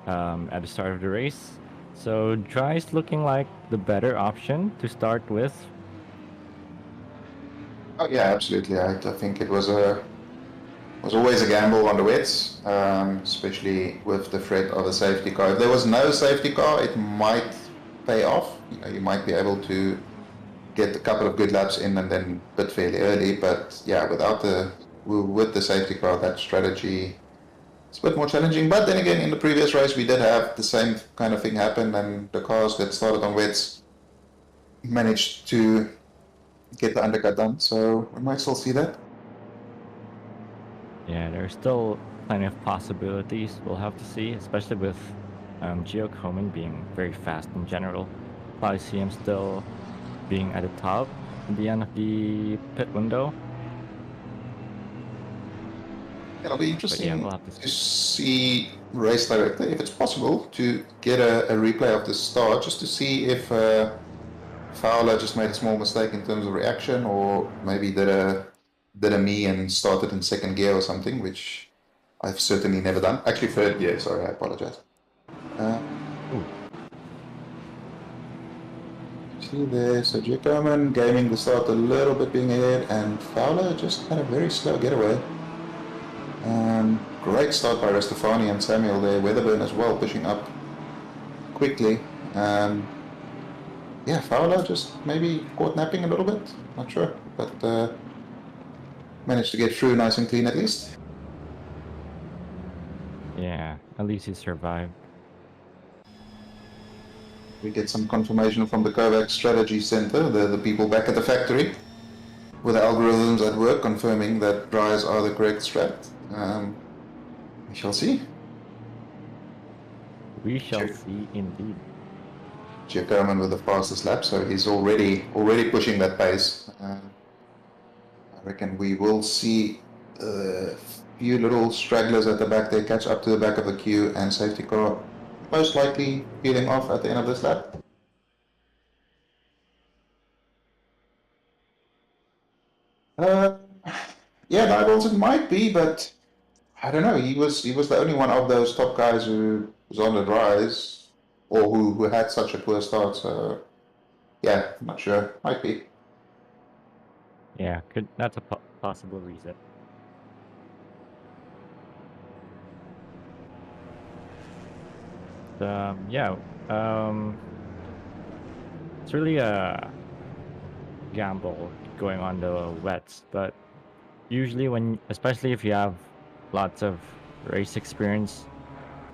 at the start of the race. So dry is looking like the better option to start with. Oh yeah, absolutely. I think it was always a gamble on the wets, especially with the threat of a safety car. If there was no safety car, it might pay off. You might be able to get a couple of good laps in and then pit fairly early. But yeah, with the safety car, that strategy is a bit more challenging. But then again, in the previous race, we did have the same kind of thing happen, and the cars that started on wets managed to get the undercut done. So we might still see that. Yeah, there's still plenty of possibilities. We'll have to see, especially with Gio Coman being very fast in general. Probably see him still being at the top at the end of the pit window. It'll be interesting we'll have to see race director, if it's possible, to get a replay of the start, just to see if Fowler just made a small mistake in terms of reaction, or maybe did a me and started in second gear or something, which I've certainly never done. Actually, third gear, sorry, I apologize. See there, so Giacomin gaming the start a little bit being ahead, and Fowler just had a very slow getaway. Great start by Restefani and Samuel there, Weatherburn as well, pushing up quickly. Yeah, Fowler just maybe caught napping a little bit, not sure, but managed to get through nice and clean at least. Yeah, at least he survived. We get some confirmation from the Kovac Strategy Center, the people back at the factory. with the algorithms at work confirming that dries are the correct strat. We shall see. We shall Sure. see indeed. Giacomo with the fastest lap, so he's already pushing that pace. I reckon we will see a few little stragglers at the back. They catch up to the back of the queue, and safety car most likely peeling off at the end of this lap. Yeah, Diebold it might be, but I don't know. He was the only one of those top guys who was on the rise, or who had such a poor start. So yeah, I'm not sure. Might be. Yeah, could that's a possible reason. Yeah, it's really a gamble going on the wets, but usually especially if you have lots of race experience,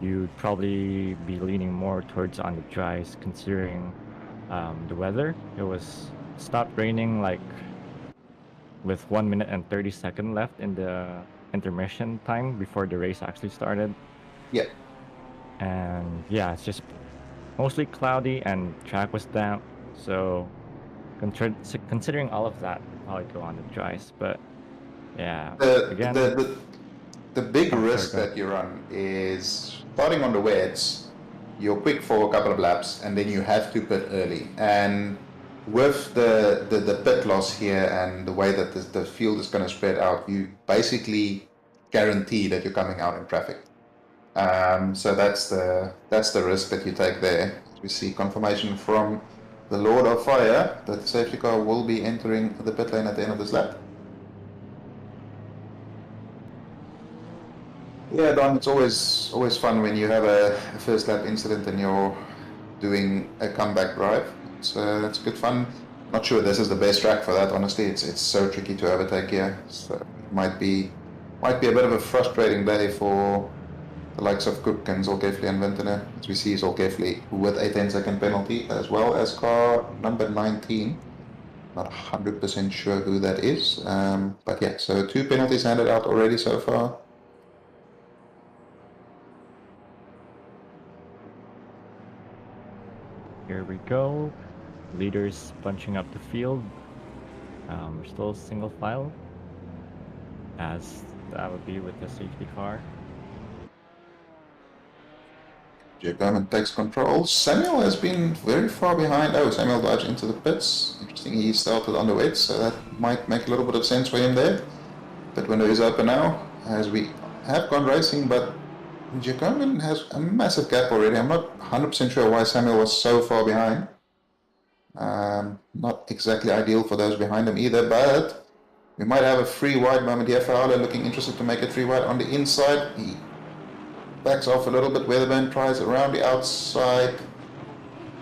you'd probably be leaning more towards on the dries, considering the weather. Stopped raining like with 1 minute and 30 seconds left in the intermission time before the race actually started. Yeah. And yeah, it's just mostly cloudy and track was damp, so considering all of that, I'd probably go on the dries. But yeah, again, The big sorry, risk go ahead. that you run is starting on the wets. You're quick for a couple of laps, and then you have to pit early. And with the pit loss here and the way that the field is going to spread out, you basically guarantee that you're coming out in traffic. So that's the risk that you take there. We see confirmation from the Lord of Fire that the safety car will be entering the pit lane at the end of this lap. Yeah, Don, it's always fun when you have a first lap incident and you're doing a comeback drive. It's good fun. Not sure this is the best track for that. Honestly, it's so tricky to overtake here. So it might be a bit of a frustrating day for the likes of Cook and Zolgefli and Ventene. As we see, Zolgefli with a 10-second penalty, as well as car number 19. Not 100% sure who that is, but yeah. So 2 penalties handed out already so far. Here we go. Leaders bunching up the field. We're still single file, as that would be with the safety car. Giacomo takes control. Samuel has been very far behind. Oh, Samuel dives into the pits. Interesting, he started on the wet, so that might make a little bit of sense for him there. Pit window is open now, as we have gone racing, but Giacomo has a massive gap already. I'm not 100% sure why Samuel was so far behind. Not exactly ideal for those behind him either, but we might have a free wide moment here. Fowler looking interested to make it free wide on the inside. He backs off a little bit. Weatherburn tries around the outside.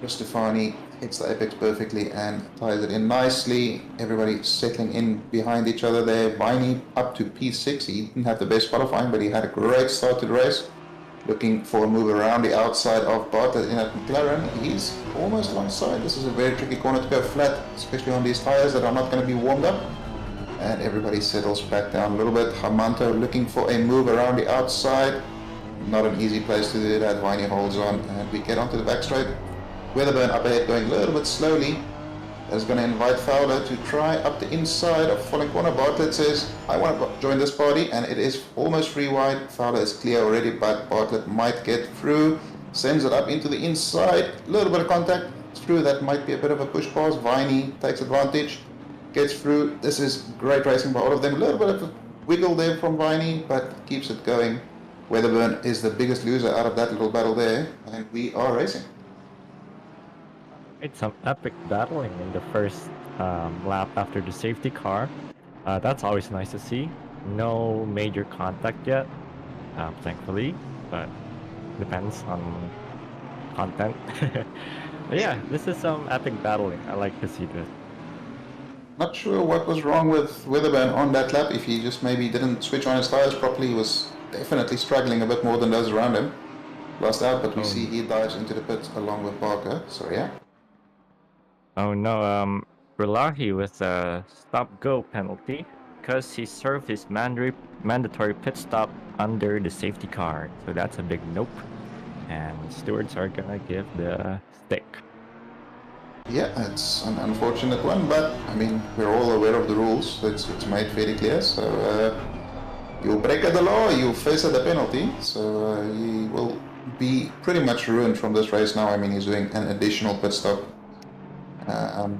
Cristofani hits the apex perfectly and ties it in nicely. Everybody settling in behind each other there. Viney up to P6. He didn't have the best qualifying, but he had a great start to the race. Looking for a move around the outside of Bartlett in at McLaren. He's almost alongside. This is a very tricky corner to go flat, especially on these tires that are not going to be warmed up. And everybody settles back down a little bit. Hamanto looking for a move around the outside. Not an easy place to do that. Viney holds on, and we get onto the back straight. Weatherburn up ahead, going a little bit slowly. That's going to invite Fowler to try up the inside of falling corner. Bartlett says, I want to join this party, and it is almost free wide. Fowler is clear already, but Bartlett might get through. Sends it up into the inside. A little bit of contact through. That might be a bit of a push pass. Viney takes advantage, gets through. This is great racing by all of them. A little bit of a wiggle there from Viney, but keeps it going. Weatherburn is the biggest loser out of that little battle there, and we are racing. It's some epic battling in the first lap after the safety car. That's always nice to see. No major contact yet, thankfully, but depends on content. But yeah, this is some epic battling. I like to see this. Not sure what was wrong with Weatherburn on that lap. If he just maybe didn't switch on his tires properly, he was definitely struggling a bit more than those around him. Lost out, but we see he dives into the pit along with Parker. So yeah. Oh no, Berlahi with a stop-go penalty because he served his mandatory pit stop under the safety car. So that's a big nope. And stewards are gonna give the stick. Yeah, it's an unfortunate one, but I mean, we're all aware of the rules. It's made very clear. So you break the law, you face the penalty. So he will be pretty much ruined from this race now. I mean, he's doing an additional pit stop.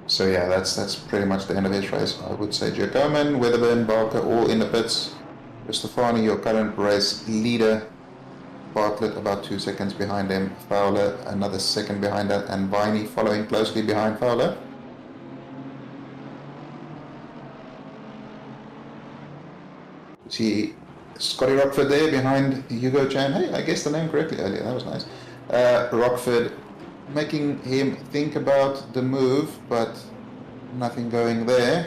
So yeah, that's pretty much the end of his race. I would say Giacomin, Weatherburn, Barker, all in the pits. Stefani, your current race leader. Bartlett about 2 seconds behind him. Fowler another second behind that, and Viney following closely behind Fowler. See Scotty Rockford there behind Hugo Chan. Hey, I guessed the name correctly earlier. That was nice. Rockford making him think about the move, but nothing going there.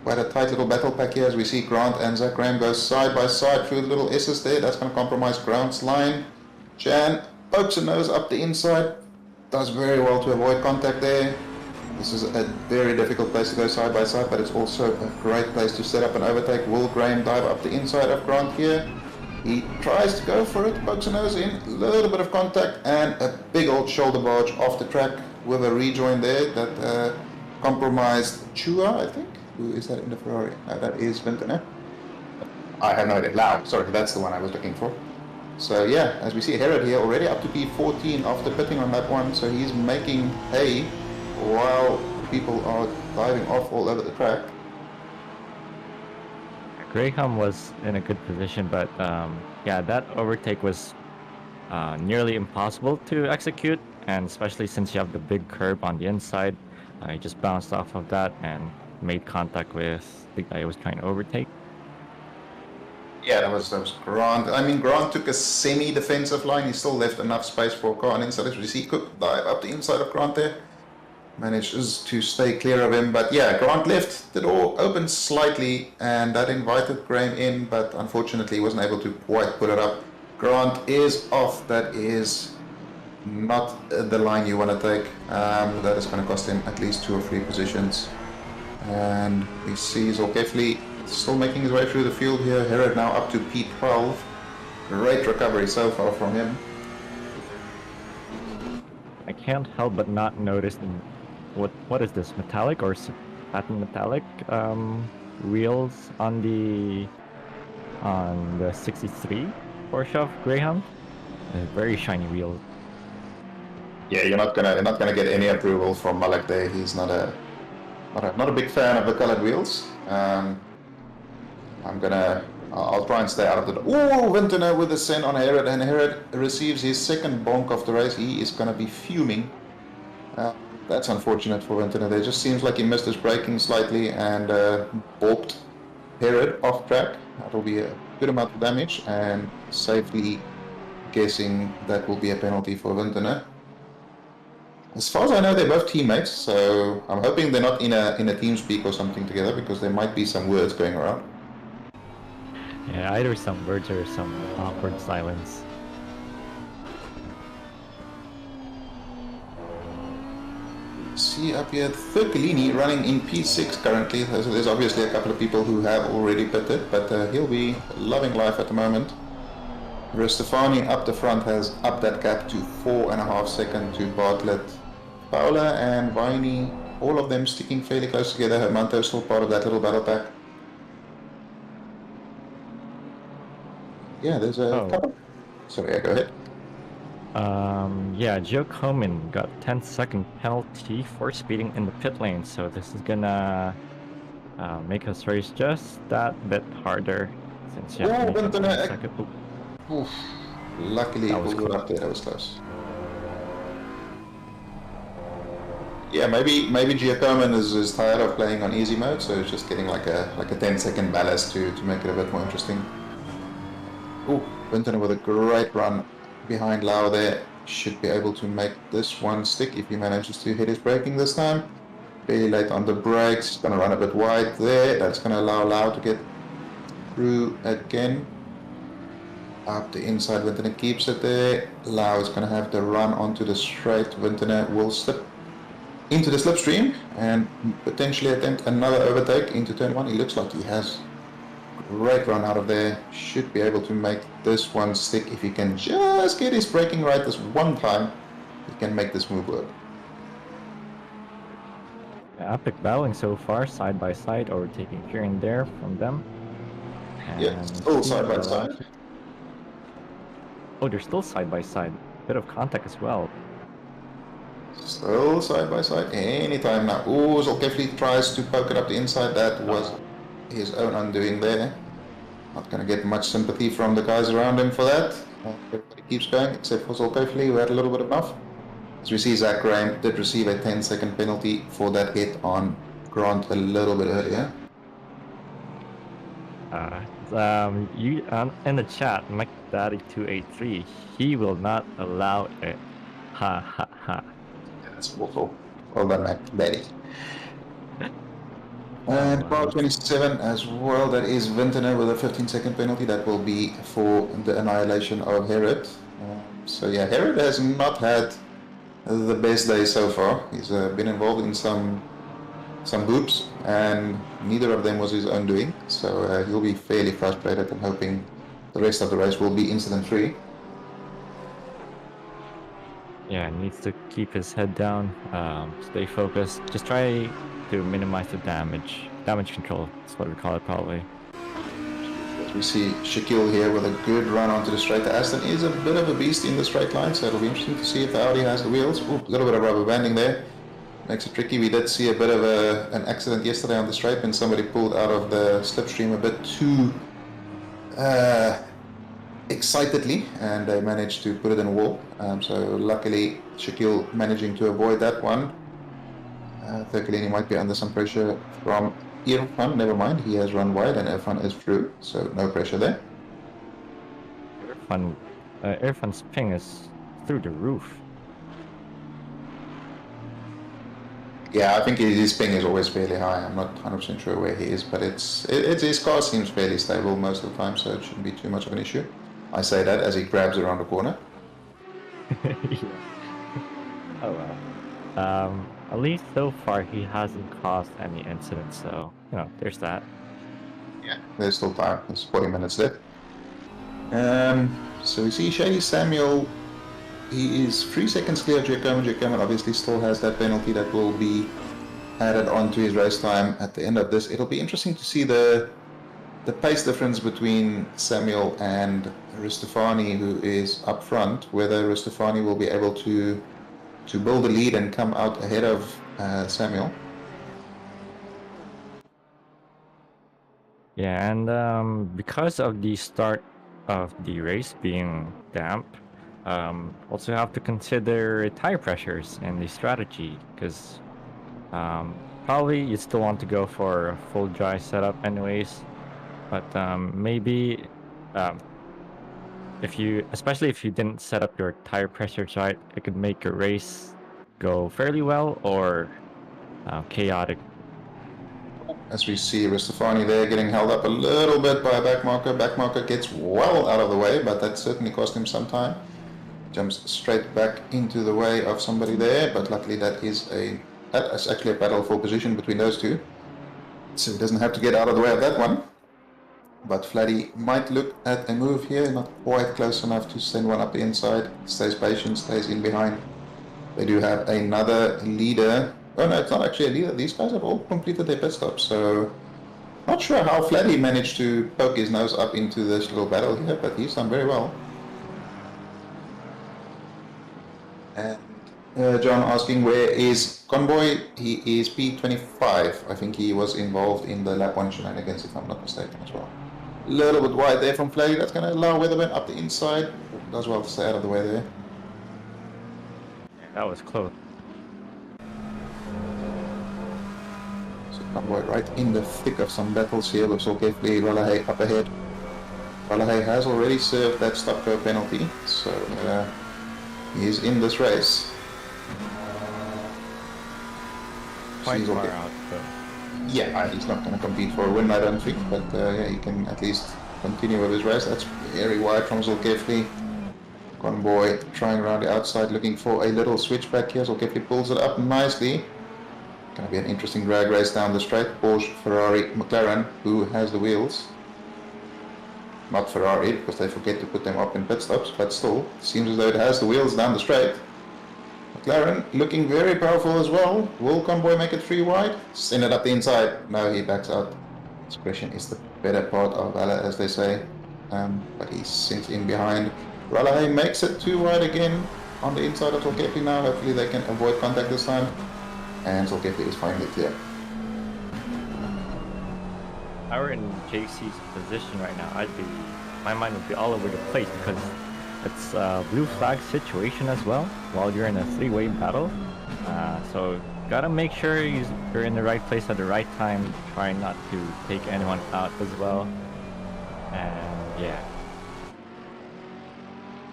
Quite a tight little battle pack here as we see Grant and Zach Graham go side by side through the little S's there. That's going to compromise Grant's line. Chan pokes a nose up the inside. Does very well to avoid contact there. This is a very difficult place to go side by side, but it's also a great place to set up an overtake. Will Graham dive up the inside of Grant here? He tries to go for it, pokes a nose in, a little bit of contact, and a big old shoulder barge off the track with a rejoin there that compromised Chua, I think. Who is that in the Ferrari? No, that is Vintner. I have no idea. Lau, sorry, that's the one I was looking for. So yeah, as we see Herod here already up to P14 after pitting on that one, so he's making hay while people are diving off all over the track. Graham was in a good position, but yeah, that overtake was nearly impossible to execute, and especially since you have the big curb on the inside, he just bounced off of that and made contact with the guy who was trying to overtake. Yeah, that was Grant. I mean, Grant took a semi-defensive line. He still left enough space for a car on inside. As we see, Cook dive up the inside of Grant there. Manages to stay clear of him. But yeah, Grant left the door open slightly, and that invited Graham in, but unfortunately he wasn't able to quite put it up. Grant is off. That is not the line you want to take. That is going to cost him at least 2 or 3 positions. And we see Zorkefli still making his way through the field here. Herod now up to P12. Great recovery so far from him. I can't help but not notice what is this, metallic or satin metallic wheels on the 63 Porsche of Greyhound. Very shiny wheels. Yeah, you're not gonna get any approval from Malek there. He's not a big fan of the colored wheels. I'll try and stay out of the... Ooh, Vintner with a send on Herod, and Herod receives his second bonk of the race. He is going to be fuming. That's unfortunate for Vintner. There just seems like he missed his braking slightly and balked Herod off track. That'll be a good amount of damage, and safely guessing that will be a penalty for Vintner. As far as I know, they're both teammates, so I'm hoping they're not in a team speak or something together, because there might be some words going around. Yeah, either some words or some awkward silence. See up here, Thurcolini running in P6 currently. There's obviously a couple of people who have already pitted, but he'll be loving life at the moment. Restefani up the front has upped that gap to 4.5 seconds to Bartlett. Paula and Viney, all of them sticking fairly close together. Hermanto still part of that little battle pack. Yeah, there's a couple. Sorry, yeah, go ahead. Yeah, Joe Coman got 10-second penalty for speeding in the pit lane, so this is gonna make us race just that bit harder since you have to make a 10-second. Oof. Luckily, That was pulled it close. up there. That was close. Yeah, maybe Giacomin is tired of playing on easy mode, so it's just getting like a 10-second ballast to make it a bit more interesting. Ooh, Winton with a great run behind Lau there. Should be able to make this one stick if he manages to hit his braking this time. Fairly late on the brakes, gonna run a bit wide there. That's gonna allow Lau to get through again. Up the inside, Vintner keeps it there. Lau is gonna have to run onto the straight. Vintner will slip. into the slipstream and potentially attempt another overtake into turn 1. He looks like he has great run out of there. Should be able to make this one stick. If he can just get his braking right this one time, he can make this move work. Epic battling so far, side by side, overtaking here and there from them. Yeah, And still side by side. Oh, they're still side by side. Bit of contact as well. Still side by side. Anytime now. Ooh, Zolkefli tries to poke it up the inside. That was his own undoing there. Not going to get much sympathy from the guys around him for that. Everybody keeps going except for Zolkefli, who had a little bit of enough. As we see, Zach Graham did receive a 10-second penalty for that hit on Grant a little bit earlier. You in the chat, McDaddy283, he will not allow it. Ha ha ha. That's awful. Well done, McDaddy. And car 27 as well, that is Vintner with a 15-second penalty. That will be for the annihilation of Herod. So yeah, Herod has not had the best day so far. He's been involved in some boops, and neither of them was his own doing. So he'll be fairly frustrated and hoping the rest of the race will be incident-free. Yeah, needs to keep his head down, stay focused, just try to minimize the damage. Damage control, that's what we call it probably. We see Shaquille here with a good run onto the straight. The Aston is a bit of a beast in the straight line, so it'll be interesting to see if the Audi has the wheels. Ooh, a little bit of rubber banding there. Makes it tricky. We did see a bit of an accident yesterday on the straight when somebody pulled out of the slipstream a bit too excitedly, and they managed to put it in a wall. So luckily, Shaquille managing to avoid that one. Thirkelini might be under some pressure from Irfan. Never mind, he has run wide and Irfan is through, so no pressure there. Irfan's ping is through the roof. Yeah, I think his ping is always fairly high. I'm not 100% sure where he is, but his car seems fairly stable most of the time, so it shouldn't be too much of an issue. I say that as he grabs around the corner. Yeah. Oh well. At least so far he hasn't caused any incidents, so you know, there's that. Yeah, there's still time. There's 40 minutes left. So we see Shady Samuel. He is 3 seconds clear of Giacomo. Giacomo obviously still has that penalty that will be added on to his race time at the end of this. It'll be interesting to see the pace difference between Samuel and Rustafani, who is up front, whether Rustafani will be able to build a lead and come out ahead of Samuel. Yeah, and because of the start of the race being damp, also have to consider tire pressures and the strategy, because probably you still want to go for a full dry setup anyways, but maybe especially if you didn't set up your tire pressures right, it could make your race go fairly well or chaotic. As we see Rustafani there getting held up a little bit by a backmarker. Backmarker gets well out of the way, but that certainly cost him some time. Jumps straight back into the way of somebody there, but luckily that is actually a battle for position between those two. So he doesn't have to get out of the way of that one. But Fladdy might look at a move here, not quite close enough to send one up the inside. Stays patient, stays in behind. They do have another leader. Oh no, it's not actually a leader. These guys have all completed their pit stop, so not sure how Fladdy managed to poke his nose up into this little battle here, but he's done very well. And John asking where is Convoy? He is P25. I think he was involved in the lap 1 shenanigans, if I'm not mistaken as well. A little bit wide there from Fladdy. That's going to allow Weatherman up the inside. Does well to stay out of the way there. That was close. So Convoy right in the thick of some battles here. Looks all carefully. Ralahay up ahead. Ralahay has already served that stop-go penalty, so he's in this race. Quite He's far okay. out, but Yeah, he's not going to compete for a win, I don't think, but yeah, he can at least continue with his race. That's very wide from Zulkifli. Convoy trying around the outside, looking for a little switchback here. Zulkifli pulls it up nicely. Going to be an interesting drag race down the straight. Porsche, Ferrari, McLaren, who has the wheels? Not Ferrari, because they forget to put them up in pit stops, but still, seems as though it has the wheels down the straight. McLaren looking very powerful as well. Will Convoy make it 3 wide? Send it up the inside. No, he backs out. Discretion is the better part of valor, as they say. But he's sent in behind. Ralahay makes it 2 wide again on the inside of Solkepi now. Hopefully they can avoid contact this time. And Solkepi is finally clear. If I were in JC's position right now, my mind would be all over the place because it's a blue flag situation as well while you're in a 3-way battle. So gotta make sure you're in the right place at the right time. Try not to take anyone out as well. And yeah.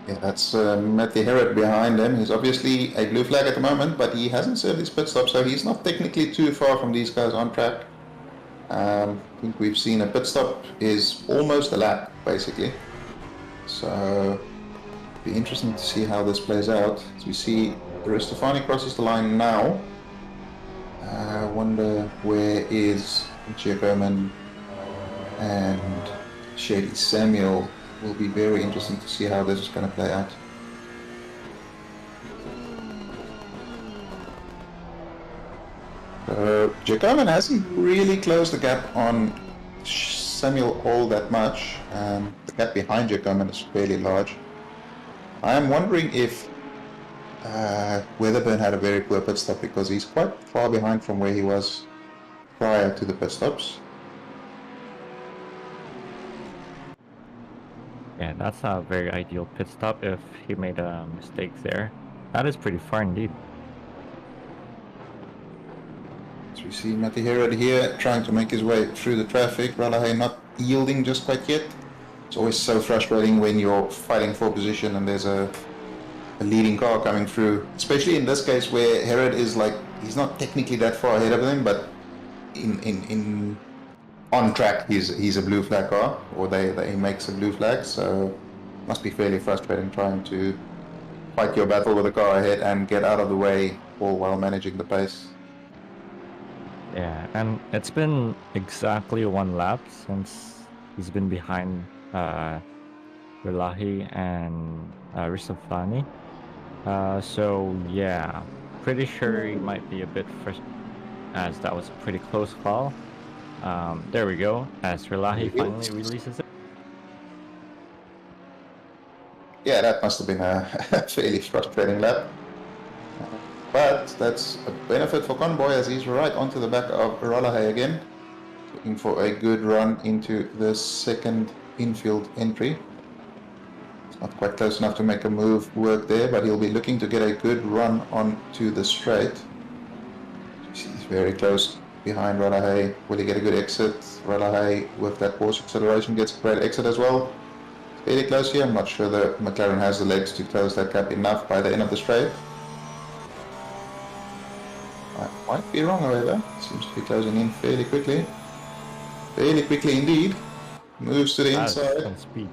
Yeah, that's Matthew Herod behind him. He's obviously a blue flag at the moment, but he hasn't served his pit stop, so he's not technically too far from these guys on track. I think we've seen a pit stop is almost a lap, basically. So, it'll be interesting to see how this plays out. As we see, Aristofani crosses the line now. I wonder where is Giacomin and Shady Samuel. Will be very interesting to see how this is going to play out. Giacomin hasn't really closed the gap on Samuel all that much. The gap behind Giacomin is fairly large. I am wondering if Weatherburn had a very poor pit stop because he's quite far behind from where he was prior to the pit stops. Yeah, that's a very ideal pit stop if he made a mistake there. That is pretty far indeed. So we see Matty Herod here trying to make his way through the traffic. Ralahay not yielding just quite yet. It's always so frustrating when you're fighting for position and there's a leading car coming through. Especially in this case where Herod is like, he's not technically that far ahead of them, but in on track he's a blue flag car, or he makes a blue flag, so must be fairly frustrating trying to fight your battle with the car ahead and get out of the way all while managing the pace. Yeah, and it's been exactly 1 lap since he's been behind Rilahi and Ristofani. So yeah, pretty sure he might be a bit frustrated as that was a pretty close call. There we go, as Rilahi finally releases it. Yeah, that must have been a fairly frustrating lap. But that's a benefit for Convoy as he's right onto the back of Ralahay again. Looking for a good run into the second infield entry. It's not quite close enough to make a move work there, but he'll be looking to get a good run onto the straight. He's very close behind Ralahay. Will he get a good exit? Ralahay with that Porsche acceleration gets a great exit as well. Fairly close here. I'm not sure that McLaren has the legs to close that gap enough by the end of the straight. I might be wrong, however. Seems to be closing in fairly quickly. Fairly quickly indeed. Moves to the inside. On speed.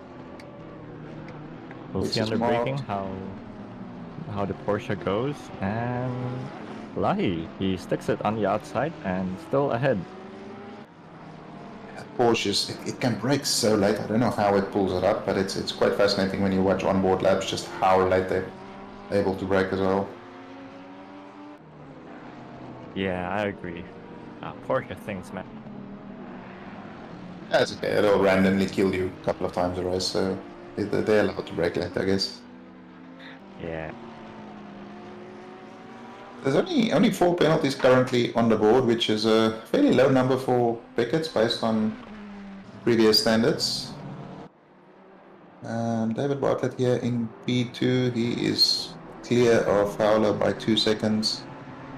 We'll Which see is on the braking marked. how the Porsche goes, and Lahi, he sticks it on the outside and still ahead. Porsche, it can brake so late. I don't know how it pulls it up, but it's quite fascinating when you watch onboard laps just how late they're able to brake as well. Yeah, I agree. Porsche things, man. That's okay. It'll randomly kill you a couple of times a race, so they're allowed to brake late, I guess. Yeah. There's only 4 penalties currently on the board, which is a fairly low number for Becketts based on previous standards. David Bartlett here in P2, he is clear of Fowler by 2 seconds.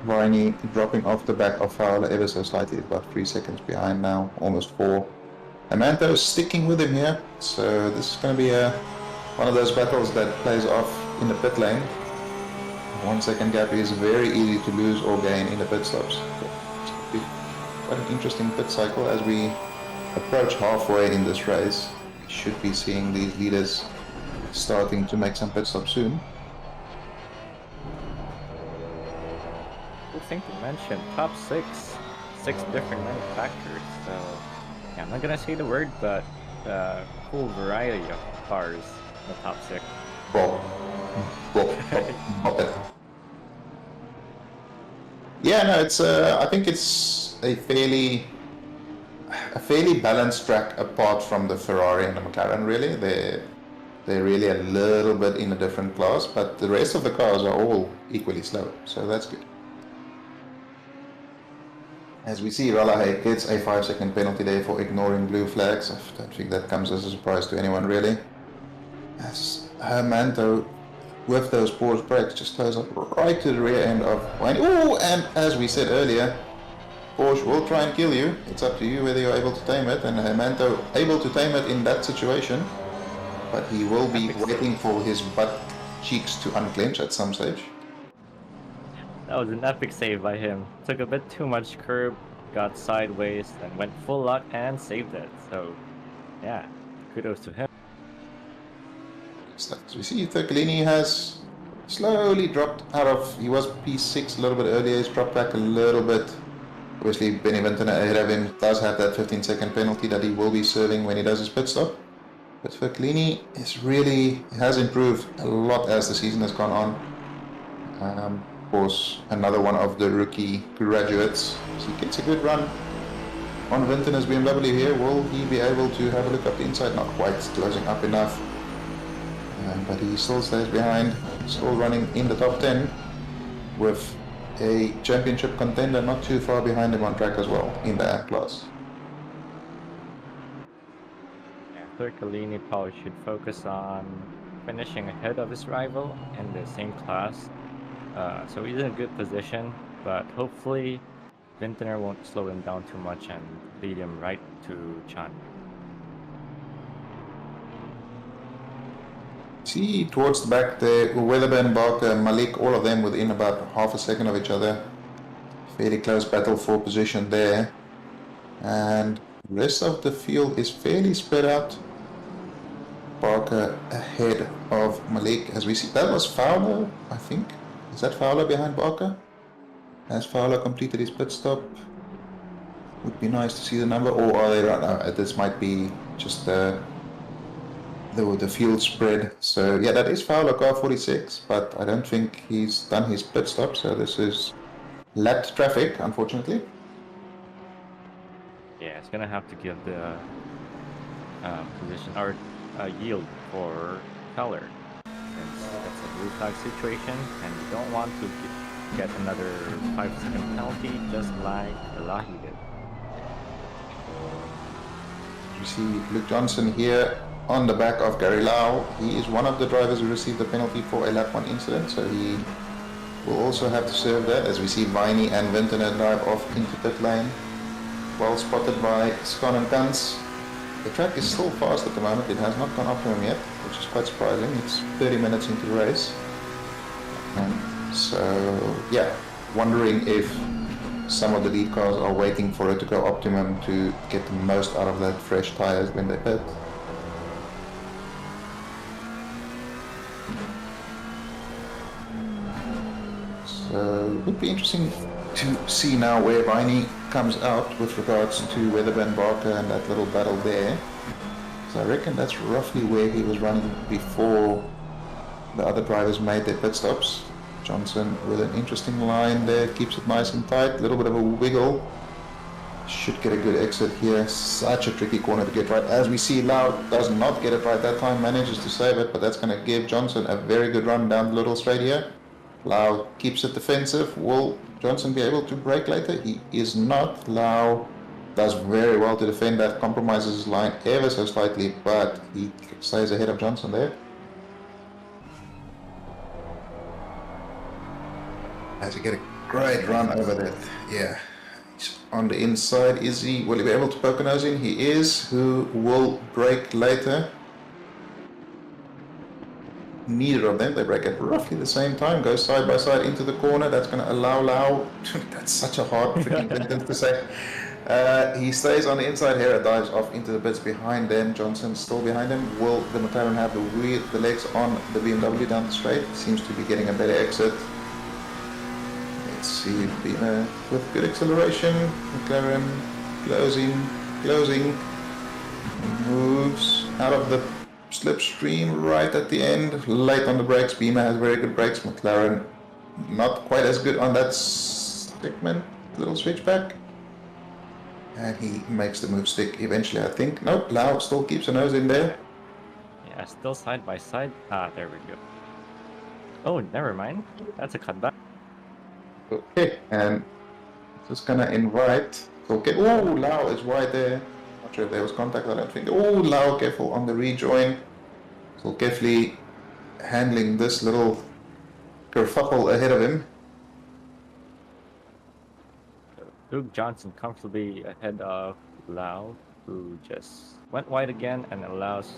Viney dropping off the back of Fowler ever so slightly, about 3 seconds behind now, almost 4. Amanto is sticking with him here, so this is going to be one of those battles that plays off in the pit lane. 1 second gap is very easy to lose or gain in the pit stops. It's going to be quite an interesting pit cycle as we approach halfway in this race. We should be seeing these leaders starting to make some pit stops soon. think you mentioned top six different manufacturers. So yeah, I'm not gonna say the word, but cool variety of cars in the top six. Bob. Yeah, no, it's. I think it's a fairly balanced track apart from the Ferrari and the McLaren. Really, they're really a little bit in a different class, but the rest of the cars are all equally slow, so that's good. As we see, Ralahe gets a 5-second penalty there for ignoring blue flags. I don't think that comes as a surprise to anyone, really. As Hermanto, with those Porsche brakes, just goes up right to the rear end of Wayne. Oh, and as we said earlier, Porsche will try and kill you. It's up to you whether you're able to tame it, and Hermanto able to tame it in that situation, but he will be waiting for his butt cheeks to unclench at some stage. That was an epic save by him. Took a bit too much curb, got sideways, and went full out and saved it. So, yeah, kudos to him. As we see, Turcolini has slowly dropped out of. He was P6 a little bit earlier. He's dropped back a little bit. Obviously, Benny Vintner ahead of him does have that 15-second penalty that he will be serving when he does his pit stop. But Turcolini has improved a lot as the season has gone on. Of course, another one of the rookie graduates. So he gets a good run on Vintner's BMW here. Will he be able to have a look up the inside? Not quite closing up enough. But he still stays behind, still running in the top 10 with a championship contender not too far behind him on track as well in the A class. Yeah, Turcolini probably should focus on finishing ahead of his rival in the same class. So he's in a good position, but hopefully Vintner won't slow him down too much and lead him right to Chan. See towards the back there, Weatherburn, Barker, Malik, all of them within about half a second of each other. Fairly close battle for position there. And the rest of the field is fairly spread out. Barker ahead of Malik, as we see. That was Fowler, I think. Is that Fowler behind Barker? Has Fowler completed his pit stop? Would be nice to see the number, or are they right now? This might be just the field spread. So yeah, that is Fowler, car 46, but I don't think he's done his pit stop, so this is lapped traffic, unfortunately. Yeah, it's gonna have to give the position or yield for color, since it's a blue flag situation, and you don't want to get another 5-second penalty just like Elahi did. You see Luke Johnson here on the back of Gary Lau. He is one of the drivers who received the penalty for a lap 1 incident, so he will also have to serve that, as we see Viney and Vintner drive off into pit lane. Well spotted by Scon and Kans. The track is still fast at the moment. It has not gone up to him yet, which is quite surprising. It's 30 minutes into the race. So yeah, wondering if some of the lead cars are waiting for it to go optimum to get the most out of that fresh tires when they pit. So it would be interesting to see now where Viney comes out with regards to Weatherburn, Barker and that little battle there. So I reckon that's roughly where he was running before the other drivers made their pit stops. Johnson with an interesting line there, keeps it nice and tight, a little bit of a wiggle. Should get a good exit here. Such a tricky corner to get right. As we see, Lau does not get it right that time, manages to save it, but that's going to give Johnson a very good run down the little straight here. Lau keeps it defensive. Will Johnson be able to brake later? He is not. Lau does very well to defend that, compromises his line ever so slightly, but he stays ahead of Johnson there. Has to get a great run over that. Yeah. He's on the inside. Will he be able to poke a nose in? He is. Who will brake later? Neither of them. They brake at roughly the same time. Go side by side into the corner. That's going to allow Lau. That's such a hard freaking sentence to say. He stays on the inside here. It dives off into the bits behind them. Johnson's still behind him. Will the McLaren have the legs on the BMW down the straight? Seems to be getting a better exit. Let's see, Beamer with good acceleration. McLaren closing, moves out of the slipstream right at the end, late on the brakes. Beamer has very good brakes. McLaren not quite as good on that segment, little switchback. And he makes the move stick eventually, I think. Nope, Lau still keeps a nose in there. Yeah, still side by side. Ah, there we go. Oh, never mind. That's a cutback. Okay, and just gonna invite. Okay, oh, Lau is wide there. Not sure if there was contact, I don't think. Oh, Lau, careful on the rejoin. So carefully handling this little kerfuffle ahead of him. Luke Johnson comfortably ahead of Lau, who just went wide again and allows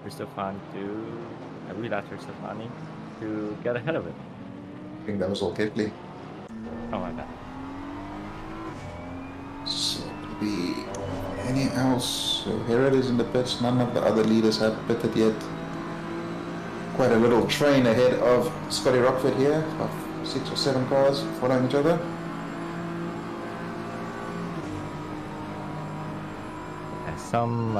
Christophan to, I believe that's Christofani, to get ahead of it. I think that was all carefully. Oh my bad. So be any else? So Herod is in the pits. None of the other leaders have pitted yet. Quite a little train ahead of Scotty Rockford here, of 6 or 7 cars following each other. Some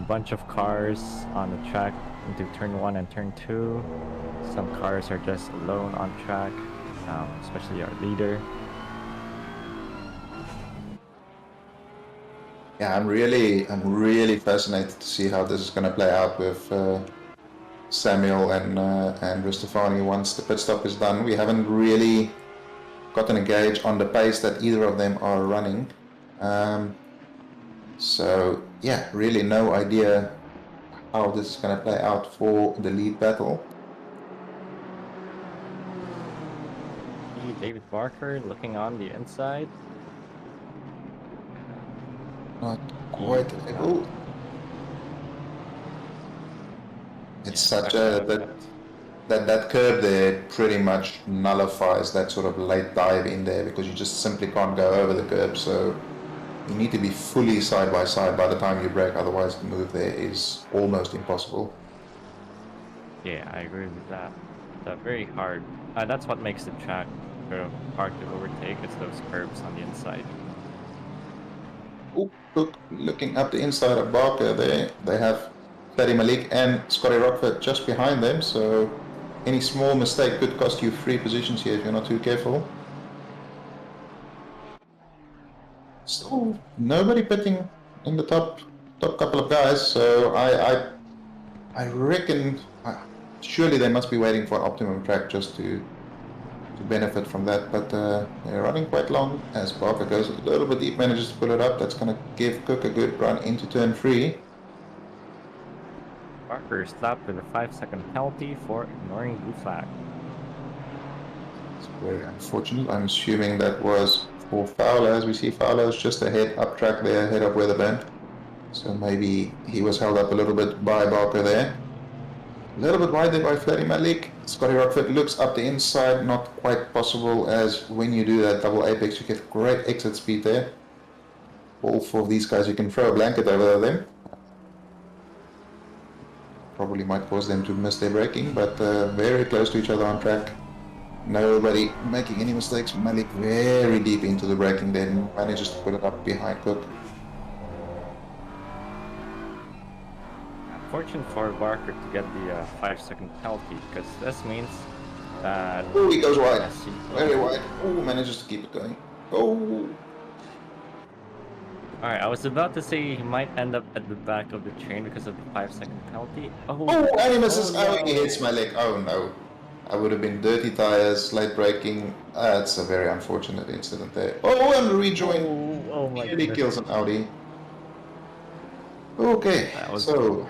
bunch of cars on the track into turn 1 and turn 2. Some cars are just alone on track, especially our leader. Yeah, I'm really fascinated to see how this is going to play out with Samuel and Ristofani once the pit stop is done. We haven't really gotten a gauge on the pace that either of them are running. So yeah, really no idea how this is going to play out for the lead battle. David Barker looking on the inside. Not quite able. It's such a that curb there pretty much nullifies that sort of late dive in there because you just simply can't go over the curb. So you need to be fully side by side by the time you brake, otherwise the move there is almost impossible. Yeah, I agree with that. It's very hard. That's what makes the track sort of hard to overtake. It's those curves on the inside. Oh, look, looking up the inside of Barker there, they have Fatty Malik and Scotty Rockford just behind them, so any small mistake could cost you 3 positions here if you're not too careful. Still nobody pitting in the top couple of guys, so I reckon surely they must be waiting for an optimum track just to benefit from that, but they're running quite long as Barker goes a little bit deep, manages to pull it up. That's going to give Cook a good run into turn 3. Barker is slapped with a 5-second penalty for ignoring blue flag. It's very unfortunate. I'm assuming that was for Fowler. As we see, Fowler's just ahead up track there, ahead of Weatherburn. So maybe he was held up a little bit by Barker there. A little bit wide there by Flatty Malik. Scotty Rockford looks up the inside, not quite possible, as when you do that double apex you get great exit speed there. All 4 of these guys, you can throw a blanket over them. Probably might cause them to miss their braking, but very close to each other on track. Nobody making any mistakes. Malik very deep into the braking, then manages to put it up behind Cook. Fortunate for Barker to get the 5-second penalty, because this means that... Oh, he goes wide. Yes, Very wide. Oh, manages to keep it going. Oh! Alright, I was about to say he might end up at the back of the train because of the 5-second penalty. Oh, and he misses. Oh, he hits my leg. Oh, no. I would have been dirty tires, late braking. That's a very unfortunate incident there. Oh, and the rejoin. Oh my Nearly goodness. kills an Audi. Okay, so...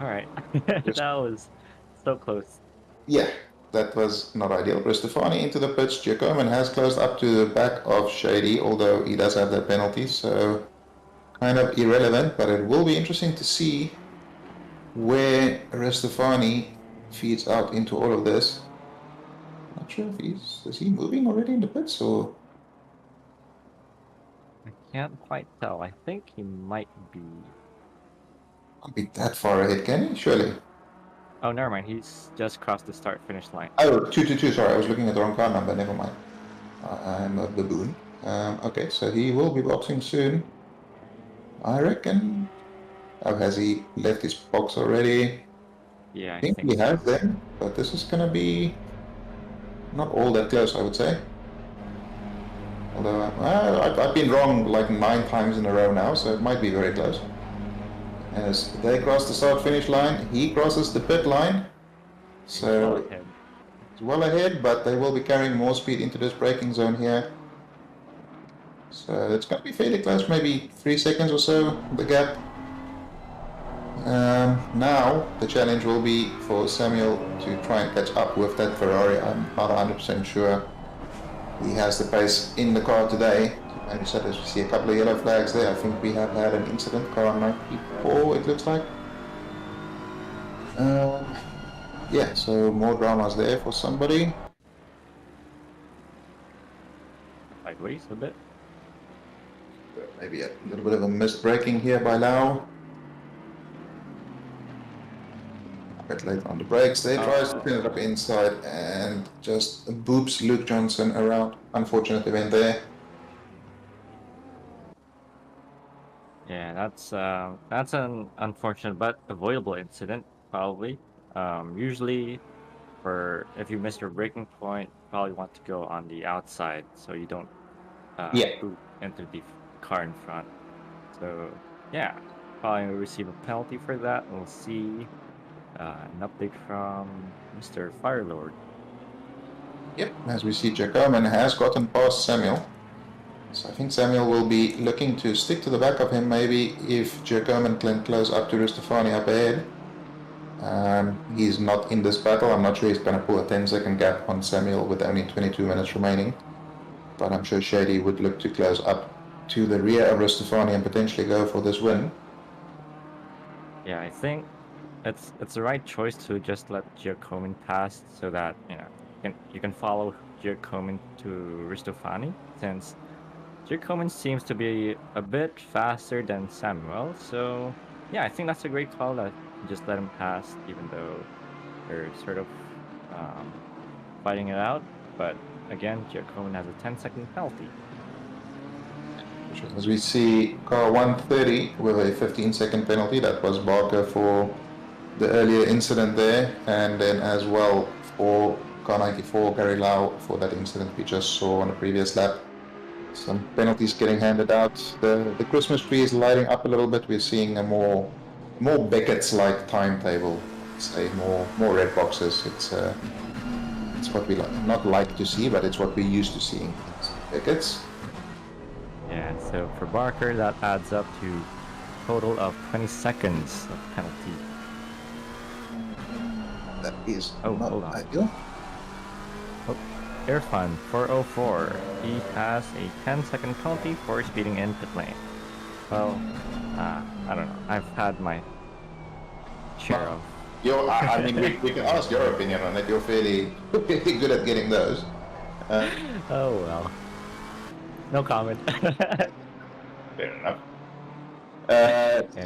Alright, that was so close. Yeah, that was not ideal. Ristofani into the pits. Giacomin has closed up to the back of Shady, although he does have that penalty, so kind of irrelevant, but it will be interesting to see where Ristofani feeds out into all of this. Not sure if is he moving already in the pits or... I can't quite tell. I think he might be. Can't be that far ahead, can he? Surely. Oh, never mind. He's just crossed the start-finish line. Oh, 222, sorry, I was looking at the wrong car number, never mind. I'm a baboon. Okay, so he will be boxing soon. I reckon. Oh, has he left his box already? Yeah, I think he so. has then, but this is gonna be not all that close, I would say. Although I've been wrong like 9 times in a row now, so it might be very close. As they cross the start-finish line, he crosses the pit line. So ahead. it's well ahead, but they will be carrying more speed into this braking zone here. So it's going to be fairly close, maybe 3 seconds or so, the gap. Now the challenge will be for Samuel to try and catch up with that Ferrari. I'm not 100% sure he has the pace in the car today. And you said as we see a couple of yellow flags there, I think we have had an incident, car 94 it looks like. Yeah, so more dramas there for somebody. Sideways a bit. Maybe a little bit of a missed braking here by Lau. A bit late on the brakes. They tries to pin it up inside and just boops Luke Johnson around. Unfortunate event there. Yeah, that's an unfortunate but avoidable incident, probably. Usually, if you miss your braking point, you probably want to go on the outside so you don't Yeah. boot into the car in front. So yeah, probably receive a penalty for that. We'll see an update from Mr. Firelord. Yep, as we see, Jacoman has gotten past Samuel. So I think Samuel will be looking to stick to the back of him, maybe if Jacoman can close up to Ristofani up ahead. He's not in this battle. I'm not sure he's going to pull a 10-second gap on Samuel with only 22 minutes remaining. But I'm sure Shady would look to close up to the rear of Ristofani and potentially go for this win. Yeah, I think it's the right choice to just let Giacomin pass so that you can follow Giacomin to Ristofani, since Giacomin seems to be a bit faster than Samuel. So yeah, I think that's a great call that just let him pass, even though they're sort of fighting it out. But again, Giacomin has a 10-second penalty. As we see car 130 with a 15-second penalty, that was Barker for the earlier incident there, and then as well for car 94, Gary Lau, for that incident we just saw on the previous lap. Some penalties getting handed out. The Christmas tree is lighting up a little bit. We're seeing a more Becketts-like timetable. Say more red boxes. It's what we not like to see, but it's what we're used to seeing. Becketts. Yeah, so for Barker, that adds up to a total of 20 seconds of penalty. That is hold not on. ideal. Irfan 404. He has a 10-second penalty for speeding in pit lane. Well, I don't know. I've had my share of. I mean, we can ask your opinion on it. You're fairly good at getting those. Oh well. No comment. Fair enough.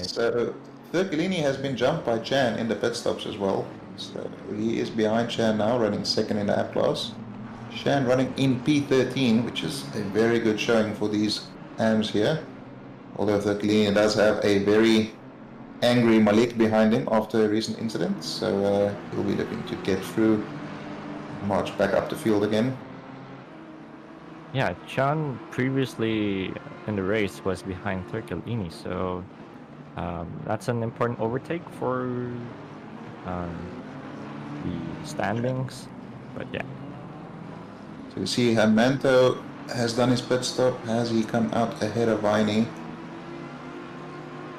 So Thurkelini has been jumped by Chan in the pit stops as well. So he is behind Chan now, running second in the app class. Chan running in P13, which is a very good showing for these AMs here. Although Thurkelini does have a very angry Malik behind him after a recent incident, so he'll be looking to get through, march back up the field again. Yeah, Chan previously in the race was behind Thurkelini, so that's an important overtake for the standings. But yeah. So you see Manto has done his pit stop. Has he come out ahead of Viney?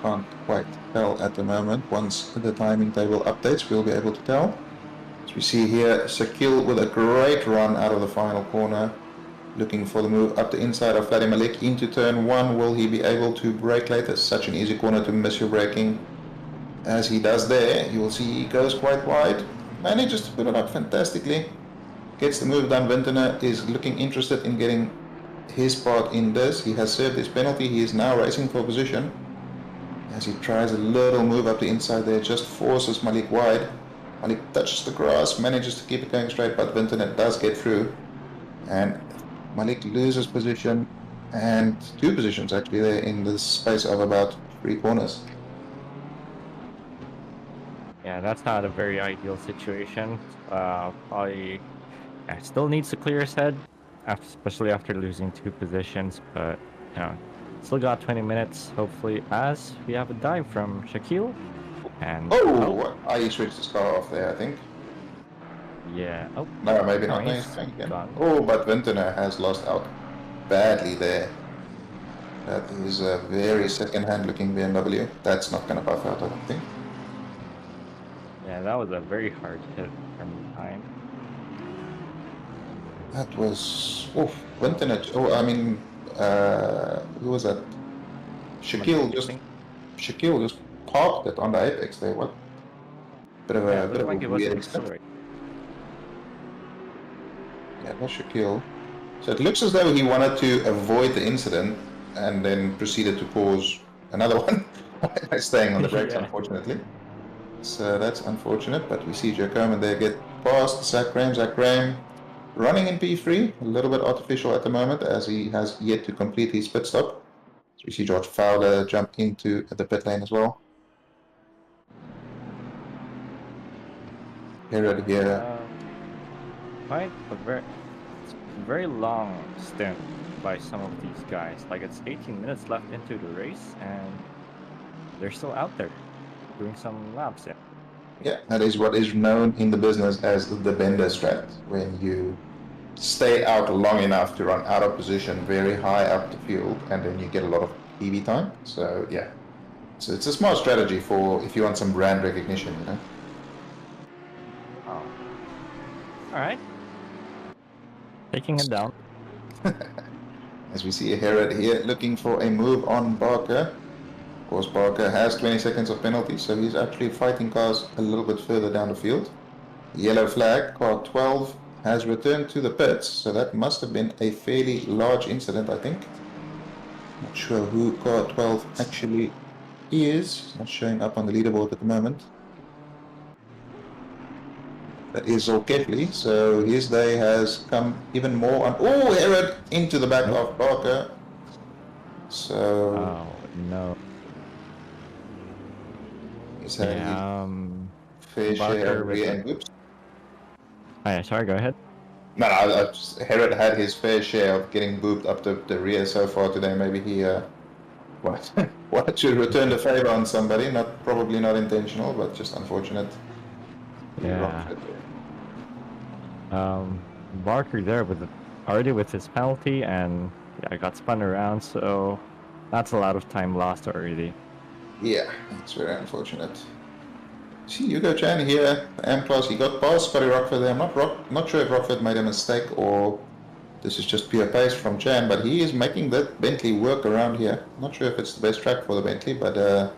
Can't quite tell at the moment. Once the timing table updates, we'll be able to tell. As we see here, Sakil with a great run out of the final corner, looking for the move up the inside of Vladimir Malik into turn 1. Will he be able to brake later? Such an easy corner to miss your braking. As he does there, you will see he goes quite wide. Manages to put it up fantastically. Gets the move done. Vintner is looking interested in getting his part in this. He has served his penalty. He is now racing for position. As he tries a little move up the inside there, just forces Malik wide. Malik touches the grass, manages to keep it going straight, but Vintonet does get through. And Malik loses position, and 2 positions actually there in the space of about 3 corners. Yeah, that's not a very ideal situation. Probably still needs to clear his head, especially after losing 2 positions. But you know, still got 20 minutes. Hopefully, as we have a dive from Shaquille. And Oh, he switched his car off there, I think. yeah. Oh No, maybe no, not. No, he's he's going again. gone. Oh, but Vintonet has lost out badly there. That is a very second-hand looking BMW. That's not going to buff out, I don't think. Yeah, that was a very hard hit from behind. That was... Oh, Vintonet. Oh, I mean... who was that? Shaquille just parked it on the apex there. What? Bit of Yeah, a it looked like it wasn't weird accident. accelerating. Yeah, that's Shaquille. So it looks as though he wanted to avoid the incident and then proceeded to cause another one by staying on the brakes, Yeah. unfortunately. So that's unfortunate, but we see Joe Coleman there get past Zach Graham. Zach Graham running in P3, a little bit artificial at the moment as he has yet to complete his pit stop. So we see George Fowler jump into the pit lane as well. Herod here. Quite a very long stint by some of these guys. Like it's 18 minutes left into the race, and they're still out there doing some laps. Yeah, that is what is known in the business as the bender strat, when you stay out long enough to run out of position very high up the field, and then you get a lot of PB time. So yeah, so it's a smart strategy for if you want some brand recognition, you know. Oh. All right. Taking it down. As we see Herod here looking for a move on Barker. Of course, Barker has 20 seconds of penalty, so he's actually fighting cars a little bit further down the field. Yellow flag, car 12 has returned to the pits, so that must have been a fairly large incident, I think. Not sure who car 12 actually is. Not showing up on the leaderboard at the moment. That is Zolkefli, so his day has come even more on... Oh, Herod into the back of Barker. So... Oh no. He's had his fair share of rear end whoops. Oh yeah, sorry, go ahead. No, Herod had his fair share of getting booped up the rear so far today. Maybe he wanted to return the favor on somebody. Probably not intentional, but just unfortunate. Yeah. Barker there already with his penalty, and yeah, got spun around, so that's a lot of time lost already. Yeah, that's very unfortunate. See, Hugo Chan here, M-Class, he got past Scotty Rockford there. I'm not sure if Rockford made a mistake or this is just pure pace from Chan, but he is making that Bentley work around here. Not sure if it's the best track for the Bentley, but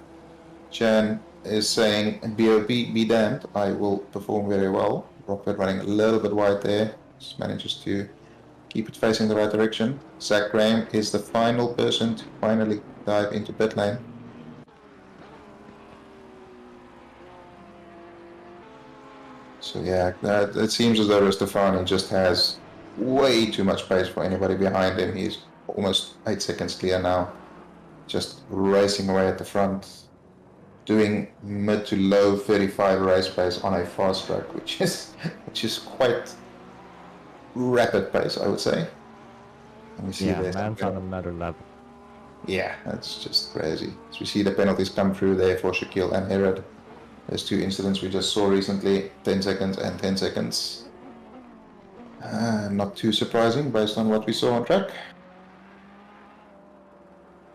Chan is saying, BOP, be damned, I will perform very well. Rockford running a little bit wide there, just manages to keep it facing the right direction. Zach Graham is the final person to finally dive into pit lane. So yeah, it seems as though Stefani just has way too much pace for anybody behind him. He's almost 8 seconds clear now, just racing away at the front, doing mid to low 35 race pace on a fast track, which is quite rapid pace, I would say. And we see man's on another level. Yeah, that's just crazy. So we see the penalties come through there for Shaquille and Herod. There's 2 incidents we just saw recently, 10 seconds and 10 seconds. Not too surprising based on what we saw on track.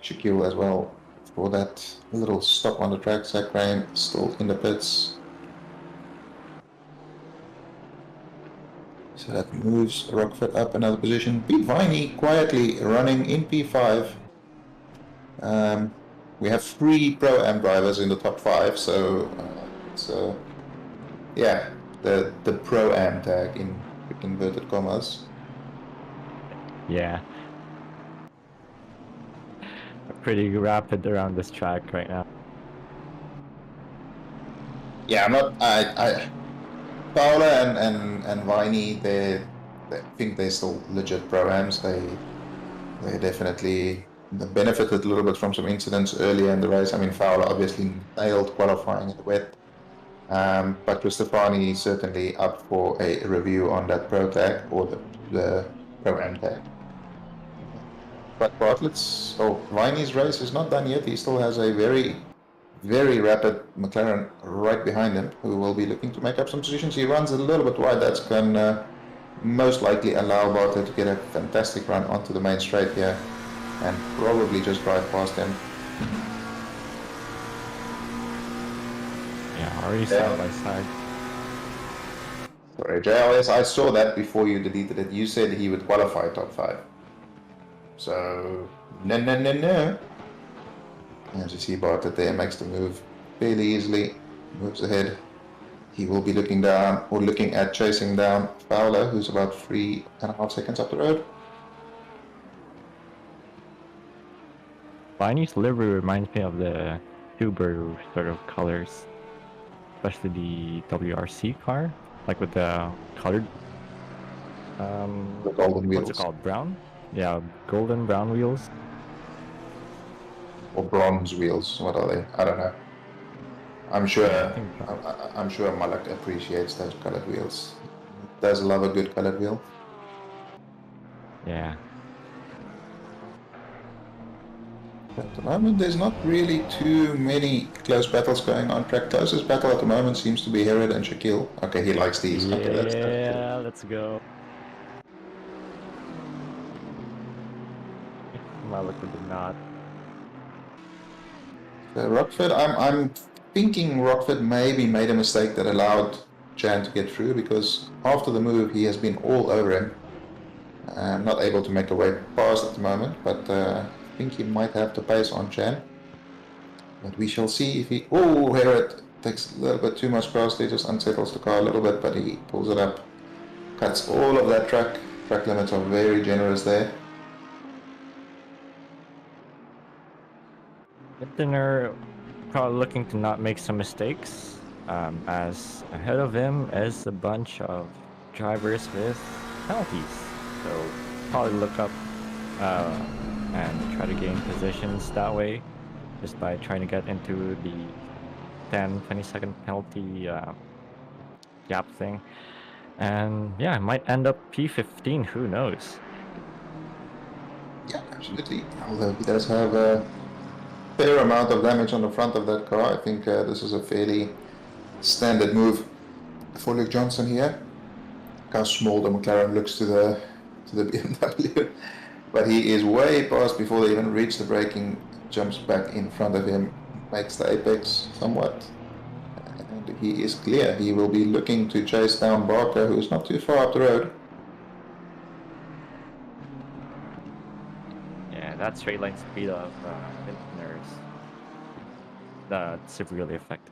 Shaquille as well for that little stop on the track. Zach Graham still in the pits. So that moves Rockford up another position. Pete Viney quietly running in P5. We have 3 Pro-Am drivers in the top 5, so yeah, the Pro-Am tag in inverted commas. Yeah. Pretty rapid around this track right now. Yeah, Paula and Viney, they think they're still legit pro-ams. They definitely benefited a little bit from some incidents earlier in the race. I mean, Fowler obviously nailed qualifying in the wet, but Cristofani is certainly up for a review on that pro tag or the pro-am tag. But Viney's race is not done yet. He still has a very, very rapid McLaren right behind him, who will be looking to make up some positions. He runs a little bit wide. That's going to most likely allow Barter to get a fantastic run onto the main straight here and probably just drive past him. Yeah, already side by side. Sorry, JLS, I saw that before you deleted it. You said he would qualify top 5. So, no. As you see, Bartlett there makes the move fairly easily, moves ahead. He will be looking down, or looking at chasing down Fowler, who's about 3.5 seconds up the road. Viney's livery reminds me of the Subaru sort of colors, especially the WRC car, like with the colored, The golden wheels. what's it called, brown? Yeah, golden brown wheels. Or bronze wheels, what are they? I don't know. I'm sure Yeah, I think I'm sure Malak appreciates those colored wheels. Does love a good colored wheel. Yeah. At the moment, there's not really too many close battles going on track. Closest battle at the moment seems to be Herod and Shaquille. Okay, he likes these. Okay, that's good. Yeah, let's go. Malik did not. Rockford, I'm thinking Rockford maybe made a mistake that allowed Jan to get through, because after the move he has been all over him. Not able to make a way past at the moment, but I think he might have to pace on Jan. But we shall see if he... Oh, Herod takes a little bit too much cross, he just unsettles the car a little bit, but he pulls it up. Cuts all of that track. Track limits are very generous there. Dinner probably looking to not make some mistakes, as ahead of him is a bunch of drivers with penalties. So probably look up and try to gain positions that way, just by trying to get into the 10-20 second penalty gap thing. And yeah, it might end up P15, who knows? Yeah, absolutely. Although he does have a fair amount of damage on the front of that car. I think this is a fairly standard move for Luke Johnson here. Look how small the McLaren looks to the BMW. But he is way past before they even reach the braking, jumps back in front of him, makes the apex somewhat. And he is clear. He will be looking to chase down Barker, who is not too far up the road. Yeah, that straight line speed of Vintner's severely affected.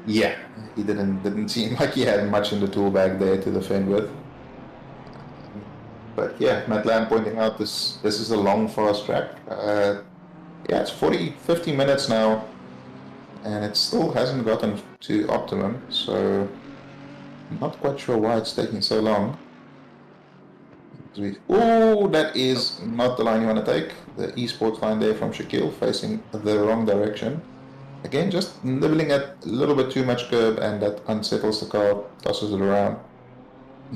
Yeah, he didn't seem like he had much in the tool bag there to defend with. But yeah, Matt Lamb pointing out this is a long, fast track. Yeah, it's 50 minutes now, and it still hasn't gotten to optimum, so I'm not quite sure why it's taking so long. Oh, that is not the line you want to take. The esports line there from Shaquille, facing the wrong direction. Again, just nibbling at a little bit too much curb, and that unsettles the car, tosses it around.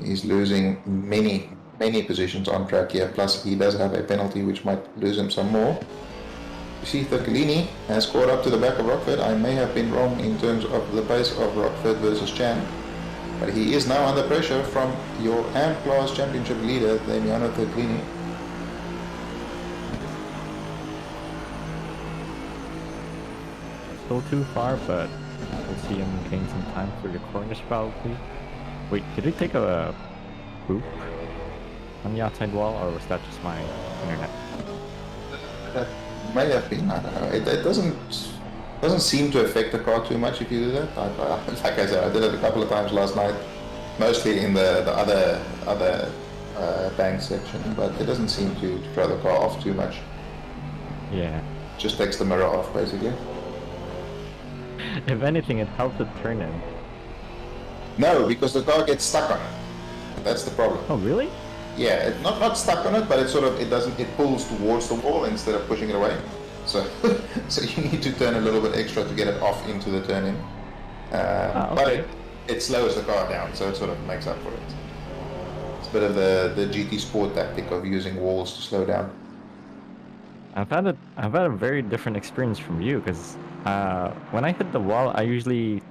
He's losing many positions on track here, plus he does have a penalty which might lose him some more. You see Thurkelini has caught up to the back of Rockford. I may have been wrong in terms of the pace of Rockford versus Chan, but he is now under pressure from your AM class championship leader, Damiano Thurkelini. Still too far, but we'll see him gain some time for the corners probably. Wait, did he take a poop on the outside wall, or was that just my internet? That may have been, I don't know. It doesn't seem to affect the car too much if you do that. Like I said, I did it a couple of times last night, mostly in the other bank section, but it doesn't seem to throw the car off too much. Yeah. Just takes the mirror off, basically. If anything, it helps it turn in. No, because the car gets stuck on it. That's the problem. Oh, really? Yeah, not stuck on it, but it pulls towards the wall instead of pushing it away. So so you need to turn a little bit extra to get it off into the turn in. But Okay. it slows the car down, so it sort of makes up for it. It's a bit of the GT Sport tactic of using walls to slow down. I've had a very different experience from you because when I hit the wall, I usually,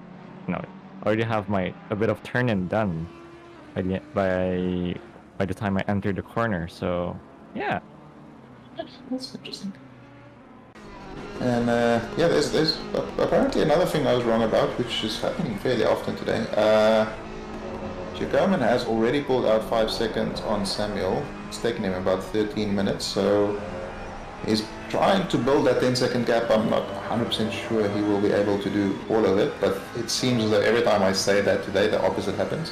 already have a bit of turn in done by the time I enter the corner. So yeah, That's interesting. And yeah, there's apparently another thing I was wrong about, which is happening fairly often today. Jacoman has already pulled out 5 seconds on Samuel. It's taken him about 13 minutes, so he's trying to build that 10-second gap. I'm not 100% sure he will be able to do all of it, but it seems as though every time I say that today, the opposite happens.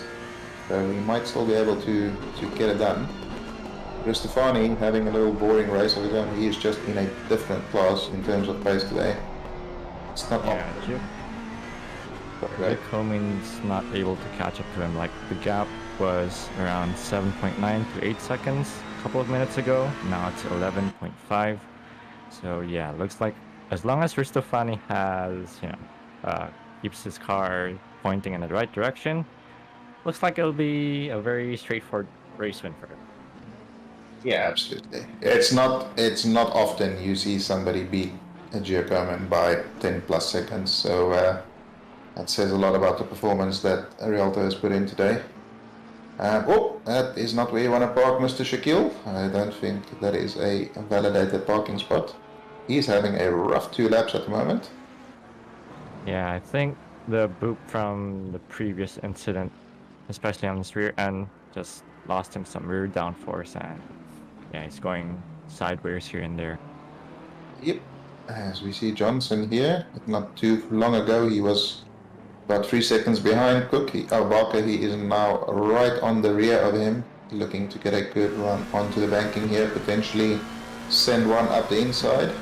So he might still be able to get it done. Stefani having a little boring race of his own. He is just in a different class in terms of pace today. It's not right. Coming's not able to catch up to him. Like the gap was around 7.9 to 8 seconds a couple of minutes ago. Now it's 11.5. So yeah, looks like as long as Ristofani has, keeps his car pointing in the right direction, looks like it'll be a very straightforward race win for him. Yeah, absolutely. It's not often you see somebody beat a Giacomin by 10 plus seconds, so that says a lot about the performance that Rialto has put in today. That is not where you want to park, Mr. Shaquille. I don't think that is a validated parking spot. He's having a rough 2 laps at the moment. Yeah, I think the boop from the previous incident, especially on his rear end, just lost him some rear downforce, and yeah, he's going sideways here and there. Yep. As we see Johnson here, not too long ago he was about 3 seconds behind Cook. Barker, he is now right on the rear of him, looking to get a good run onto the banking here, potentially send one up the inside.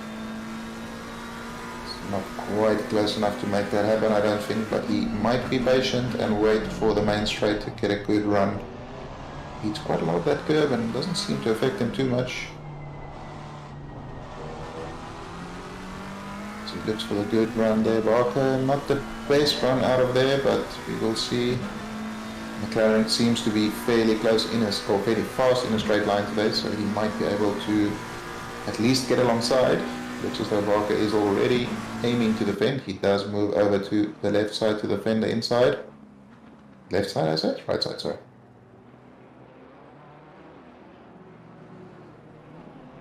It's not quite close enough to make that happen, I don't think, but he might be patient and wait for the main straight to get a good run. He's quite a lot of that curve and doesn't seem to affect him too much. So he looks for the good run there, Barker. Not the best run out of there, but we will see. McLaren seems to be fairly close or fairly fast in a straight line today, so he might be able to at least get alongside. Looks as though Barker is already aiming to defend. He does move over to the left side to defend the inside. Left side, I said? Right side, sorry.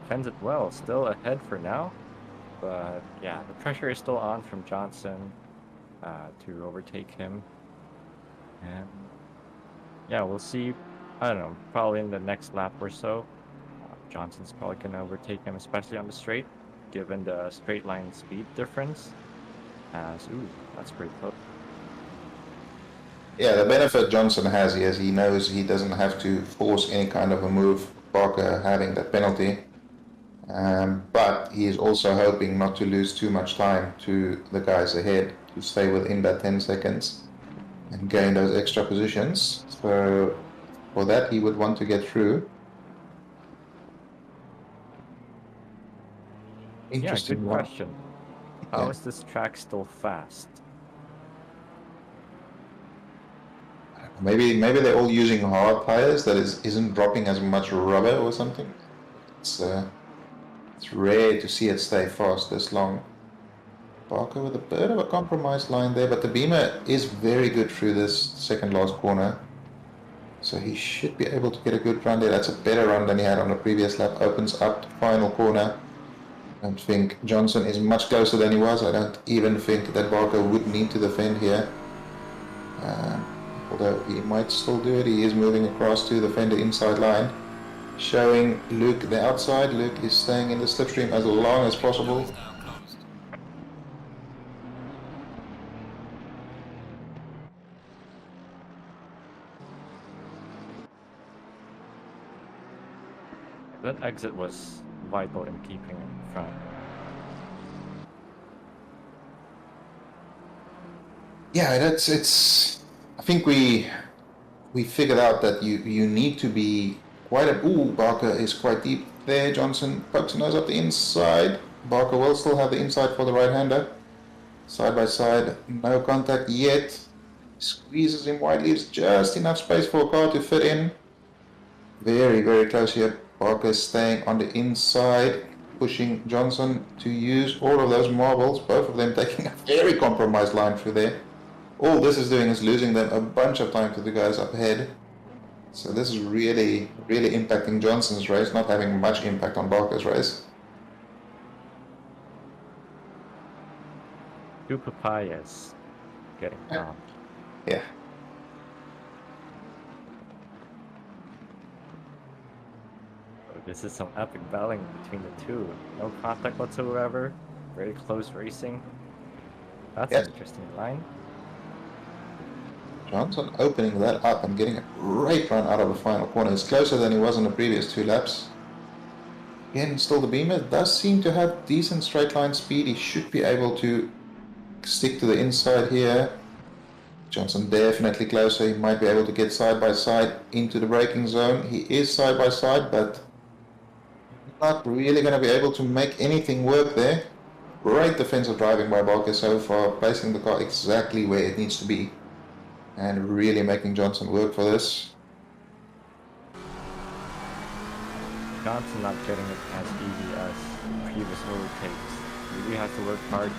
Defends it well, still ahead for now, but yeah, the pressure is still on from Johnson to overtake him, and yeah, we'll see. I don't know, probably in the next lap or so, Johnson's probably going to overtake him, especially on the straight, given the straight line speed difference. Ooh, that's pretty close. Yeah, the benefit Johnson has is he knows he doesn't have to force any kind of a move, Barker having that penalty. But he is also hoping not to lose too much time to the guys ahead, to stay within that 10 seconds and gain those extra positions. So for that he would want to get through. Interesting. Yeah, good question. How is this track still fast? Maybe they're all using hard tires that isn't dropping as much rubber or something. It's rare to see it stay fast this long. Barker with a bit of a compromised line there, but the Beamer is very good through this second last corner. So he should be able to get a good run there. That's a better run than he had on the previous lap. Opens up the final corner. I don't think Johnson is much closer than he was. I don't even think that Barker would need to defend here. Although he might still do it. He is moving across to defend the inside line. Showing Luke the outside. Luke is staying in the slipstream as long as possible. Now closed. That exit was vital in keeping him in front. Yeah, it's. I think we figured out that you need to be quite a... Ooh, Barker is quite deep there. Johnson pokes his nose up the inside. Barker will still have the inside for the right-hander. Side by side, no contact yet. Squeezes him wide, leaves just enough space for a car to fit in. Very, very close here. Barker staying on the inside, pushing Johnson to use all of those marbles, both of them taking a very compromised line through there. All this is doing is losing them a bunch of time to the guys up ahead. So this is really, really impacting Johnson's race, not having much impact on Barker's race. Two papayas getting down. Yeah. Oh, this is some epic battling between the two. No contact whatsoever. Very close racing. That's Yes. an interesting line. Johnson opening that up and getting a great run out of the final corner. It's closer than he was in the previous 2 laps. Again, still the Beamer does seem to have decent straight line speed. He should be able to stick to the inside here. Johnson definitely closer. He might be able to get side by side into the braking zone. He is side by side, but not really going to be able to make anything work there. Great defensive driving by Barker so far, placing the car exactly where it needs to be. And really making Johnson work for this. Johnson not getting it as easy as previous overtakes. He really has to work hard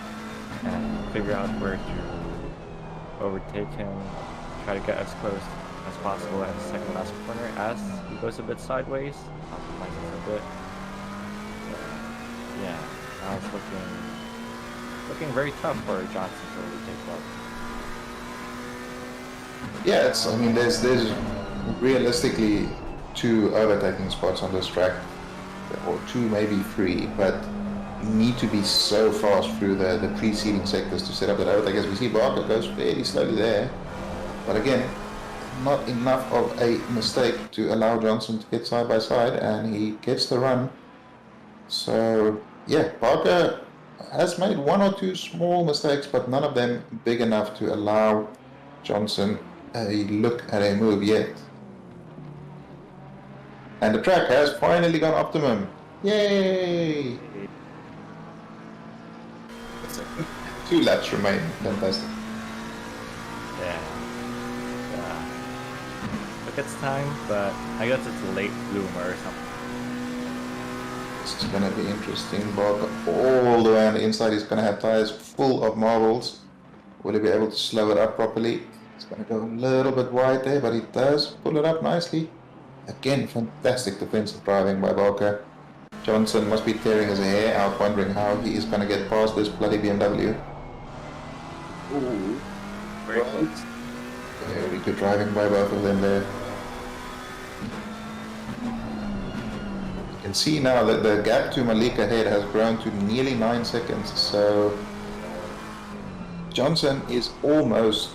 and figure out where to overtake him, try to get as close as possible at the second last corner as he goes a bit sideways, compromises a bit. Yeah, now it's looking very tough for Johnson to overtake well. Yeah, it's, I mean, there's realistically 2 overtaking spots on this track, or 2, maybe 3, but you need to be so fast through the preceding sectors to set up that overtake. As we see, Barker goes fairly slowly there, but again, not enough of a mistake to allow Johnson to get side by side, and he gets the run. So yeah, Barker has made 1 or 2 small mistakes, but none of them big enough to allow Johnson a look at a move yet. And the track has finally gone optimum. Yay! 2 laps remain. Fantastic. Yeah. Becketts time, but I guess it's a late bloomer or something. This is gonna be interesting. Barker all the way on the inside. He's gonna have tires full of marbles. Will he be able to slow it up properly? It's gonna go a little bit wide there, but he does pull it up nicely. Again, fantastic defensive driving by Barker. Johnson must be tearing his hair out, wondering how he is gonna get past this bloody BMW. Ooh, very close. Very good driving by both of them there. You can see now that the gap to Malik ahead has grown to nearly 9 seconds, so Johnson is almost...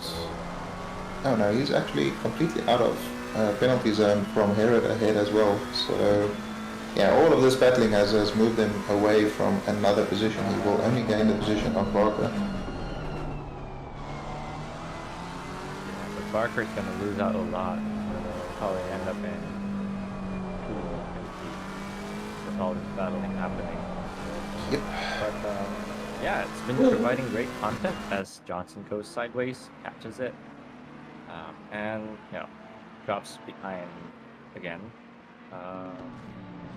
Oh no, he's actually completely out of penalty zone from Herod ahead as well. So yeah, all of this battling has moved him away from another position. He will only gain the position of Barker. But Barker's gonna lose out a lot. He'll probably end up in with all this battling happening. Yep. But yeah, it's been providing great content as Johnson goes sideways, catches it, and you know, drops behind again.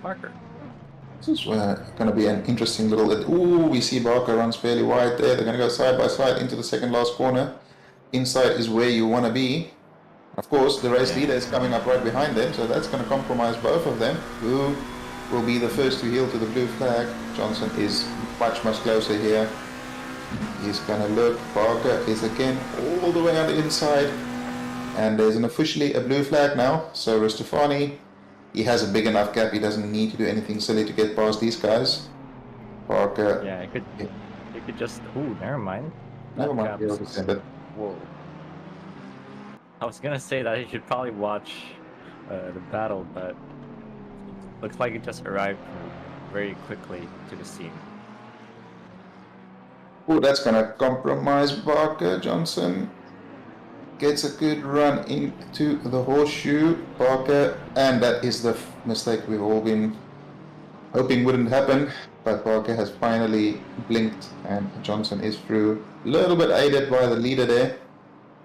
Barker. This is going to be an interesting little... Ooh, we see Barker runs fairly wide there. They're going to go side by side into the second last corner. Inside is where you want to be. Of course, the race leader is coming up right behind them, so that's going to compromise both of them. Who will be the first to yield to the blue flag? Johnson is much, much closer here. He's going to look. Barker is again all the way on the inside. And there's officially a blue flag now. So Ristofani, he has a big enough gap. He doesn't need to do anything silly to get past these guys. Barker. Yeah, it could just... Ooh, never mind. Never mind. Gap He is- was but Whoa. I was gonna say that you should probably watch the battle, but looks like it just arrived very quickly to the scene. oh, that's going to compromise Barker. Johnson gets a good run into the horseshoe, Parker, and that is the mistake we've all been hoping wouldn't happen, but Parker has finally blinked and Johnson is through. A little bit aided by the leader there.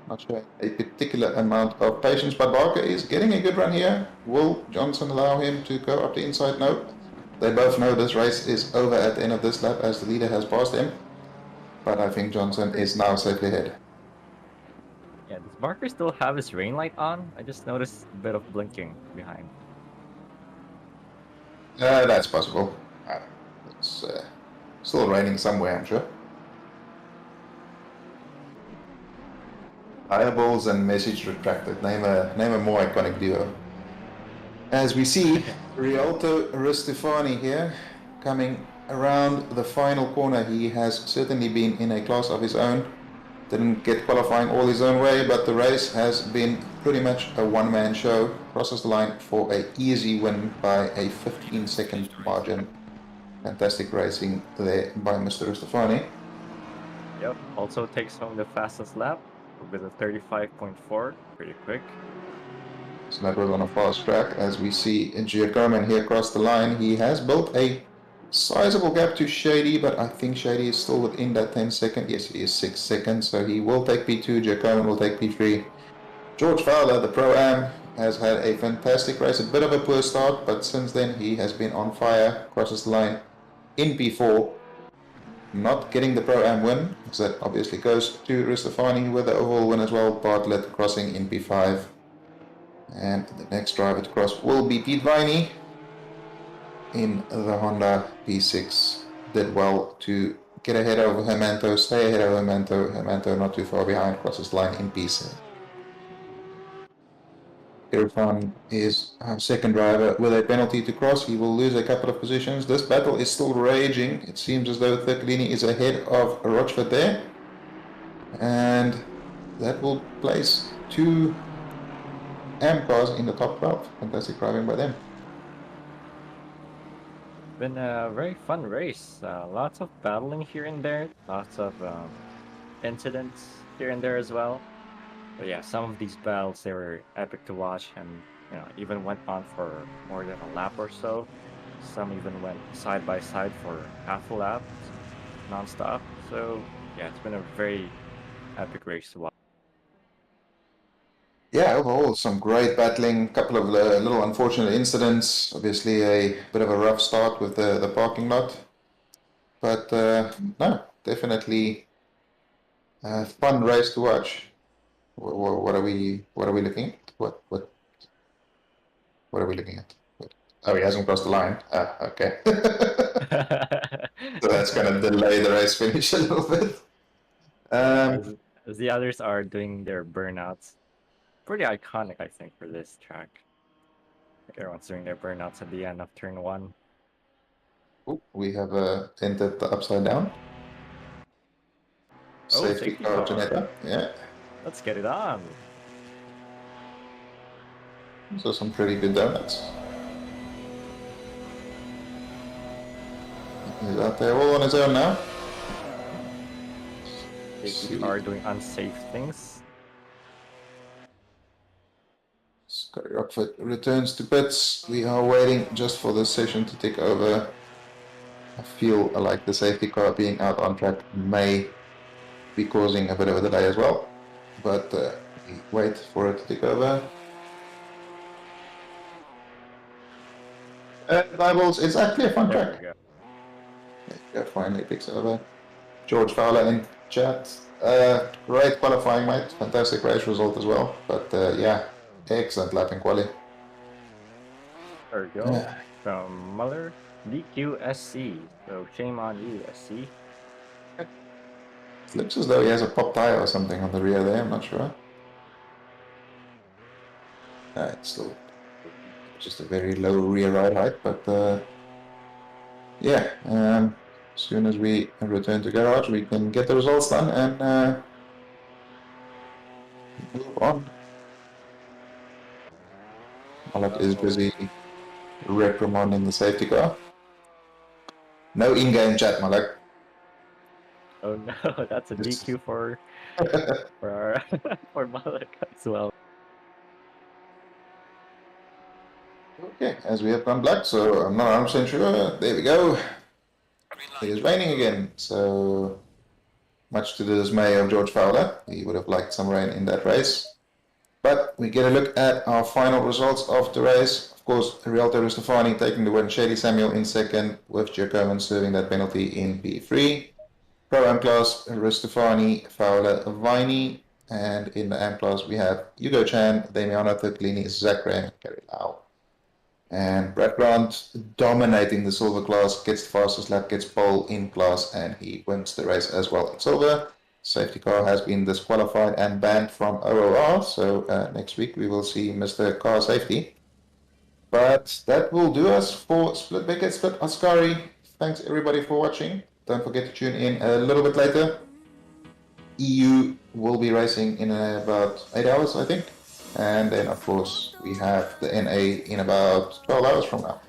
Not showing a particular amount of patience, but Barker is getting a good run here. Will Johnson allow him to go up the inside? No. They both know this race is over at the end of this lap as the leader has passed him. But I think Johnson is now safely ahead. Yeah, does Barker still have his rain light on? I just noticed a bit of blinking behind. That's possible. It's still raining somewhere, I'm sure. Fireballs and message retracted. Name a more iconic duo. As we see, Rialto Ristefani here coming around the final corner. He has certainly been in a class of his own. Didn't get qualifying all his own way, but the race has been pretty much a one-man show. Crosses the line for an easy win by a 15-second margin. Fantastic racing there by Mr. Ristefani. Yep, also takes home the fastest lap with a 35.4, pretty quick. So that was on a fast track. As we see Giacomo here across the line, he has built a sizable gap to Shady, but I think Shady is still within that 10 second. Yes, he is 6 seconds, so he will take P2. Giacomo will take P3. George Fowler, the Pro-Am, has had a fantastic race. A bit of a poor start, but since then he has been on fire. Crosses the line in P4. Not getting the Pro-Am win, so that obviously goes to Ristefani with the overall win as well. Bartlett crossing in P5. And the next driver to cross will be Pete Viney in the Honda P6. Did well to get ahead of Hermanto, stay ahead of Hermanto. Hermanto not too far behind, crosses the line in P7. Irfan is our second driver with a penalty to cross. He will lose a couple of positions. This battle is still raging. It seems as though Thirlini is ahead of Rochford there. And that will place two AM cars in the top 12. Fantastic driving by them. Been a very fun race. Lots of battling here and there. Lots of incidents here and there as well. But yeah, some of these battles, they were epic to watch and, you know, even went on for more than a lap or so. Some even went side by side for half a lap, non-stop. So yeah, it's been a very epic race to watch. Yeah, overall some great battling, couple of little unfortunate incidents. Obviously a bit of a rough start with the parking lot. But no, definitely a fun race to watch. What are we looking at? What are we looking at? Oh, he hasn't crossed the line. Okay. So that's gonna delay the race finish a little bit. As the others are doing their burnouts. Pretty iconic, I think, for this track. Everyone's doing their burnouts at the end of turn 1. Ooh, we have entered the upside down. Safety car Janetta. Yeah. Let's get it on. So some pretty good donuts. He's out there all on his own now. They are doing unsafe things. Scotty Rockford returns to pits. We are waiting just for this session to take over. I feel like the safety car being out on track may be causing a bit of a delay as well. But we wait for it to take over. Bibles, it's actually a fun There track. we go. Yeah, finally picks over. George Fowler in chat. Great qualifying, mate. Fantastic race result as well. But yeah, excellent lap in quali. There we go. From Muller, DQSC. So shame on you, SC. It looks as though he has a pop tire or something on the rear there, I'm not sure. It's still just a very low rear ride height, but yeah, as soon as we return to garage, we can get the results done and move on. Malak is busy reprimanding the safety car. No in-game chat, Malak. Oh no, that's a DQ for for for Malik as well. Okay, as we have gone black, so I'm not 100% sure. There we go. It is raining again, so much to the dismay of George Fowler. He would have liked some rain in that race. But we get a look at our final results of the race. Of course, Rialto Rustafani taking the win, Shady Samuel in second, with Jacoban serving that penalty in P3. Pro-Am class, Rustafani, Fowler, Viney. And in the Am class, we have Hugo Chan, Damiano Tuklini, Zach Graham, Kerry Lau. And Brad Grant dominating the silver class, gets the fastest lap, gets pole in class, and he wins the race as well in silver. Safety car has been disqualified and banned from OOR, so next week we will see Mr. Car Safety. But that will do us for Split Becketts, Split Ascari. Thanks everybody for watching. Don't forget to tune in a little bit later. EU will be racing in about 8 hours, I think. And then, of course, we have the NA in about 12 hours from now.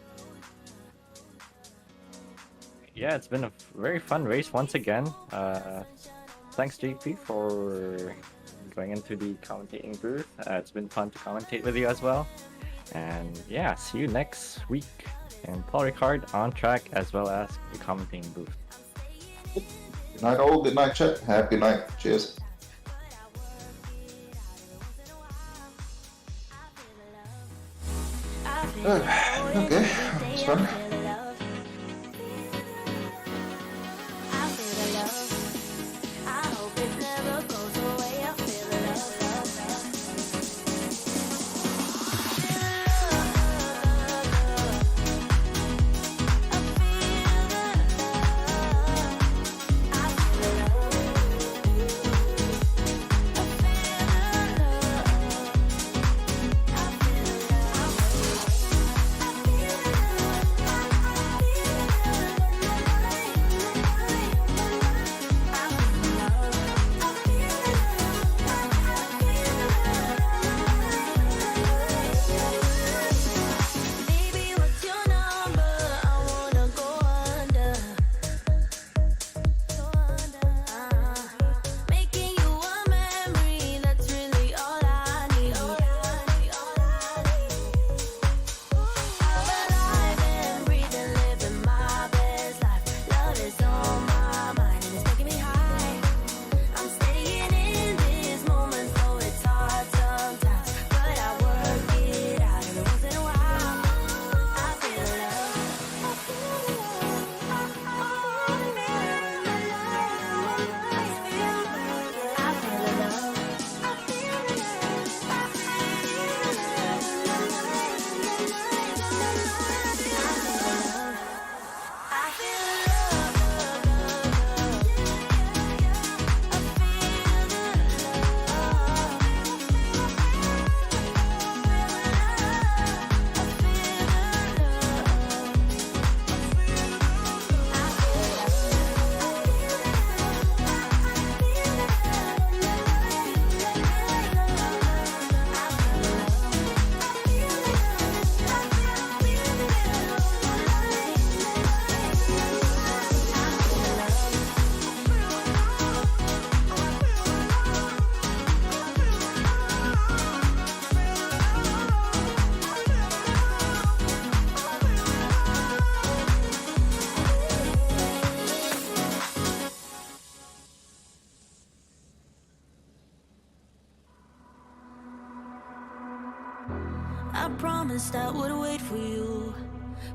Yeah, it's been a very fun race once again. Thanks, JP, for going into the commentating booth. It's been fun to commentate with you as well. And yeah, see you next week in Paul Ricard on track as well as the commentating booth. Good night all, good night chat, have a good night, cheers. Okay, that's fun. I promised I would wait for you,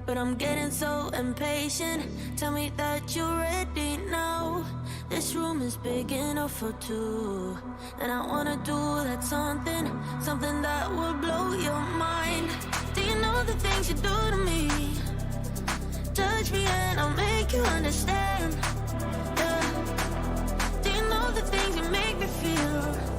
but I'm getting so impatient. Tell me that you're ready now. This room is big enough for two, and I wanna do that something that will blow your mind. Do you know the things you do to me? Touch me and I'll make you understand. Yeah. Do you know the things you make me feel?